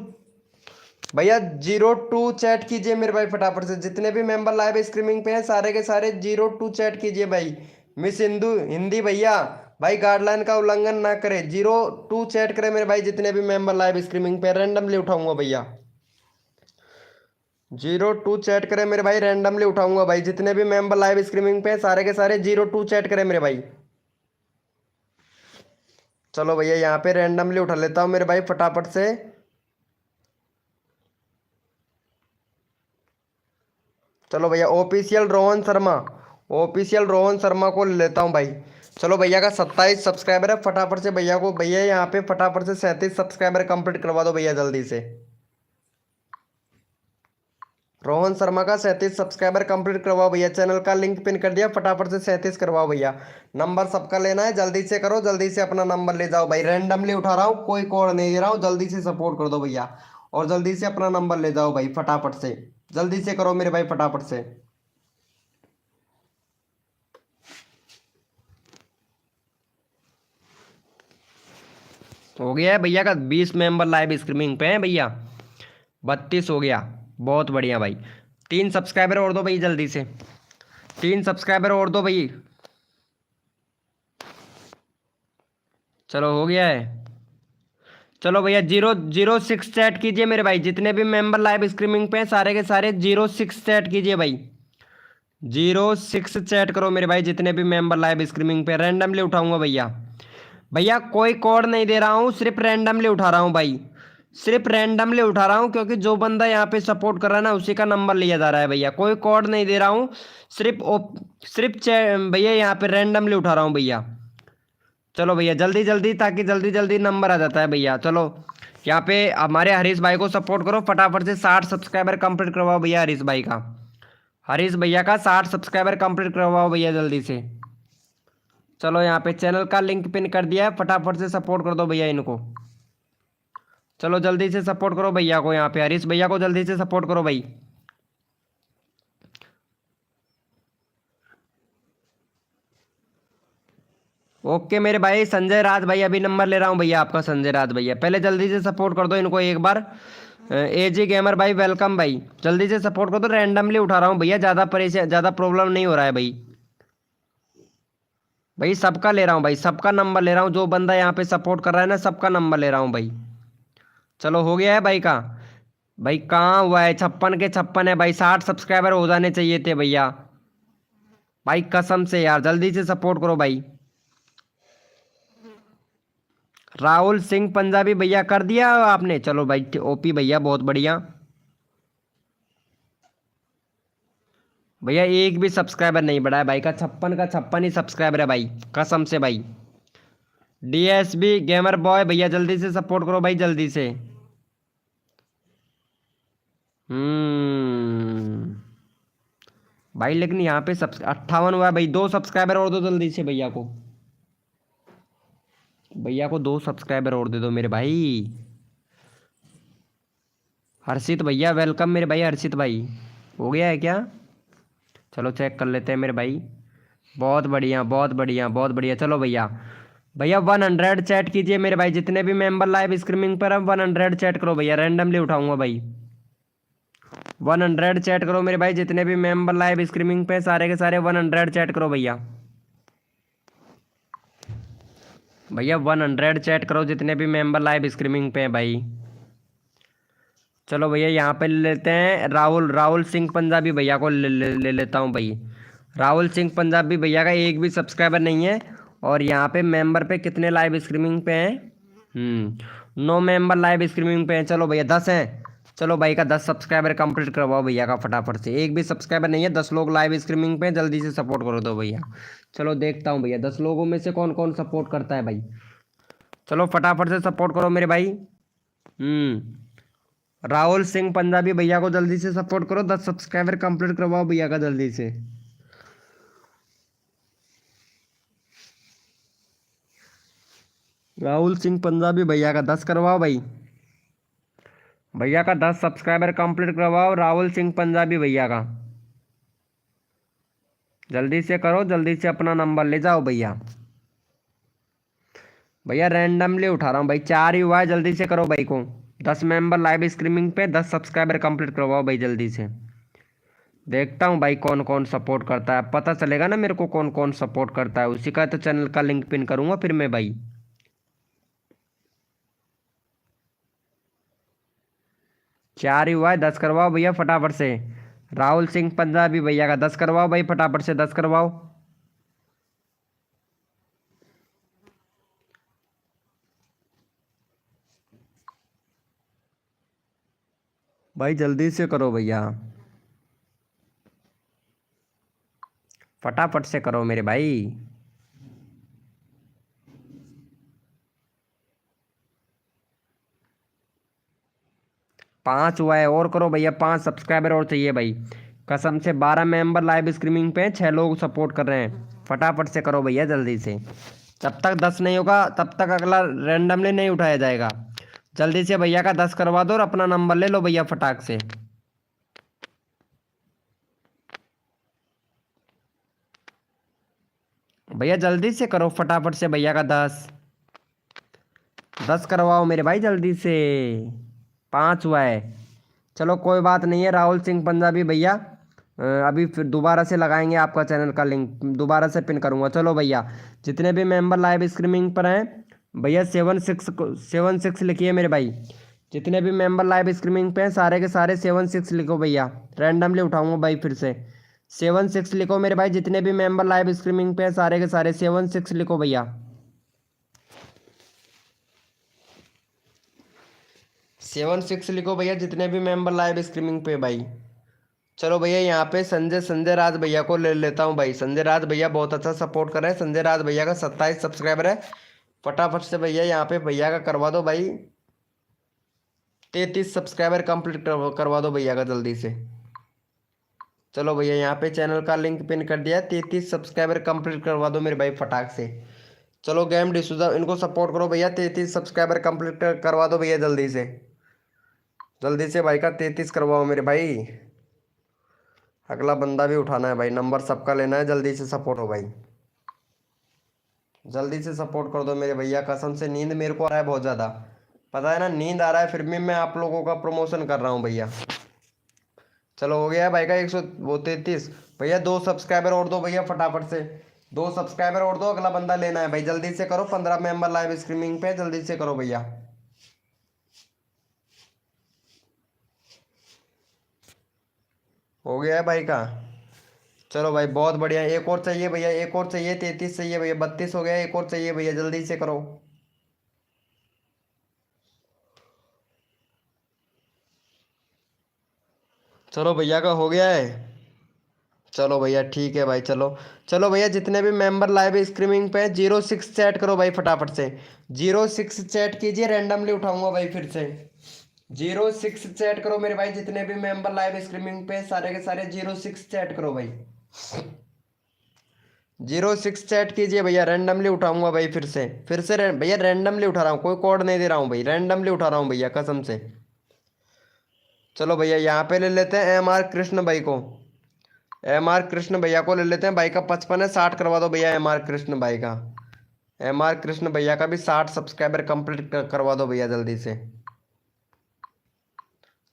भैया 02 चैट कीजिए मेरे भाई फटाफट से। जितने भी मेंबर लाइव स्ट्रीमिंग पे हैं सारे के सारे 02 चैट कीजिए भाई। मिस हिंदू हिंदी भैया भाई गाइडलाइन का उल्लंघन ना करे, 02 चैट करे मेरे भाई। जितने भी मेंबर लाइव स्ट्रीमिंग पे रैंडमली उठाऊंगा भैया, 02 चैट करे मेरे भाई, रैंडमली उठाऊंगा भाई। जितने भी मेंबर लाइव स्ट्रीमिंग पे हैं सारे के सारे 02 चैट करे मेरे भाई। चलो भैया यहाँ पे रैंडमली उठा लेता हूँ मेरे भाई फटाफट से। चलो भैया ऑफिशियल रोहन शर्मा को ले लेता हूँ भाई। चलो भैया का 27 सब्सक्राइबर है, फटाफट से भैया को, भैया यहाँ पे फटाफट से 37 सब्सक्राइबर कंप्लीट करवा दो भैया जल्दी से। रोहन शर्मा का 37 सब्सक्राइबर कंप्लीट करवाओ भैया, चैनल का लिंक पिन कर दिया, फटाफट से 37 करवाओ भैया। नंबर सबका लेना है, जल्दी से करो, जल्दी से अपना नंबर ले जाओ भाई। रैंडमली उठा रहा हूँ, कोई कोड नहीं दे रहा हूँ, जल्दी से सपोर्ट कर दो भैया और जल्दी से अपना नंबर ले जाओ भाई फटाफट से। जल्दी से करो मेरे भाई फटाफट से। हो गया है भैया का 20 मेंबर लाइव स्ट्रीमिंग पे हैं भैया, 32 हो गया, बहुत बढ़िया भाई। 3 सब्सक्राइबर और दो भाई जल्दी से, 3 सब्सक्राइबर और दो भाई। चलो हो गया है। चलो भैया 006 चैट कीजिए मेरे भाई, जितने भी मेंबर लाइव स्ट्रीमिंग पे हैं सारे के सारे 06 चैट कीजिए भाई, 06 चैट करो मेरे भाई। जितने भी मेंबर लाइव स्ट्रीमिंग पे, रैंडमली उठाऊंगा भैया। भैया कोई कोड नहीं दे रहा हूँ, सिर्फ रैंडमली उठा रहा हूँ भाई, सिर्फ रैंडमली उठा रहा हूँ, क्योंकि जो बंदा यहाँ पे सपोर्ट कर रहा है ना उसी का नंबर लिया जा रहा है भैया। कोई कोड नहीं दे रहा हूँ, सिर्फ भैया यहाँ पे रैंडमली उठा रहा हूँ भैया। चलो भैया जल्दी जल्दी, ताकि जल्दी जल्दी नंबर आ जाता है भैया। चलो यहाँ पे हमारे हरीश भाई को सपोर्ट करो फटाफट से, 60 सब्सक्राइबर कंप्लीट करवाओ भैया हरीश भाई का, हरीश भैया का 60 सब्सक्राइबर कंप्लीट करवाओ भैया जल्दी से। चलो यहाँ पे चैनल का लिंक पिन कर दिया है, फटाफट से सपोर्ट कर दो भैया इनको। चलो जल्दी से सपोर्ट करो भैया को, यहाँ पे हरीश भैया को जल्दी से सपोर्ट करो भाई। ओके मेरे भाई, संजय राज भाई अभी नंबर ले रहा हूँ भैया आपका, संजय राज भैया पहले जल्दी से सपोर्ट कर दो इनको एक बार। एजी गेमर भाई वेलकम भाई, जल्दी से सपोर्ट कर दो। रैंडमली उठा रहा हूँ भैया, ज़्यादा परेशान, ज़्यादा प्रॉब्लम नहीं हो रहा है भाई। भाई सबका ले रहा हूँ भाई, सबका नंबर ले रहा हूँ, जो बंदा यहाँ पे सपोर्ट कर रहा है ना सबका नंबर ले रहा हूँ भाई। चलो हो गया है भाई का, भाई कहाँ हुआ है, 56 के 56 है भाई, 60 सब्सक्राइबर हो जाने चाहिए थे भैया। भाई कसम से यार जल्दी से सपोर्ट करो भाई। राहुल सिंह पंजाबी भैया कर दिया आपने, चलो भाई ओपी भैया बहुत बढ़िया। भैया एक भी सब्सक्राइबर नहीं बढ़ा है भाई का, 56 का 56 ही सब्सक्राइबर है भाई, कसम से भाई। डीएसबी गेमर बॉय भैया जल्दी से सपोर्ट करो भाई जल्दी से। भाई लेकिन यहाँ पे 58 हुआ है भाई, 2 सब्सक्राइबर और दो जल्दी से भैया को, भैया को 2 सब्सक्राइबर और दे दो मेरे भाई। हर्षित भैया वेलकम मेरे भाई, हर्षित भाई हो गया है क्या? चलो चेक कर लेते हैं मेरे भाई। बहुत बढ़िया बहुत बढ़िया बहुत बढ़िया। चलो भैया, भैया 100 चैट कीजिए मेरे भाई, जितने भी मेंबर लाइव स्ट्रीमिंग पर हम 100 चैट करो भैया, रैंडमली उठाऊंगा भाई। 100 चैट करो मेरे भाई, जितने भी मेंबर लाइव स्ट्रीमिंग पे सारे के सारे 100 चैट करो भैया। भैया 100 चैट करो जितने भी मेंबर लाइव स्ट्रीमिंग पे हैं भाई। चलो भैया यहाँ पे ले लेते हैं राहुल राहुल सिंह पंजाबी भैया को ले लेता हूँ भाई। राहुल सिंह पंजाबी भैया का एक भी सब्सक्राइबर नहीं है। और यहाँ पे मेंबर पे कितने लाइव स्ट्रीमिंग पे हैं? 9 मेंबर लाइव स्ट्रीमिंग पे हैं। चलो भैया 10 हैं। चलो भाई का 10 सब्सक्राइबर कंप्लीट करवाओ भैया का फटाफट से। एक भी सब्सक्राइबर नहीं है, 10 लोग लाइव स्ट्रीमिंग पे हैं, जल्दी से सपोर्ट करो दो भैया। चलो देखता हूँ भैया 10 लोगों में से कौन कौन सपोर्ट करता है भाई। चलो फटाफट से सपोर्ट करो मेरे भाई। राहुल सिंह पंजाबी भैया को जल्दी से सपोर्ट करो, 10 सब्सक्राइबर कंप्लीट करवाओ भैया का जल्दी से। राहुल सिंह पंजाबी भैया का 10 करवाओ भाई। भैया का 10 सब्सक्राइबर कंप्लीट करवाओ राहुल सिंह पंजाबी भैया का। जल्दी से करो, जल्दी से अपना नंबर ले जाओ भैया। भैया रैंडमली उठा रहा हूँ भाई, 4 ही हुआ है, जल्दी से करो भाई को। 10 मेंबर लाइव स्ट्रीमिंग पे 10 सब्सक्राइबर कंप्लीट करवाओ भाई जल्दी से। देखता हूँ भाई कौन कौन सपोर्ट करता है, पता चलेगा ना मेरे को कौन कौन सपोर्ट करता है, उसी का तो चैनल का लिंक पिन करूँगा फिर मैं भाई। चार ही हुआ है, 10 करवाओ भैया फटाफट से। राहुल सिंह पंजाबी भैया का 10 करवाओ भाई, फटाफट से 10 करवाओ। भाई जल्दी से करो भैया, फटाफट से करो मेरे भाई। पाँच हुआ है, और करो भैया, 5 सब्सक्राइबर और चाहिए भाई कसम से। 12 मेंबर लाइव स्ट्रीमिंग पे 6 लोग सपोर्ट कर रहे हैं, फटाफट से करो भैया जल्दी से। जब तक 10 नहीं होगा तब तक अगला रैंडमली नहीं उठाया जाएगा। जल्दी से भैया का 10 करवा दो और अपना नंबर ले लो भैया फटाक से। भैया जल्दी से करो फटाफट से भैया का 10 करवाओ मेरे भाई जल्दी से। 5 हुआ है। चलो कोई बात नहीं है राहुल सिंह पंजाबी भैया, अभी फिर दोबारा से लगाएंगे आपका चैनल का लिंक, दोबारा से पिन करूंगा। चलो भैया जितने भी मेंबर लाइव स्ट्रीमिंग पर हैं भैया 76 लिखिए मेरे भाई। जितने भी मेंबर लाइव स्ट्रीमिंग पे हैं सारे के सारे 76 लिखो भैया, रैंडमली उठाऊंगा भाई फिर से। 76 लिखो मेरे भाई, जितने भी मेंबर लाइव स्ट्रीमिंग पे हैं सारे के सारे 76 लिखो भैया। 76 लिखो भैया, जितने भी मेंबर लाइव स्ट्रीमिंग पे भाई। चलो भैया यहाँ पे संजय राज भैया को ले लेता हूँ भाई। संजय राज भैया बहुत अच्छा सपोर्ट कर रहे हैं। संजय राज भैया का 27 सब्सक्राइबर है। फटाफट से भैया यहाँ पे भैया का करवा दो भाई 33 सब्सक्राइबर कंप्लीट करवा दो भैया का जल्दी से। चलो भैया यहाँ पे चैनल का लिंक पिन कर दिया, 33 सब्सक्राइबर कंप्लीट करवा दो मेरे भाई फटाक से। चलो गेम डिसूजा इनको सपोर्ट करो भैया, 33 सब्सक्राइबर कंप्लीट करवा दो भैया जल्दी से। जल्दी से भाई का 33 करवाओ मेरे भाई। अगला बंदा भी उठाना है भाई, नंबर सबका लेना है, जल्दी से सपोर्ट हो भाई। जल्दी से सपोर्ट कर दो मेरे भैया, कसम से नींद मेरे को आ रहा है बहुत ज़्यादा, पता है ना, नींद आ रहा है फिर भी मैं आप लोगों का प्रमोशन कर रहा हूँ भैया। चलो हो गया है भाई का 133 भैया। 2 सब्सक्राइबर और दो भैया फटाफट से, 2 सब्सक्राइबर और दो, अगला बंदा लेना है भाई, जल्दी से करो। 15 मेंबर लाइव स्ट्रीमिंग पे, जल्दी से करो भैया। हो गया है भाई का। चलो भाई बहुत बढ़िया, एक और चाहिए भैया, एक और चाहिए, 33 चाहिए भैया, 32 हो गया, एक और चाहिए भैया, जल्दी से करो। चलो भैया का हो गया है। चलो भैया ठीक है भाई। चलो चलो भैया जितने भी मेंबर लाइव स्ट्रीमिंग पे 06 चैट करो भाई फटाफट से। 06 चैट कीजिए, रैंडमली उठाऊंगा भाई फिर से। 06 चैट करो मेरे भाई, जितने भी मेंबर लाइव स्ट्रीमिंग पे सारे के सारे 06 चैट करो भाई। 06 चैट कीजिए भैया, रैंडमली उठाऊंगा भाई फिर से भैया रैंडमली उठा रहा हूँ, कोई कोड नहीं दे रहा हूँ भाई, रैंडमली उठा रहा हूँ भैया कसम से। चलो भैया यहाँ पे ले लेते हैं MR कृष्ण भाई को। एम आर कृष्ण भैया को ले लेते हैं, भाई का 55 है, 60 करवा दो भैया एम आर कृष्ण भाई का। एम आर कृष्ण भैया का भी 60 सब्सक्राइबर कंप्लीट करवा दो भैया जल्दी से।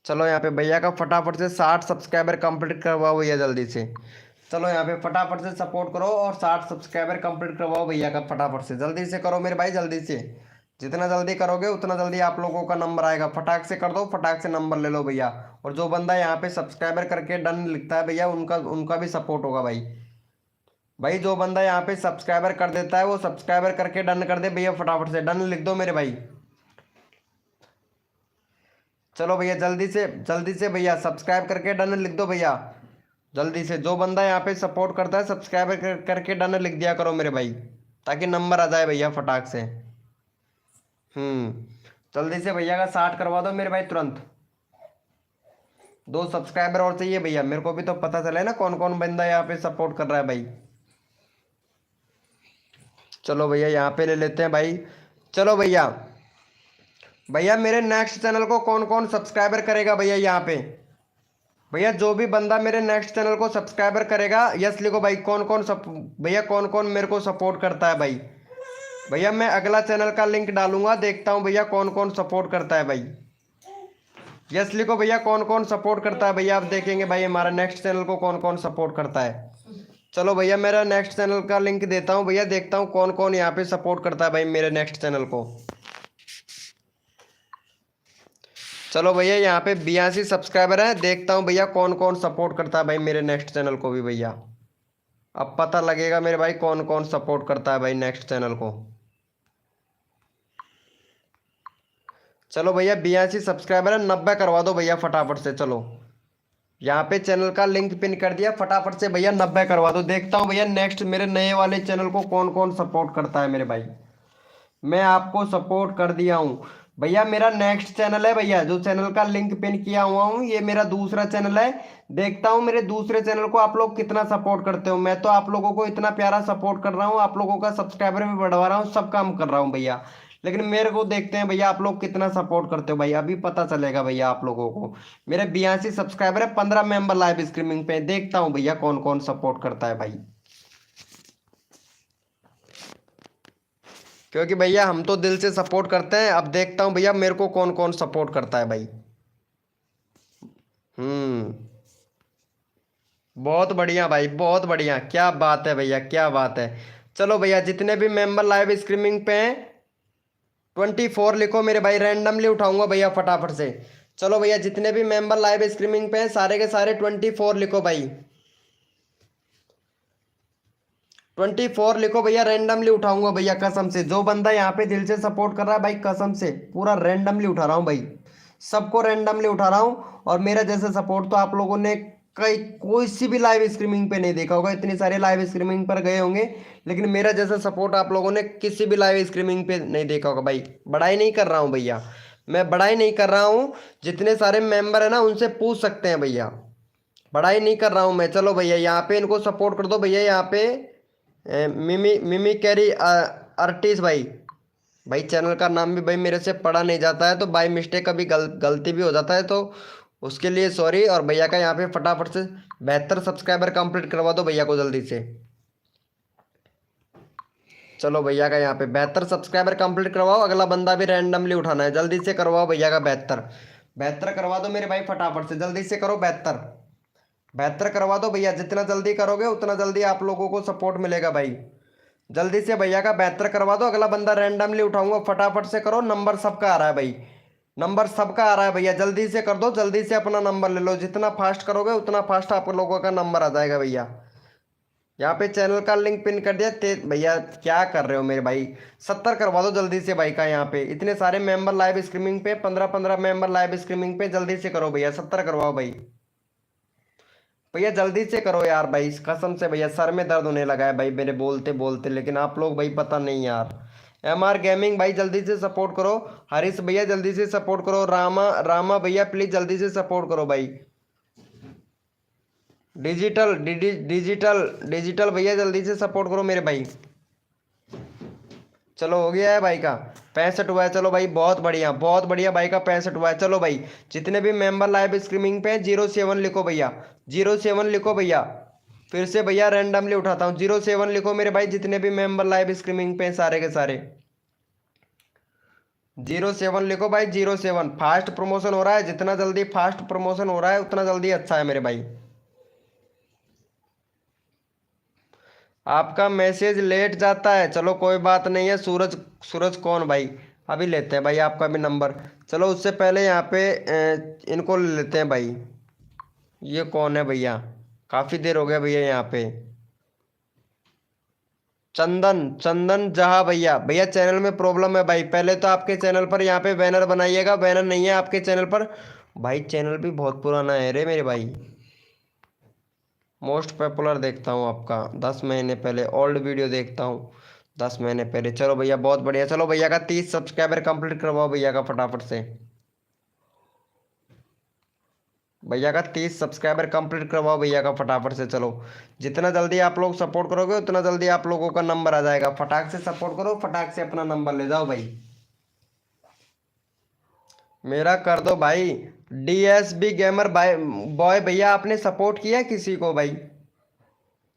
चलो यहाँ पे भैया का फटाफट से 60 सब्सक्राइबर कंप्लीट करवाओ भैया जल्दी से। चलो यहाँ पे फटाफट से सपोर्ट करो और 60 सब्सक्राइबर कंप्लीट करवाओ भैया का, फटाफट से जल्दी से करो मेरे भाई, जल्दी से। जितना जल्दी करोगे उतना जल्दी आप लोगों का नंबर आएगा। फटाक से कर दो, फटाक से नंबर ले लो भैया। और जो बंदा यहाँ पे सब्सक्राइबर करके डन लिखता है भैया, उनका उनका भी सपोर्ट होगा भाई। भाई जो बंदा यहाँ पे सब्सक्राइबर कर देता है वो सब्सक्राइबर करके डन कर दे भैया, फटाफट से डन लिख दो मेरे भाई। चलो भैया जल्दी से भैया सब्सक्राइब करके डन लिख दो भैया जल्दी से। जो बंदा यहाँ पे सपोर्ट करता है सब्सक्राइबर करके डन लिख दिया करो मेरे भाई, ताकि नंबर आ जाए भैया फटाक से। जल्दी से भैया का 60 करवा दो मेरे भाई तुरंत। 2 सब्सक्राइबर और चाहिए भैया, मेरे को भी तो पता चले ना कौन कौन बंदा यहाँ पे सपोर्ट कर रहा है भाई। चलो भैया यहाँ पे ले लेते हैं भाई। चलो भैया, भैया मेरे नेक्स्ट चैनल को कौन कौन सब्सक्राइबर करेगा भैया यहाँ पे। भैया जो भी बंदा मेरे नेक्स्ट चैनल को सब्सक्राइबर करेगा यस लिखो भाई। कौन कौन भैया कौन कौन मेरे को सपोर्ट करता है भाई। भैया मैं अगला चैनल का लिंक डालूंगा, देखता हूँ भैया कौन कौन सपोर्ट करता है भाई। यस लिखो भैया कौन कौन सपोर्ट करता है भैया। आप देखेंगे भाई हमारा नेक्स्ट चैनल को कौन कौन सपोर्ट करता है। चलो भैया मेरा नेक्स्ट चैनल का लिंक देता हूँ भैया, देखता हूँ कौन कौन यहाँ पे सपोर्ट करता है भाई मेरे नेक्स्ट चैनल को। चलो भैया यहाँ पे 82 सब्सक्राइबर है, देखता हूँ भैया कौन कौन सपोर्ट करता है भाई मेरे नेक्स्ट चैनल को भी भैया। अब पता लगेगा मेरे भाई कौन कौन सपोर्ट करता है भाई नेक्स्ट चैनल को। चलो भैया 82 सब्सक्राइबर है, 90 करवा दो भैया फटाफट से। चलो यहाँ पे चैनल का लिंक पिन कर दिया, फटाफट से भैया 90 करवा दो। देखता हूँ भैया नेक्स्ट मेरे नए वाले चैनल को कौन कौन सपोर्ट करता है मेरे भाई। मैं आपको सपोर्ट कर दिया हूँ भैया। मेरा नेक्स्ट चैनल है भैया, जो चैनल का लिंक पिन किया हुआ हूँ ये मेरा दूसरा चैनल है। देखता हूँ मेरे दूसरे चैनल को आप लोग कितना सपोर्ट करते हो। मैं तो आप लोगों को इतना प्यारा सपोर्ट कर रहा हूँ, आप लोगों का सब्सक्राइबर भी बढ़वा रहा हूँ, सब काम कर रहा हूँ भैया। लेकिन मेरे को देखते हैं भैया आप लोग कितना सपोर्ट करते हो भाई, अभी पता चलेगा भैया आप लोगों को। मेरे 82 सब्सक्राइबर है, 15 मेंबर लाइव स्ट्रीमिंग पे। देखता हूँ भैया कौन कौन सपोर्ट करता है भाई, क्योंकि भैया हम तो दिल से सपोर्ट करते हैं। अब देखता हूँ भैया मेरे को कौन कौन सपोर्ट करता है भाई। बहुत बढ़िया भाई, बहुत बढ़िया, क्या बात है भैया, क्या बात है। चलो भैया जितने भी मेंबर लाइव स्ट्रीमिंग पे हैं 24 लिखो मेरे भाई, रैंडमली उठाऊंगा भैया फटाफट से। चलो भैया जितने भी मेंबर लाइव स्ट्रीमिंग पे हैं सारे के सारे 24 लिखो भाई, 24 लिखो भैया, रैंडमली उठाऊंगा भैया कसम से। जो बंदा यहाँ पे दिल से सपोर्ट कर रहा है भाई कसम से पूरा रैंडमली उठा रहा हूँ भाई, सबको रैंडमली उठा रहा हूँ। और मेरा जैसा सपोर्ट तो आप लोगों ने कई कोई सी भी लाइव स्ट्रीमिंग पे नहीं देखा होगा। इतनी सारे लाइव स्ट्रीमिंग पर गए होंगे लेकिन मेरा जैसा सपोर्ट आप लोगों ने किसी भी लाइव स्ट्रीमिंग पे नहीं देखा होगा भाई। बड़ाई नहीं कर रहा हूँ भैया, मैं बड़ाई नहीं कर रहा हूँ। जितने सारे मेंबर है ना उनसे पूछ सकते हैं भैया, बड़ाई नहीं कर रहा हूँ मैं। चलो भैया यहाँ पे इनको सपोर्ट कर दो भैया। यहाँ पे मिमी मिमी कैरी आर्टिस्ट भाई चैनल का नाम भी भाई मेरे से पढ़ा नहीं जाता है, तो बाय मिस्टेक कभी गलती भी हो जाता है, तो उसके लिए सॉरी। और भैया का यहाँ पे फटाफट से 72 सब्सक्राइबर कंप्लीट करवा दो भैया को जल्दी से। चलो भैया का यहाँ पे 72 सब्सक्राइबर कंप्लीट करवाओ। अगला बंदा भी रैंडमली उठाना है, जल्दी से करवाओ भैया का 72 करवा दो मेरे भाई फटाफट से, जल्दी से करो 72 करवा दो भैया। जितना जल्दी करोगे उतना जल्दी आप लोगों को सपोर्ट मिलेगा भाई। जल्दी से भैया का 72 करवा दो। अगला बंदा रैंडमली उठाऊंगा, फटाफट से करो। नंबर सबका आ रहा है भाई, नंबर सबका आ रहा है भैया, जल्दी से कर दो, जल्दी से अपना नंबर ले लो। जितना फास्ट करोगे उतना फास्ट आप लोगों का नंबर आ जाएगा भैया। यहाँ पे चैनल का लिंक पिन कर दिया। भैया क्या कर रहे हो मेरे भाई, 70 करवा दो जल्दी से भाई का। यहाँ पे इतने सारे मेंबर लाइव स्ट्रीमिंग पे, 15 मेंबर लाइव स्ट्रीमिंग पे, जल्दी से करो भैया 70 करवाओ भाई। भैया जल्दी से करो यार भाई, कसम से भैया सर में दर्द होने लगा है भाई मेरे बोलते बोलते, लेकिन आप लोग भाई पता नहीं यार। MR गेमिंग भाई जल्दी से सपोर्ट करो। हरीश भैया जल्दी से सपोर्ट करो। रामा भैया प्लीज जल्दी से सपोर्ट करो भाई। डिजिटल भैया जल्दी से सपोर्ट करो मेरे भाई। चलो हो गया है भाई का 65 हुआ है। चलो भाई बहुत बढ़िया भाई का 65 हुआ है। चलो भाई जितने भी मेंबर लाइव स्ट्रीमिंग पे 07 लिखो भैया, 07 लिखो भैया। फिर से भैया रैंडमली उठाता हूँ। 07 लिखो मेरे भाई जितने भी मेंबर लाइव स्ट्रीमिंग पे हैं सारे के सारे। 07 लिखो भाई, 07। फास्ट प्रमोशन हो रहा है, जितना जल्दी फास्ट प्रमोशन हो रहा है उतना जल्दी अच्छा है मेरे भाई। आपका मैसेज लेट जाता है, चलो कोई बात नहीं है। सूरज, सूरज कौन भाई? अभी लेते हैं भाई आपका भी नंबर। चलो उससे पहले यहाँ पे इनको ले लेते हैं भाई। ये कौन है भैया? काफ़ी देर हो गया भैया यहाँ पे। चंदन, चंदन जहा भैया। भैया चैनल में प्रॉब्लम है भाई। पहले तो आपके चैनल पर यहाँ पे बैनर बनाइएगा, बैनर नहीं है आपके चैनल पर। भाई चैनल भी बहुत पुराना है रे मेरे भाई। मोस्ट पॉपुलर देखता हूँ आपका 10 महीने पहले, ओल्ड वीडियो देखता हूँ 10 महीने पहले। चलो भैया बहुत बढ़िया। चलो भैया का 30 सब्सक्राइबर कंप्लीट करवाओ भैया का फटाफट से। भैया का 30 सब्सक्राइबर कंप्लीट करवाओ भैया का फटाफट से। चलो जितना जल्दी आप लोग सपोर्ट करोगे उतना जल्दी आप लोगों का नंबर आ जाएगा। फटाक से सपोर्ट करो, फटाक से अपना नंबर ले जाओ भाई। मेरा कर दो भाई। डीएसबी गेमर भाई बॉय भैया, आपने सपोर्ट किया है किसी को भाई?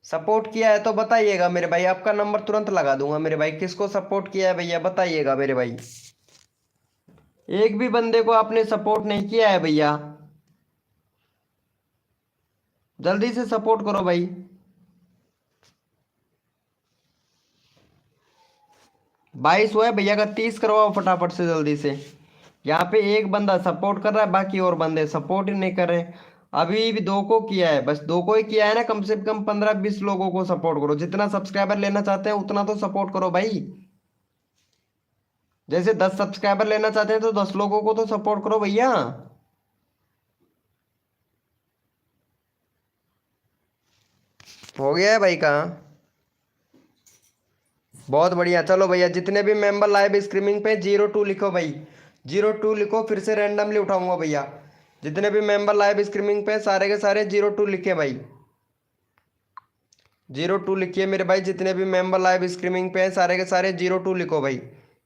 सपोर्ट किया है तो बताइएगा मेरे भाई, आपका नंबर तुरंत लगा दूंगा मेरे भाई। किसको सपोर्ट किया है भैया बताइएगा मेरे भाई। एक भी बंदे को आपने सपोर्ट नहीं किया है भैया, जल्दी से सपोर्ट करो भाई। बाईस हुआ है भैया का, 30 करवाओ फटाफट से जल्दी से। यहाँ पे एक बंदा सपोर्ट कर रहा है, बाकी और बंदे सपोर्ट ही नहीं कर रहे। अभी भी दो को किया है, बस दो को ही किया है ना। कम से कम 15-20 लोगों को सपोर्ट करो। जितना सब्सक्राइबर लेना चाहते हैं उतना तो सपोर्ट करो भाई। जैसे 10 सब्सक्राइबर लेना चाहते हैं तो 10 लोगों को तो सपोर्ट करो भैया। हो गया है भाई का? बहुत बढ़िया। चलो भैया जितने भी मेंबर लाइव स्ट्रीमिंग पे 02 लिखो भाई, 02 लिखो। फिर से रैंडमली उठाऊंगा भैया। जितने भी मेंबर लाइव स्ट्रीमिंग पे सारे के सारे 02 लिखे भाई। 02 लिखिए मेरे भाई। जितने भी मेंबर लाइव स्ट्रीमिंग पे हैं सारे के सारे 02 लिखो भाई।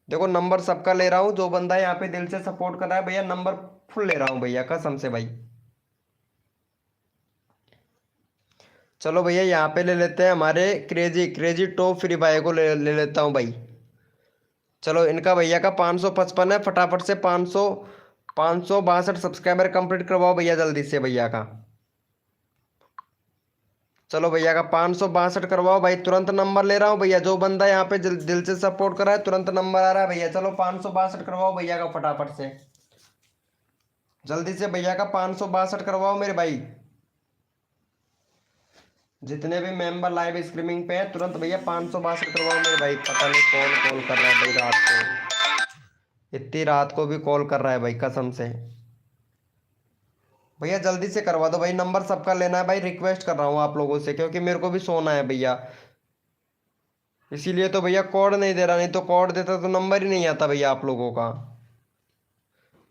देखो नंबर सबका ले रहा हूँ। जो बंदा यहाँ पे दिल से सपोर्ट कर रहा है भैया, नंबर फुल ले रहा हूँ भैया कसम से भाई। चलो भैया यहाँ पे ले लेते हैं हमारे क्रेजी, क्रेजी टॉप फ्री भाई को ले लेता हूँ भाई। चलो इनका भैया का 555 है। फटाफट से 562 सब्सक्राइबर कंप्लीट करवाओ भैया जल्दी से भैया का। चलो भैया का 562 करवाओ भाई। तुरंत नंबर ले रहा हूँ भैया। जो बंदा यहाँ पे दिल से सपोर्ट कर रहा है तुरंत नंबर आ रहा है भैया। चलो 562 करवाओ भैया का फटाफट से जल्दी से। भैया का 562 करवाओ मेरे भाई। जितने भी मेंबर लाइव स्ट्रीमिंग पे हैं तुरंत भैया 562 करवाओ मेरे भाई। पता नहीं कौन कॉल कर रहा है भाई रात को, इतनी रात को भी कॉल कर रहा है भाई कसम से। भैया जल्दी से करवा दो भाई, नंबर सबका लेना है भाई। रिक्वेस्ट कर रहा हूँ आप लोगों से क्योंकि मेरे को भी सोना है भैया, इसीलिए तो भैया कोड नहीं दे रहा। नहीं तो कोड देता तो नंबर ही नहीं आता भैया आप लोगों का।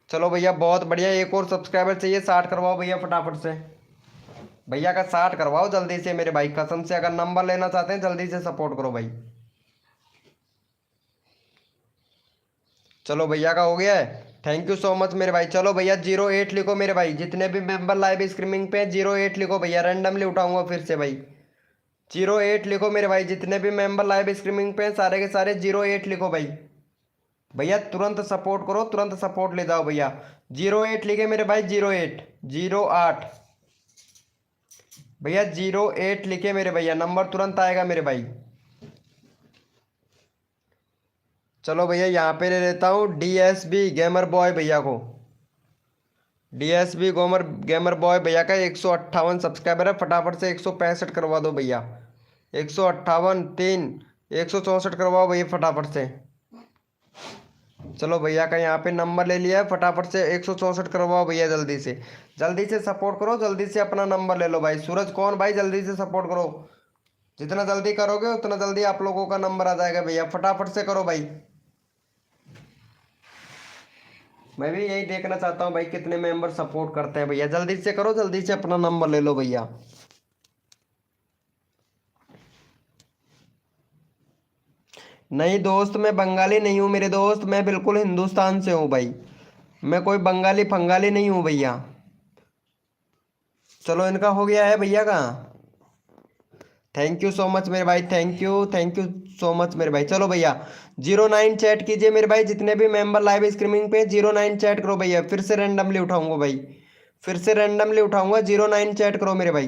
चलो भैया बहुत बढ़िया। एक और सब्सक्राइबर चाहिए, 60 करवाओ भैया फटाफट से। भैया का 60 करवाओ जल्दी से मेरे भाई कसम से। अगर नंबर लेना चाहते हैं जल्दी से सपोर्ट करो भाई। चलो भैया का हो गया है। थैंक यू सो मच मेरे भाई। चलो भैया 08 लिखो मेरे भाई। जितने भी मेंबर लाइव स्ट्रीमिंग पे 08 लिखो भैया। रैंडमली उठाऊंगा फिर से भाई। 08 लिखो मेरे भाई। जितने भी मेंबर लाइव स्ट्रीमिंग पे सारे के सारे 08 लिखो भाई। भैया तुरंत सपोर्ट करो, तुरंत सपोर्ट ले जाओ भैया। 08 लिखे मेरे भाई। 08 08 भैया 08 लिखे मेरे भैया। नंबर तुरंत आएगा मेरे भाई। चलो भैया यहाँ पे ले लेता हूँ डीएसबी गेमर बॉय भैया को। डीएसबी गोमर गेमर बॉय भैया का 158 सब्सक्राइबर है। फटाफट से 165 करवा दो भैया। 158 3 164 करवाओ भैया फटाफट से। चलो भैया का यहाँ पे नंबर ले लिया है। फटाफट से 164 करवाओ भैया जल्दी से। जल्दी से सपोर्ट करो, जल्दी से अपना नंबर ले लो भाई। सूरज कौन भाई? जल्दी से सपोर्ट करो। जितना जल्दी करोगे उतना जल्दी आप लोगों का नंबर आ जाएगा भैया। फटाफट से करो भाई। मैं भी यही देखना चाहता हूँ भाई कितने मेंबर सपोर्ट करते हैं भैया। जल्दी से करो, जल्दी से अपना नंबर ले लो भैया। नहीं दोस्त मैं बंगाली नहीं हूँ मेरे दोस्त, मैं बिल्कुल हिंदुस्तान से हूँ भाई। मैं कोई बंगाली फंगाली नहीं हूँ भैया। चलो इनका हो गया है भैया का। थैंक यू सो मच मेरे भाई, थैंक यू सो मच मेरे भाई। चलो भैया 09 चैट कीजिए मेरे भाई, जितने भी मेंबर लाइव स्ट्रीमिंग पे 09 चैट करो भैया। फिर से रैंडमली उठाऊंगा भाई, फिर से रैंडमली उठाऊंगा। 09 चैट करो मेरे भाई,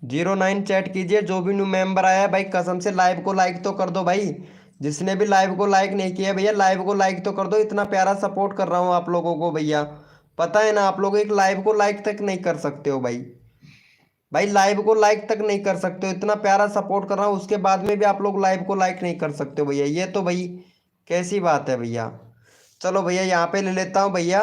09 चैट कीजिए। जो भी न्यू मेंबर आया है भाई, कसम से लाइव को लाइक तो कर दो भाई। जिसने भी लाइव को लाइक नहीं किया भैया, लाइव को लाइक तो कर दो। इतना प्यारा सपोर्ट कर रहा हूँ आप लोगों को भैया, पता है ना। आप लोग एक लाइव को लाइक तक नहीं कर सकते हो भाई, भाई लाइव को लाइक तक नहीं कर सकते हो। इतना प्यारा सपोर्ट कर रहा हूँ, उसके बाद में भी आप लोग लाइव को लाइक नहीं कर सकते हो भैया, ये तो भाई कैसी बात है भैया। चलो भैया यहाँ पे ले लेता हूँ भैया,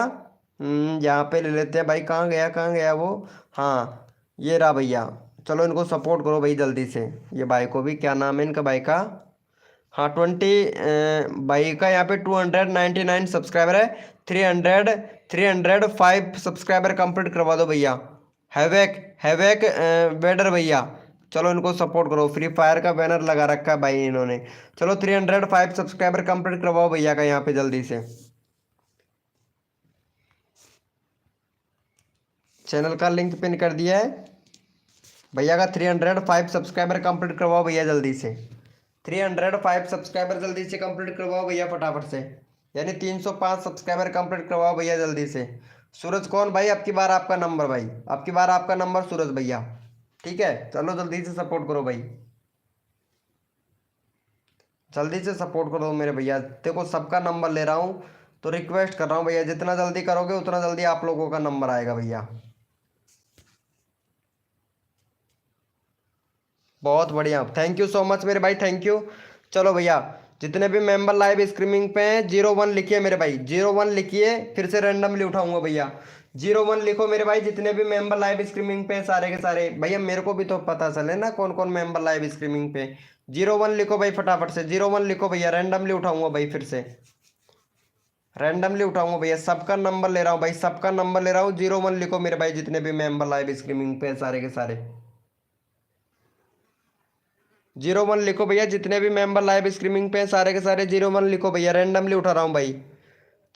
यहाँ पे ले लेते हैं भाई। कहाँ गया वो, हाँ ये रहा भैया। चलो इनको सपोर्ट करो भाई जल्दी से। ये भाई को भी, क्या नाम है इनका भाई का, हाँ 20 भाई का यहाँ पे 299 सब्सक्राइबर है। 305 सब्सक्राइबर कंप्लीट करवा दो भैया। हैवेक हैवेक वेडर भैया, चलो इनको सपोर्ट करो। फ्री फायर का बैनर लगा रखा है भाई इन्होंने। चलो 305 सब्सक्राइबर कंप्लीट करवाओ भैया का यहाँ पे जल्दी से। चैनल का लिंक पिन कर दिया है भैया का। 305 सब्सक्राइबर कंप्लीट करवाओ भैया जल्दी से। 305 सब्सक्राइबर जल्दी से कंप्लीट करवाओ भैया फटाफट से, यानी 305 सब्सक्राइबर कंप्लीट करवाओ भैया जल्दी से। सूरज कौन भाई, अब की बार आपका नंबर भाई, अब की बार आपका नंबर सूरज भैया, ठीक है। चलो जल्दी से सपोर्ट करो भाई, जल्दी से सपोर्ट करो मेरे भैया। देखो सबका नंबर ले रहा हूँ, तो रिक्वेस्ट कर रहा हूँ भैया, जितना जल्दी करोगे उतना जल्दी आप लोगों का नंबर आएगा भैया। बहुत बढ़िया, थैंक यू सो मच मेरे भाई, थैंक यू। चलो भैया जितने भी मेंबर लाइव स्ट्रीमिंग पे हैं 01 लिखिए मेरे भाई, 01 लिखिए। फिर से रैंडमली उठाऊंगा भैया, 01 लिखो मेरे भाई। जितने भी मेंबर लाइव स्ट्रीमिंग पे हैं सारे के सारे भैया, मेरे को भी तो पता चले ना कौन कौन मेंबर लाइव स्ट्रीमिंग पे। 01 लिखो भाई फटाफट से, 01 लिखो भैया। रैंडमली उठाऊंगा भाई, फिर से रैंडमली उठाऊंगा भैया। सबका नंबर ले रहा हूँ भाई, सबका नंबर ले रहा हूँ। 01 लिखो मेरे भाई, जितने भी मेंबर लाइव स्ट्रीमिंग पे हैं सारे के सारे। 01 लिखो भैया, जितने भी मेंबर लाइव स्ट्रीमिंग पे हैं सारे के सारे। 01 लिखो भैया, रैंडमली उठा रहा हूँ भाई।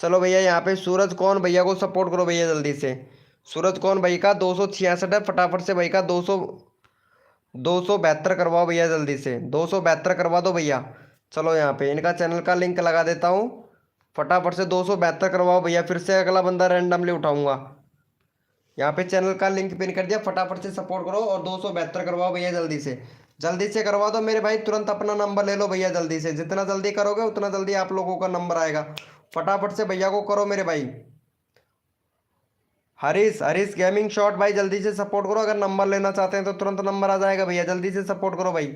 चलो भैया यहाँ पे सूरज कौन भैया को सपोर्ट करो भैया जल्दी से। सूरज कौन भाई का 266 है, फटाफट से भाई का 272 करवाओ भैया जल्दी से, 272 करवा दो भैया। चलो यहाँ पे इनका चैनल का लिंक लगा देता हूँ, फटाफट से 272 करवाओ भैया। फिर से अगला बंदा रैंडमली उठाऊंगा। यहाँ पे चैनल का लिंक पिन कर दिया, फटाफट से सपोर्ट करो और 272 करवाओ भैया जल्दी से। जल्दी से करवा दो मेरे भाई, तुरंत अपना नंबर ले लो भैया जल्दी से। जितना जल्दी करोगे उतना जल्दी आप लोगों का नंबर आएगा। फटाफट से भैया को करो मेरे भाई। हरीश हरीश गेमिंग शॉट भाई, जल्दी से सपोर्ट करो। अगर नंबर लेना चाहते हैं तो तुरंत नंबर आ जाएगा भैया, जल्दी से सपोर्ट करो भाई।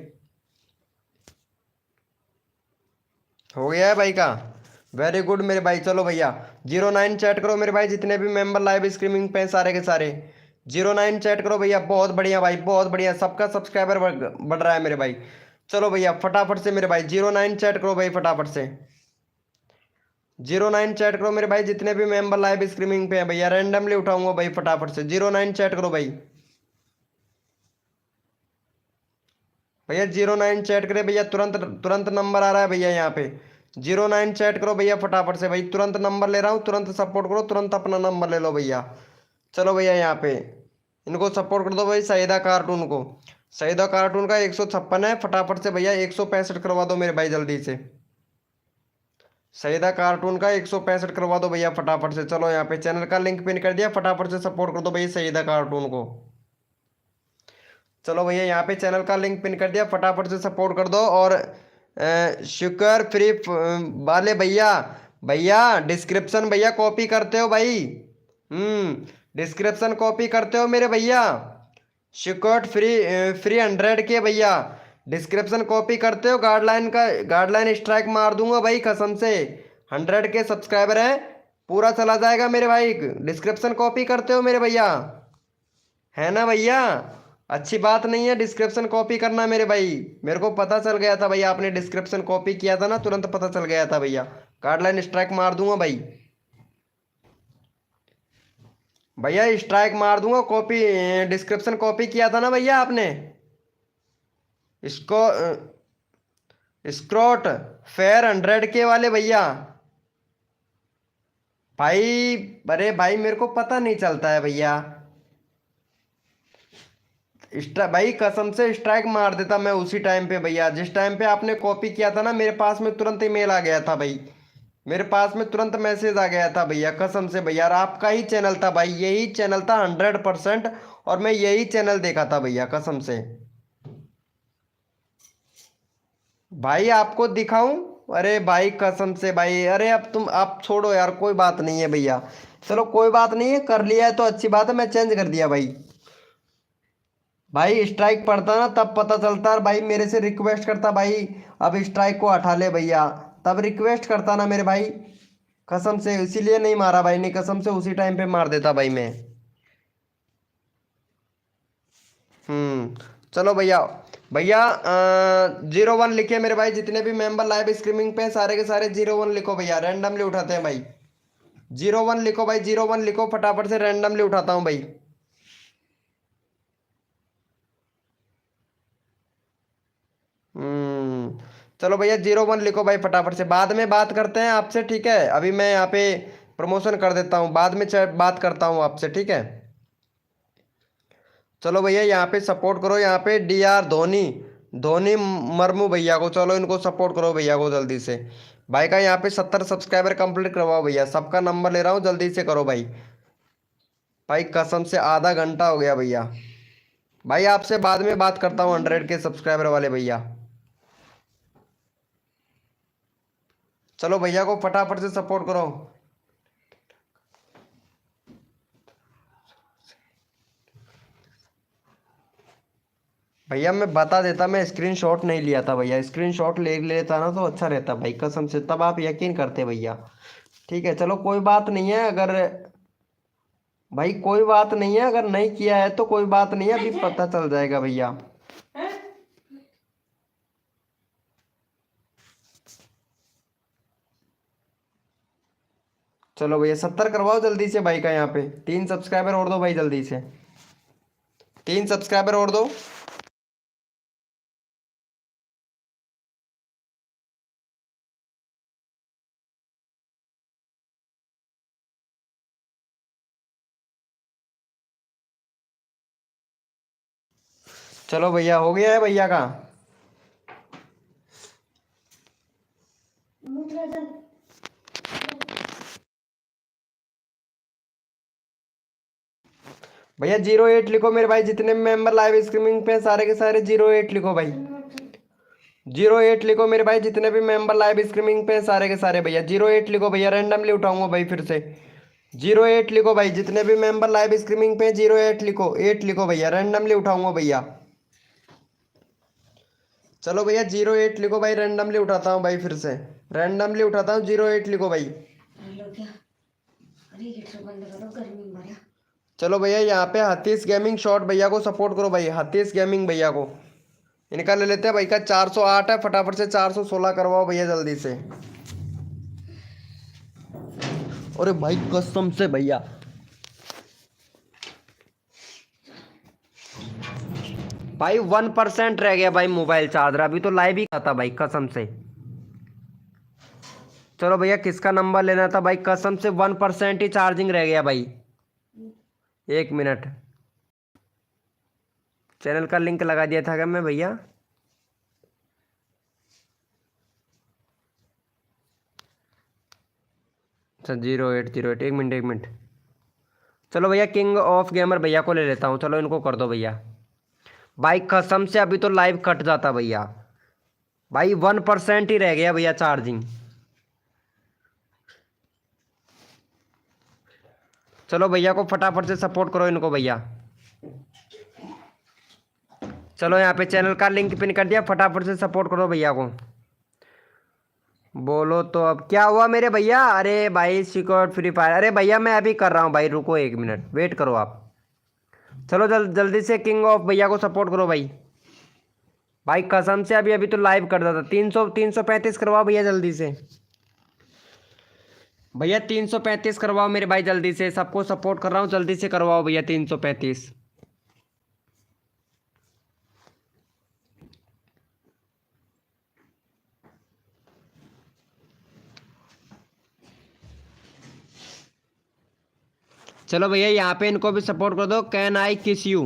हो गया है भाई का, वेरी गुड मेरे भाई। चलो भैया 09 चैट करो मेरे भाई, जितने भी मेंबर लाइव स्ट्रीमिंग पे हैं सारे के सारे। 09 चैट करो भैया, बहुत बढ़िया भाई, बहुत बढ़िया। सबका सब्सक्राइबर बढ़ रहा है मेरे भाई। चलो भैया फटाफट से मेरे भाई 09 चैट करो भाई फटाफट से। 09 चैट करो मेरे भाई, जितने भी मेंबर लाइव स्ट्रीमिंग पे हैं भैया। रैंडमली उठाऊंगा भाई, फटाफट से 09 चैट करो भाई। भैया 09 चैट करे भैया, तुरंत तुरंत नंबर आ रहा है भैया यहाँ पे। 09 चैट करो भैया फटाफट से भाई, तुरंत नंबर ले रहा हूँ, तुरंत सपोर्ट करो, तुरंत अपना नंबर ले लो भैया। चलो भैया यहाँ पे इनको सपोर्ट कर दो भाई, सईदा कार्टून को। सईदा कार्टून का 156 है, फटाफट से भैया 165 करवा दो मेरे भाई जल्दी से। सईदा कार्टून का 165 करवा दो भैया फटाफट से। चलो यहाँ पे चैनल का लिंक पिन कर दिया, फटाफट से सपोर्ट कर दो भैया सईदा कार्टून को। चलो भैया यहाँ पे चैनल का लिंक पिन कर दिया, फटाफट से सपोर्ट कर दो। और शुक्र फ्री वाले भैया, भैया डिस्क्रिप्शन भैया कॉपी करते हो भाई, डिस्क्रिप्शन कॉपी करते हो मेरे भैया। शुक्र फ्री 100 के भैया, डिस्क्रिप्शन कॉपी करते हो। गाइडलाइन स्ट्राइक मार दूंगा भाई कसम से। 100 के सब्सक्राइबर हैं, पूरा चला जाएगा मेरे भाई। डिस्क्रिप्शन कॉपी करते हो मेरे भैया, है ना भैया। अच्छी बात नहीं है डिस्क्रिप्शन कॉपी करना मेरे भाई। मेरे को पता चल गया था भैया, आपने डिस्क्रिप्शन कॉपी किया था ना, तुरंत पता चल गया था भैया। गाइडलाइन स्ट्राइक मार दूंगा भाई, भैया स्ट्राइक मार दूंगा। कॉपी डिस्क्रिप्शन कॉपी किया था ना भैया आपने। इसको स्क्रॉट फेयर 100 के वाले भैया। भाई अरे भाई मेरे को पता नहीं चलता है भैया, भाई कसम से स्ट्राइक मार देता मैं उसी टाइम पे भैया, जिस टाइम पे आपने कॉपी किया था ना, मेरे पास में तुरंत ईमेल आ गया था भाई, मेरे पास में तुरंत मैसेज आ गया था भैया, कसम से भैया। और आपका ही चैनल था भाई, यही चैनल था 100%, और मैं यही चैनल देखा था भैया, कसम से। भाई आपको दिखाऊं? अरे भाई कसम से भाई, अरे अब तुम आप छोड़ो यार, कोई बात नहीं है भैया, चलो कोई बात नहीं है, कर लिया है तो अच्छी बात है, मैं चेंज कर दिया भाई। भाई स्ट्राइक पड़ता ना तब पता चलता, भाई मेरे से रिक्वेस्ट करता भाई, अब स्ट्राइक को हटा ले भैया, तब रिक्वेस्ट करता ना मेरे भाई, कसम से इसीलिए नहीं मारा भाई, नहीं कसम से उसी टाइम पे मार देता भाई मैं। चलो भैया। भैया 01 लिखे मेरे भाई, जितने भी मेंबर लाइव स्ट्रीमिंग पे हैं, सारे के सारे 01 लिखो भैया, रैंडमली उठाते हैं भाई। 01 लिखो भाई, 01 लिखो फटाफट से, रैंडमली उठाता हूँ भाई। हम्म चलो भैया 01 लिखो भाई फटाफट से, बाद में बात करते हैं आपसे, ठीक है? अभी मैं यहाँ पे प्रमोशन कर देता हूँ, बाद में बात करता हूँ आपसे, ठीक है? चलो भैया यहाँ पे सपोर्ट करो, यहाँ पे DR धोनी, धोनी मर्मू भैया को, चलो इनको सपोर्ट करो भैया को जल्दी से। भाई का यहाँ पे 70 सब्सक्राइबर कंप्लीट करवाओ भैया, सबका नंबर ले रहा हूँ, जल्दी से करो भाई। भाई कसम से आधा घंटा हो गया भैया। भाई आपसे बाद में बात करता हूँ 100 के सब्सक्राइबर वाले भैया। चलो भैया को फटाफट से सपोर्ट करो। भैया मैं बता देता, मैं स्क्रीनशॉट नहीं लिया था भैया, स्क्रीनशॉट ले लेता ना तो अच्छा रहता भाई, कसम से तब आप यकीन करते भैया। ठीक है चलो कोई बात नहीं है, अगर भाई कोई बात नहीं है, अगर नहीं किया है तो कोई बात नहीं है, अभी पता चल जाएगा भैया। चलो भैया 70 करवाओ जल्दी से भाई का, यहाँ पे 3 सब्सक्राइबर और दो भाई जल्दी से, 3 सब्सक्राइबर और दो। चलो भैया हो गया है भैया का। भैया 08 लिखो मेरे भाई, जितने मेंबर लाइव स्ट्रीमिंग पे हैं, सारे के सारे 08 लिखो भाई। 08 लिखो मेरे भाई, जितने भी मेंबर लाइव स्ट्रीमिंग पे हैं, सारे के सारे भैया 08 लिखो भैया, रैंडमली उठाऊंगा भाई फिर से। 08 लिखो भाई, जितने भी मेंबर लाइव स्ट्रीमिंग पे हैं, 08 लिखो, 8 लिखो भैया, रैंडमली उठाऊंगा भैया। चलो भैया 08 लिखो भाई, रैंडमली उठाता हूँ भाई फिर से, रैंडमली उठाता हूँ, 08 लिखो भाई। चलो भैया यहाँ पे हतीश गेमिंग शॉट भैया को सपोर्ट करो भाई, हतीश गेमिंग भैया को, इनका ले लेते हैं भाई का 408 है, फटाफट से 416 करवाओ भैया जल्दी से। अरे भाई कसम से भैया, भाई 1% रह गया भाई मोबाइल चार्जर, अभी तो लाइव ही था भाई कसम से। चलो भैया किसका नंबर लेना था भाई, कसम से 1% ही चार्जिंग रह गया भाई, 1 मिनट। चैनल का लिंक लगा दिया था क्या मैं भैया? अच्छा 0808, 1 मिनट 1 मिनट। चलो भैया किंग ऑफ गेमर भैया को ले लेता हूँ, चलो इनको कर दो भैया। भाई कसम से अभी तो लाइव कट जाता भैया, भाई 1% ही रह गया भैया चार्जिंग। चलो भैया को फटाफट से सपोर्ट करो इनको भैया। चलो यहाँ पे चैनल का लिंक पिन कर दिया, फटाफट से सपोर्ट करो भैया को। बोलो तो अब क्या हुआ मेरे भैया? अरे भाई सिक्योर फ्री फायर, अरे भैया मैं अभी कर रहा हूँ भाई, रुको 1 मिनट वेट करो आप। चलो जल्दी से किंग ऑफ भैया को सपोर्ट करो भाई। भाई कसम से अभी अभी तो लाइव कर रहा था। 335 करवाओ भैया जल्दी से, भैया 335 करवाओ मेरे भाई जल्दी से, सबको सपोर्ट कर रहा हूँ, जल्दी से करवाओ भैया 335। चलो भैया यहाँ पे इनको भी सपोर्ट कर दो, कैन आई किस यू।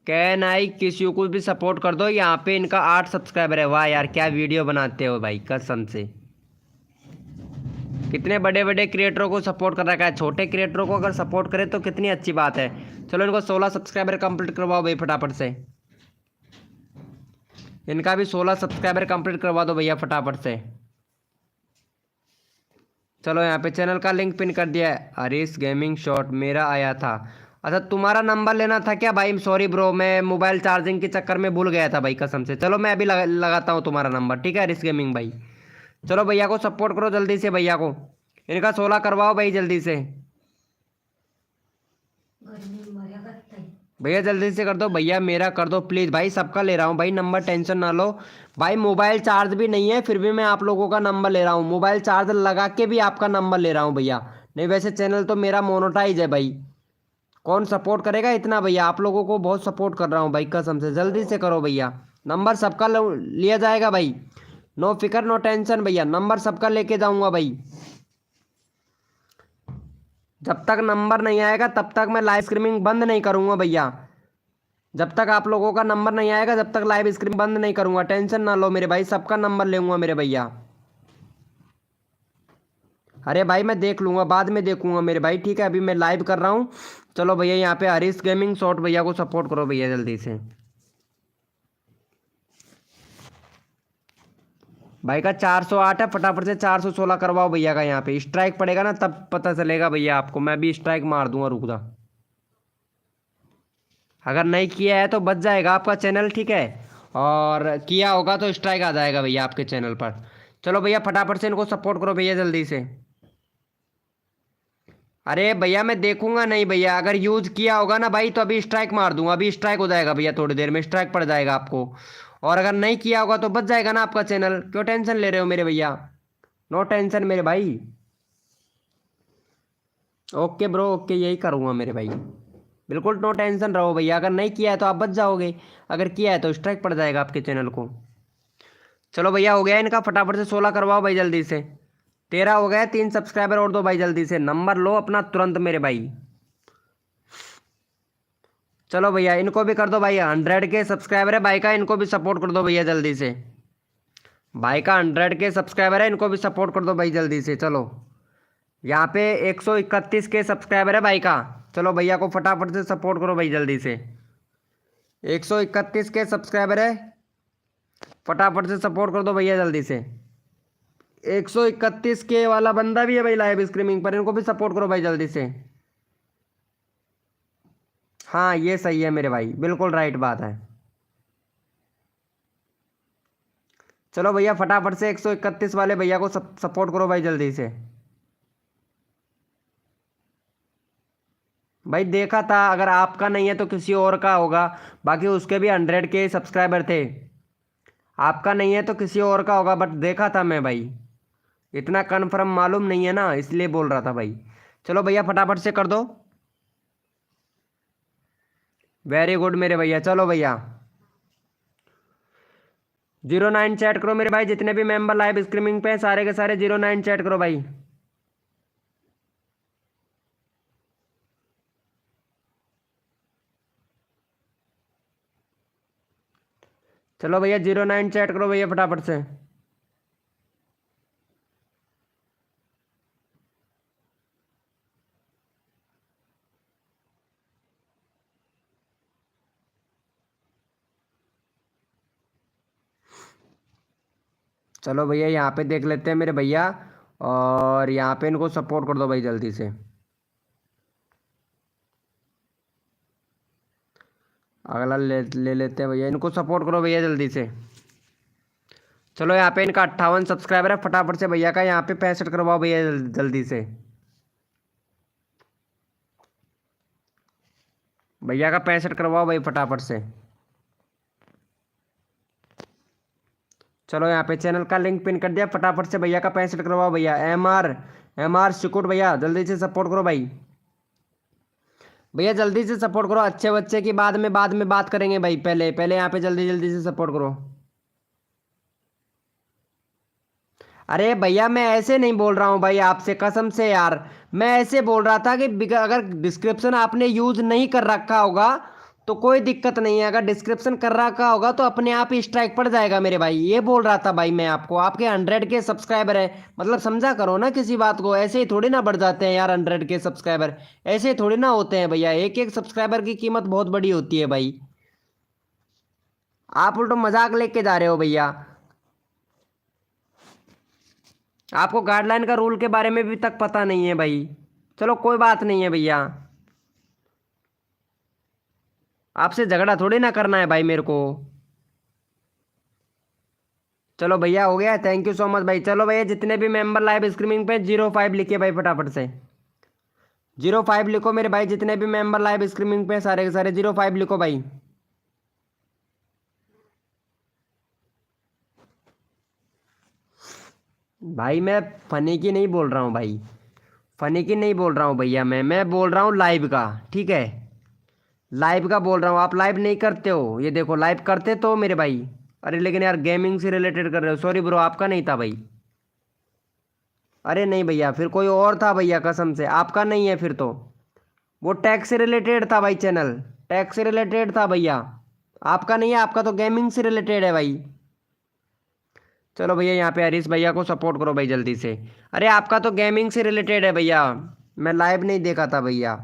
कैन आई किसी को भी सपोर्ट कर दो। यहाँ पे इनका 8 सब्सक्राइबर है। वाह यार क्या वीडियो बनाते हो भाई, कसम से। कितने बड़े बड़े क्रिएटरों को सपोर्ट कर रखा है, छोटे क्रिएटरों को अगर सपोर्ट करे तो कितनी अच्छी बात है। चलो इनको 16 सब्सक्राइबर कंप्लीट करवाओ भाई फटाफट से। इनका भी 16 सब्सक्राइबर कंप्लीट करवा दो भैया फटाफट से। चलो यहाँ पे चैनल का लिंक पिन कर दिया है। हरीश गेमिंग शॉट मेरा आया था। अच्छा तुम्हारा नंबर लेना था क्या भाई? सॉरी ब्रो, मैं मोबाइल चार्जिंग के चक्कर में भूल गया था भाई, कसम से। चलो मैं अभी लगाता हूँ तुम्हारा नंबर, ठीक है हरीश गेमिंग भाई। चलो भैया को सपोर्ट करो जल्दी से, भैया को इनका 16 करवाओ भाई जल्दी से। भैया जल्दी से कर दो भैया, मेरा कर दो प्लीज़ भाई। सबका ले रहा हूँ भाई नंबर, टेंशन ना लो भाई। मोबाइल चार्ज भी नहीं है फिर भी मैं आप लोगों का नंबर ले रहा हूँ। मोबाइल चार्ज लगा के भी आपका नंबर ले रहा हूँ भैया। नहीं वैसे चैनल तो मेरा मोनेटाइज है भाई। कौन सपोर्ट करेगा इतना भैया? आप लोगों को बहुत सपोर्ट कर रहा हूँ भाई, कसम से। जल्दी से करो भैया, नंबर सबका लिया जाएगा भाई। नो फिकर नो टेंशन भैया, नंबर सबका लेके जाऊंगा भाई। जब तक नंबर नहीं आएगा तब तक मैं लाइव स्ट्रीमिंग बंद नहीं करूंगा भैया। जब तक आप लोगों का नंबर नहीं आएगा जब तक लाइव स्ट्रीमिंग बंद नहीं करूंगा। टेंशन ना लो मेरे भाई, सबका नंबर लेऊंगा मेरे भैया। अरे भाई मैं देख लूंगा, बाद में देखूंगा मेरे भाई, ठीक है। अभी मैं लाइव कर रहा हूँ। चलो भैया यहाँ पे हरीश गेमिंग शॉट भैया को सपोर्ट करो भैया जल्दी से। भाई का 408 है, फटाफट से 416 करवाओ भैया का। यहाँ पे स्ट्राइक पड़ेगा ना तब पता चलेगा भैया आपको। मैं भी स्ट्राइक मार दूंगा, रुक जा। अगर नहीं किया है तो बच जाएगा आपका चैनल, ठीक है। और किया होगा तो स्ट्राइक आ जाएगा भैया आपके चैनल पर। चलो भैया फटाफट से इनको सपोर्ट करो भैया जल्दी से। अरे भैया मैं देखूंगा नहीं भैया, अगर यूज किया होगा ना भाई तो अभी स्ट्राइक मार दूंगा। अभी स्ट्राइक हो जाएगा भैया, थोड़ी देर में स्ट्राइक पड़ जाएगा आपको। और अगर नहीं किया होगा तो बच जाएगा ना आपका चैनल। क्यों टेंशन ले रहे हो मेरे भैया? नो टेंशन मेरे भाई। ओके ब्रो ओके, यही करूँगा मेरे भाई। बिल्कुल नो टेंशन रहो भैया। अगर नहीं किया है तो आप बच जाओगे, अगर किया है तो स्ट्राइक पड़ जाएगा आपके चैनल को। चलो भैया हो गया इनका, फटाफट से 16 करवाओ भाई जल्दी से। 13 हो गया, 3 सब्सक्राइबर और दो भाई जल्दी से। नंबर लो अपना तुरंत मेरे भाई। चलो भैया इनको भी कर दो भाई। 100 के सब्सक्राइबर है भाई का, इनको भी सपोर्ट कर दो भैया जल्दी से। भाई का 100 के सब्सक्राइबर है, इनको भी सपोर्ट कर दो भाई जल्दी से। चलो यहाँ पे 131 के सब्सक्राइबर है भाई का। चलो भैया को फटाफट से सपोर्ट करो भाई जल्दी से। 131 के सब्सक्राइबर है, फटाफट से सपोर्ट कर दो भैया जल्दी से। 131 के वाला बंदा भी है भाई लाइव स्ट्रीमिंग पर, इनको भी सपोर्ट करो भाई जल्दी से। हाँ ये सही है मेरे भाई, बिल्कुल राइट बात है। चलो भैया फटाफट से 131 वाले भैया को सपोर्ट करो भाई जल्दी से। भाई देखा था, अगर आपका नहीं है तो किसी और का होगा। बाकी उसके भी 100 के सब्सक्राइबर थे। आपका नहीं है तो किसी और का होगा, बट देखा था मैं भाई। इतना कन्फर्म मालूम नहीं है ना, इसलिए बोल रहा था भाई। चलो भैया फटाफट से कर दो। वेरी गुड मेरे भैया। चलो भैया 09 चैट करो मेरे भाई। जितने भी मेंबर लाइव स्ट्रीमिंग पे हैं सारे के सारे 09 चैट करो भाई। चलो भैया 09 चैट करो भैया फटाफट से। चलो भैया यहाँ पे देख लेते हैं मेरे भैया, और यहाँ पे इनको सपोर्ट कर दो भाई जल्दी से। अगला ले लेते हैं भैया, इनको सपोर्ट करो भैया जल्दी से। चलो यहाँ पे इनका 58 सब्सक्राइबर है, फटाफट से भैया का यहाँ पे 65 करवाओ भैया जल्दी से। भैया का 65 करवाओ भाई फटाफट से। चलो यहाँ पे चैनल का लिंक पिन कर दिया, फटाफट से भैया का 65 करवाओ भैया। एम आर सिकुट भैया जल्दी से सपोर्ट करो भाई। भैया जल्दी से सपोर्ट करो, अच्छे बच्चे की बाद में बात करेंगे भाई। पहले पहले यहाँ पे जल्दी जल्दी से सपोर्ट करो। अरे भैया मैं ऐसे नहीं बोल रहा हूँ भाई, आपसे कसम से यार। मैं ऐसे बोल रहा था कि अगर डिस्क्रिप्शन आपने यूज नहीं कर रखा होगा तो कोई दिक्कत नहीं है। अगर डिस्क्रिप्शन कर रखा होगा तो अपने आप ही स्ट्राइक पड़ जाएगा मेरे भाई। ये बोल रहा था भाई मैं आपको, आपके 100 के सब्सक्राइबर है, मतलब समझा करो ना किसी बात को। ऐसे ही थोड़ी ना बढ़ जाते हैं यार 100 के सब्सक्राइबर, ऐसे ही थोड़ी ना होते हैं भैया। एक एक सब्सक्राइबर की कीमत बहुत बड़ी होती है भाई। आप उल्टो मजाक लेके जा रहे हो भैया। आपको गाइडलाइन का रूल के बारे में भी तक पता नहीं है भाई। चलो कोई बात नहीं है भैया, आपसे झगड़ा थोड़ी ना करना है भाई मेरे को। चलो भैया हो गया, थैंक यू सो मच भाई। चलो भैया जितने भी मेंबर लाइव स्ट्रीमिंग पे 05 लिखिए भाई फटाफट से। 05 लिखो मेरे भाई, जितने भी मेंबर लाइव स्ट्रीमिंग पे सारे के सारे 05 लिखो भाई। भाई मैं फनी की नहीं बोल रहा हूँ भाई, फनी की नहीं बोल रहा हूँ भैया। मैं बोल रहा हूँ लाइव का, ठीक है, लाइव का बोल रहा हूँ। आप लाइव नहीं करते हो, ये देखो लाइव करते तो मेरे भाई। अरे लेकिन यार गेमिंग से रिलेटेड कर रहे हो, सॉरी ब्रो आपका नहीं था भाई। अरे नहीं भैया, फिर कोई और था भैया, कसम से आपका नहीं है फिर तो। वो टैक्स से रिलेटेड था भाई, चैनल टैक्स से रिलेटेड था भैया, आपका नहीं है। आपका तो गेमिंग से रिलेटेड है भाई। चलो भैया यहाँ पे हरीश भैया को सपोर्ट करो भाई जल्दी से। अरे आपका तो गेमिंग से रिलेटेड है भैया, मैं लाइव नहीं देखा था भैया,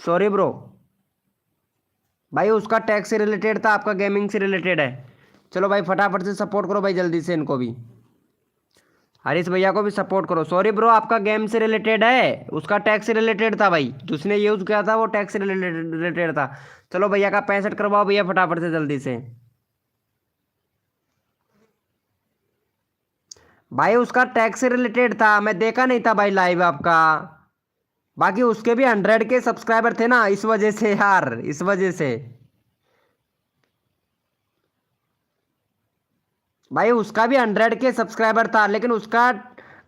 सॉरी ब्रो। भाई उसका टैक्स से रिलेटेड था, आपका गेमिंग से रिलेटेड है। चलो भाई फटाफट से सपोर्ट करो भाई जल्दी से इनको भी, हरीश भैया को भी सपोर्ट करो। सॉरी ब्रो आपका गेम से रिलेटेड है, उसका टैक्स से रिलेटेड था भाई, जिसने यूज़ किया था वो टैक्स से रिलेटेड था। चलो भैया का 65 करवाओ भैया फटाफट से जल्दी से। भाई उसका टैक्स से रिलेटेड था, मैं देखा नहीं था भाई लाइव आपका। बाकी उसके भी 100 के सब्सक्राइबर थे ना, इस वजह से यार, इस वजह से। भाई उसका भी 100 के सब्सक्राइबर था, लेकिन उसका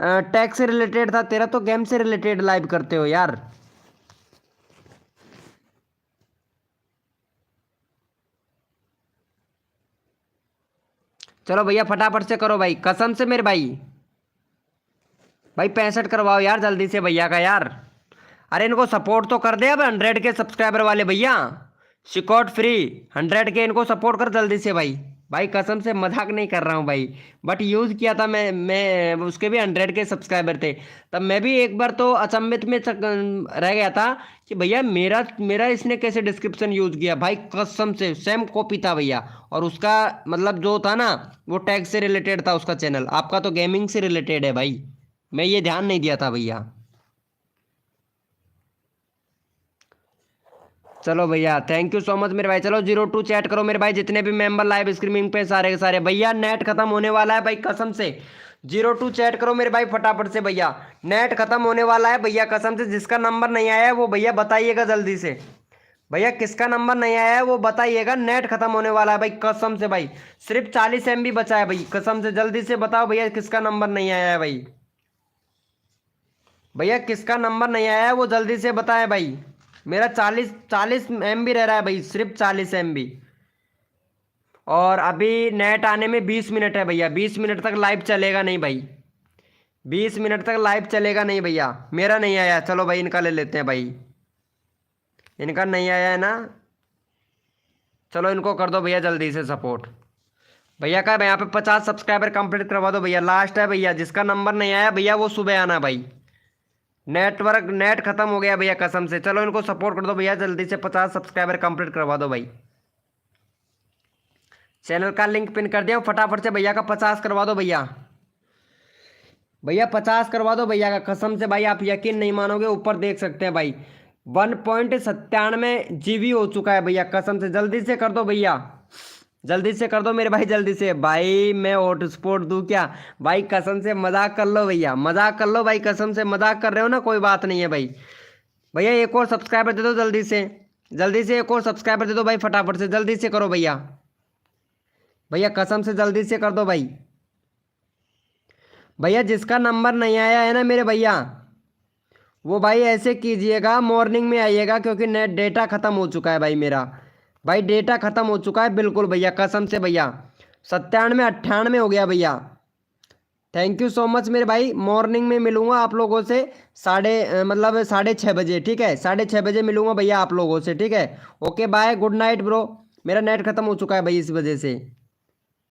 टैक्स से रिलेटेड था, तेरा तो गेम से रिलेटेड लाइव करते हो यार। चलो भैया फटाफट से करो भाई, कसम से मेरे भाई। भाई 65 करवाओ यार जल्दी से भैया का यार। अरे इनको सपोर्ट तो कर दे अब 100 के सब्सक्राइबर वाले भैया, शिकॉट फ्री 100 के इनको सपोर्ट कर जल्दी से भाई। भाई कसम से मजाक नहीं कर रहा हूँ भाई, बट यूज़ किया था मैं उसके भी 100 के सब्सक्राइबर थे। तब मैं भी एक बार तो अचंभित में रह गया था कि भैया मेरा मेरा इसने कैसे डिस्क्रिप्शन यूज़ किया। भाई कसम से सेम कॉपी था भैया, और उसका मतलब जो था ना वो टैग से रिलेटेड था उसका चैनल, आपका तो गेमिंग से रिलेटेड है भाई। मैं ये ध्यान नहीं दिया था भैया। चलो भैया थैंक यू सो मच मेरे भाई। चलो 02 चैट करो मेरे भाई, जितने भी मेंबर लाइव स्ट्रीमिंग पे सारे के सारे। भैया नेट खत्म होने वाला है भाई, कसम से 02 चैट करो मेरे भाई फटाफट से भैया, नेट खत्म होने वाला है भैया कसम से। जिसका नंबर नहीं आया है वो भैया बताइएगा जल्दी से। भैया किसका नंबर नहीं आया है वो बताइएगा, नेट खत्म होने वाला है भाई कसम से भाई। सिर्फ 40 MB बचा है भाई, कसम से जल्दी से बताओ भैया किसका नंबर नहीं आया है भाई। भैया किसका नंबर नहीं आया है वो जल्दी से बताएं भाई। मेरा 40 MB रह रहा है भाई, सिर्फ 40 MB। और अभी नेट आने में 20 मिनट है भैया, 20 मिनट तक लाइव चलेगा नहीं भाई, 20 मिनट तक लाइव चलेगा नहीं भैया। मेरा नहीं आया, चलो भाई इनका ले लेते हैं भाई, इनका नहीं आया है ना। चलो इनको कर दो भैया जल्दी से सपोर्ट। भैया का यहाँ पे 50 सब्सक्राइबर कंप्लीट करवा दो भैया, लास्ट है भैया। जिसका नंबर नहीं आया भैया वो सुबह आना भाई, नेट खत्म हो गया भैया कसम से। चलो इनको सपोर्ट कर दो भैया जल्दी से, 50 सब्सक्राइबर कंप्लीट करवा दो भाई। चैनल का लिंक पिन कर दिया हूं, फटाफट से भैया का 50 करवा दो भैया। भैया 50 करवा दो भैया का, कसम से भाई आप यकीन नहीं मानोगे, ऊपर देख सकते हैं भाई 1.97 GB हो चुका है भैया, कसम से जल्दी से कर दो भैया, जल्दी से कर दो मेरे भाई जल्दी से। भाई मैं हॉटस्पॉट दूं क्या भाई, कसम से मजाक कर लो भैया, मजाक कर लो भाई, कसम से मजाक कर रहे हो ना, कोई बात नहीं है भाई। भैया एक और सब्सक्राइबर दे दो जल्दी से, जल्दी से एक और सब्सक्राइबर दे दो भाई फटाफट से, जल्दी से करो भैया। भैया कसम से जल्दी से कर दो भाई। भैया जिसका नंबर नहीं आया है ना मेरे भैया, वो भाई ऐसे कीजिएगा मॉर्निंग में आइएगा, क्योंकि नेट डेटा ख़त्म हो चुका है भाई मेरा, भाई डेटा ख़त्म हो चुका है बिल्कुल भैया कसम से भैया। 97 98 हो गया भैया, थैंक यू सो मच मेरे भाई। मॉर्निंग में मिलूंगा आप लोगों से मतलब 6:30 बजे, ठीक है? 6:30 बजे मिलूंगा भैया आप लोगों से, ठीक है? Okay bye, good night bro. मेरा नेट खत्म हो चुका है भाई इस वजह से।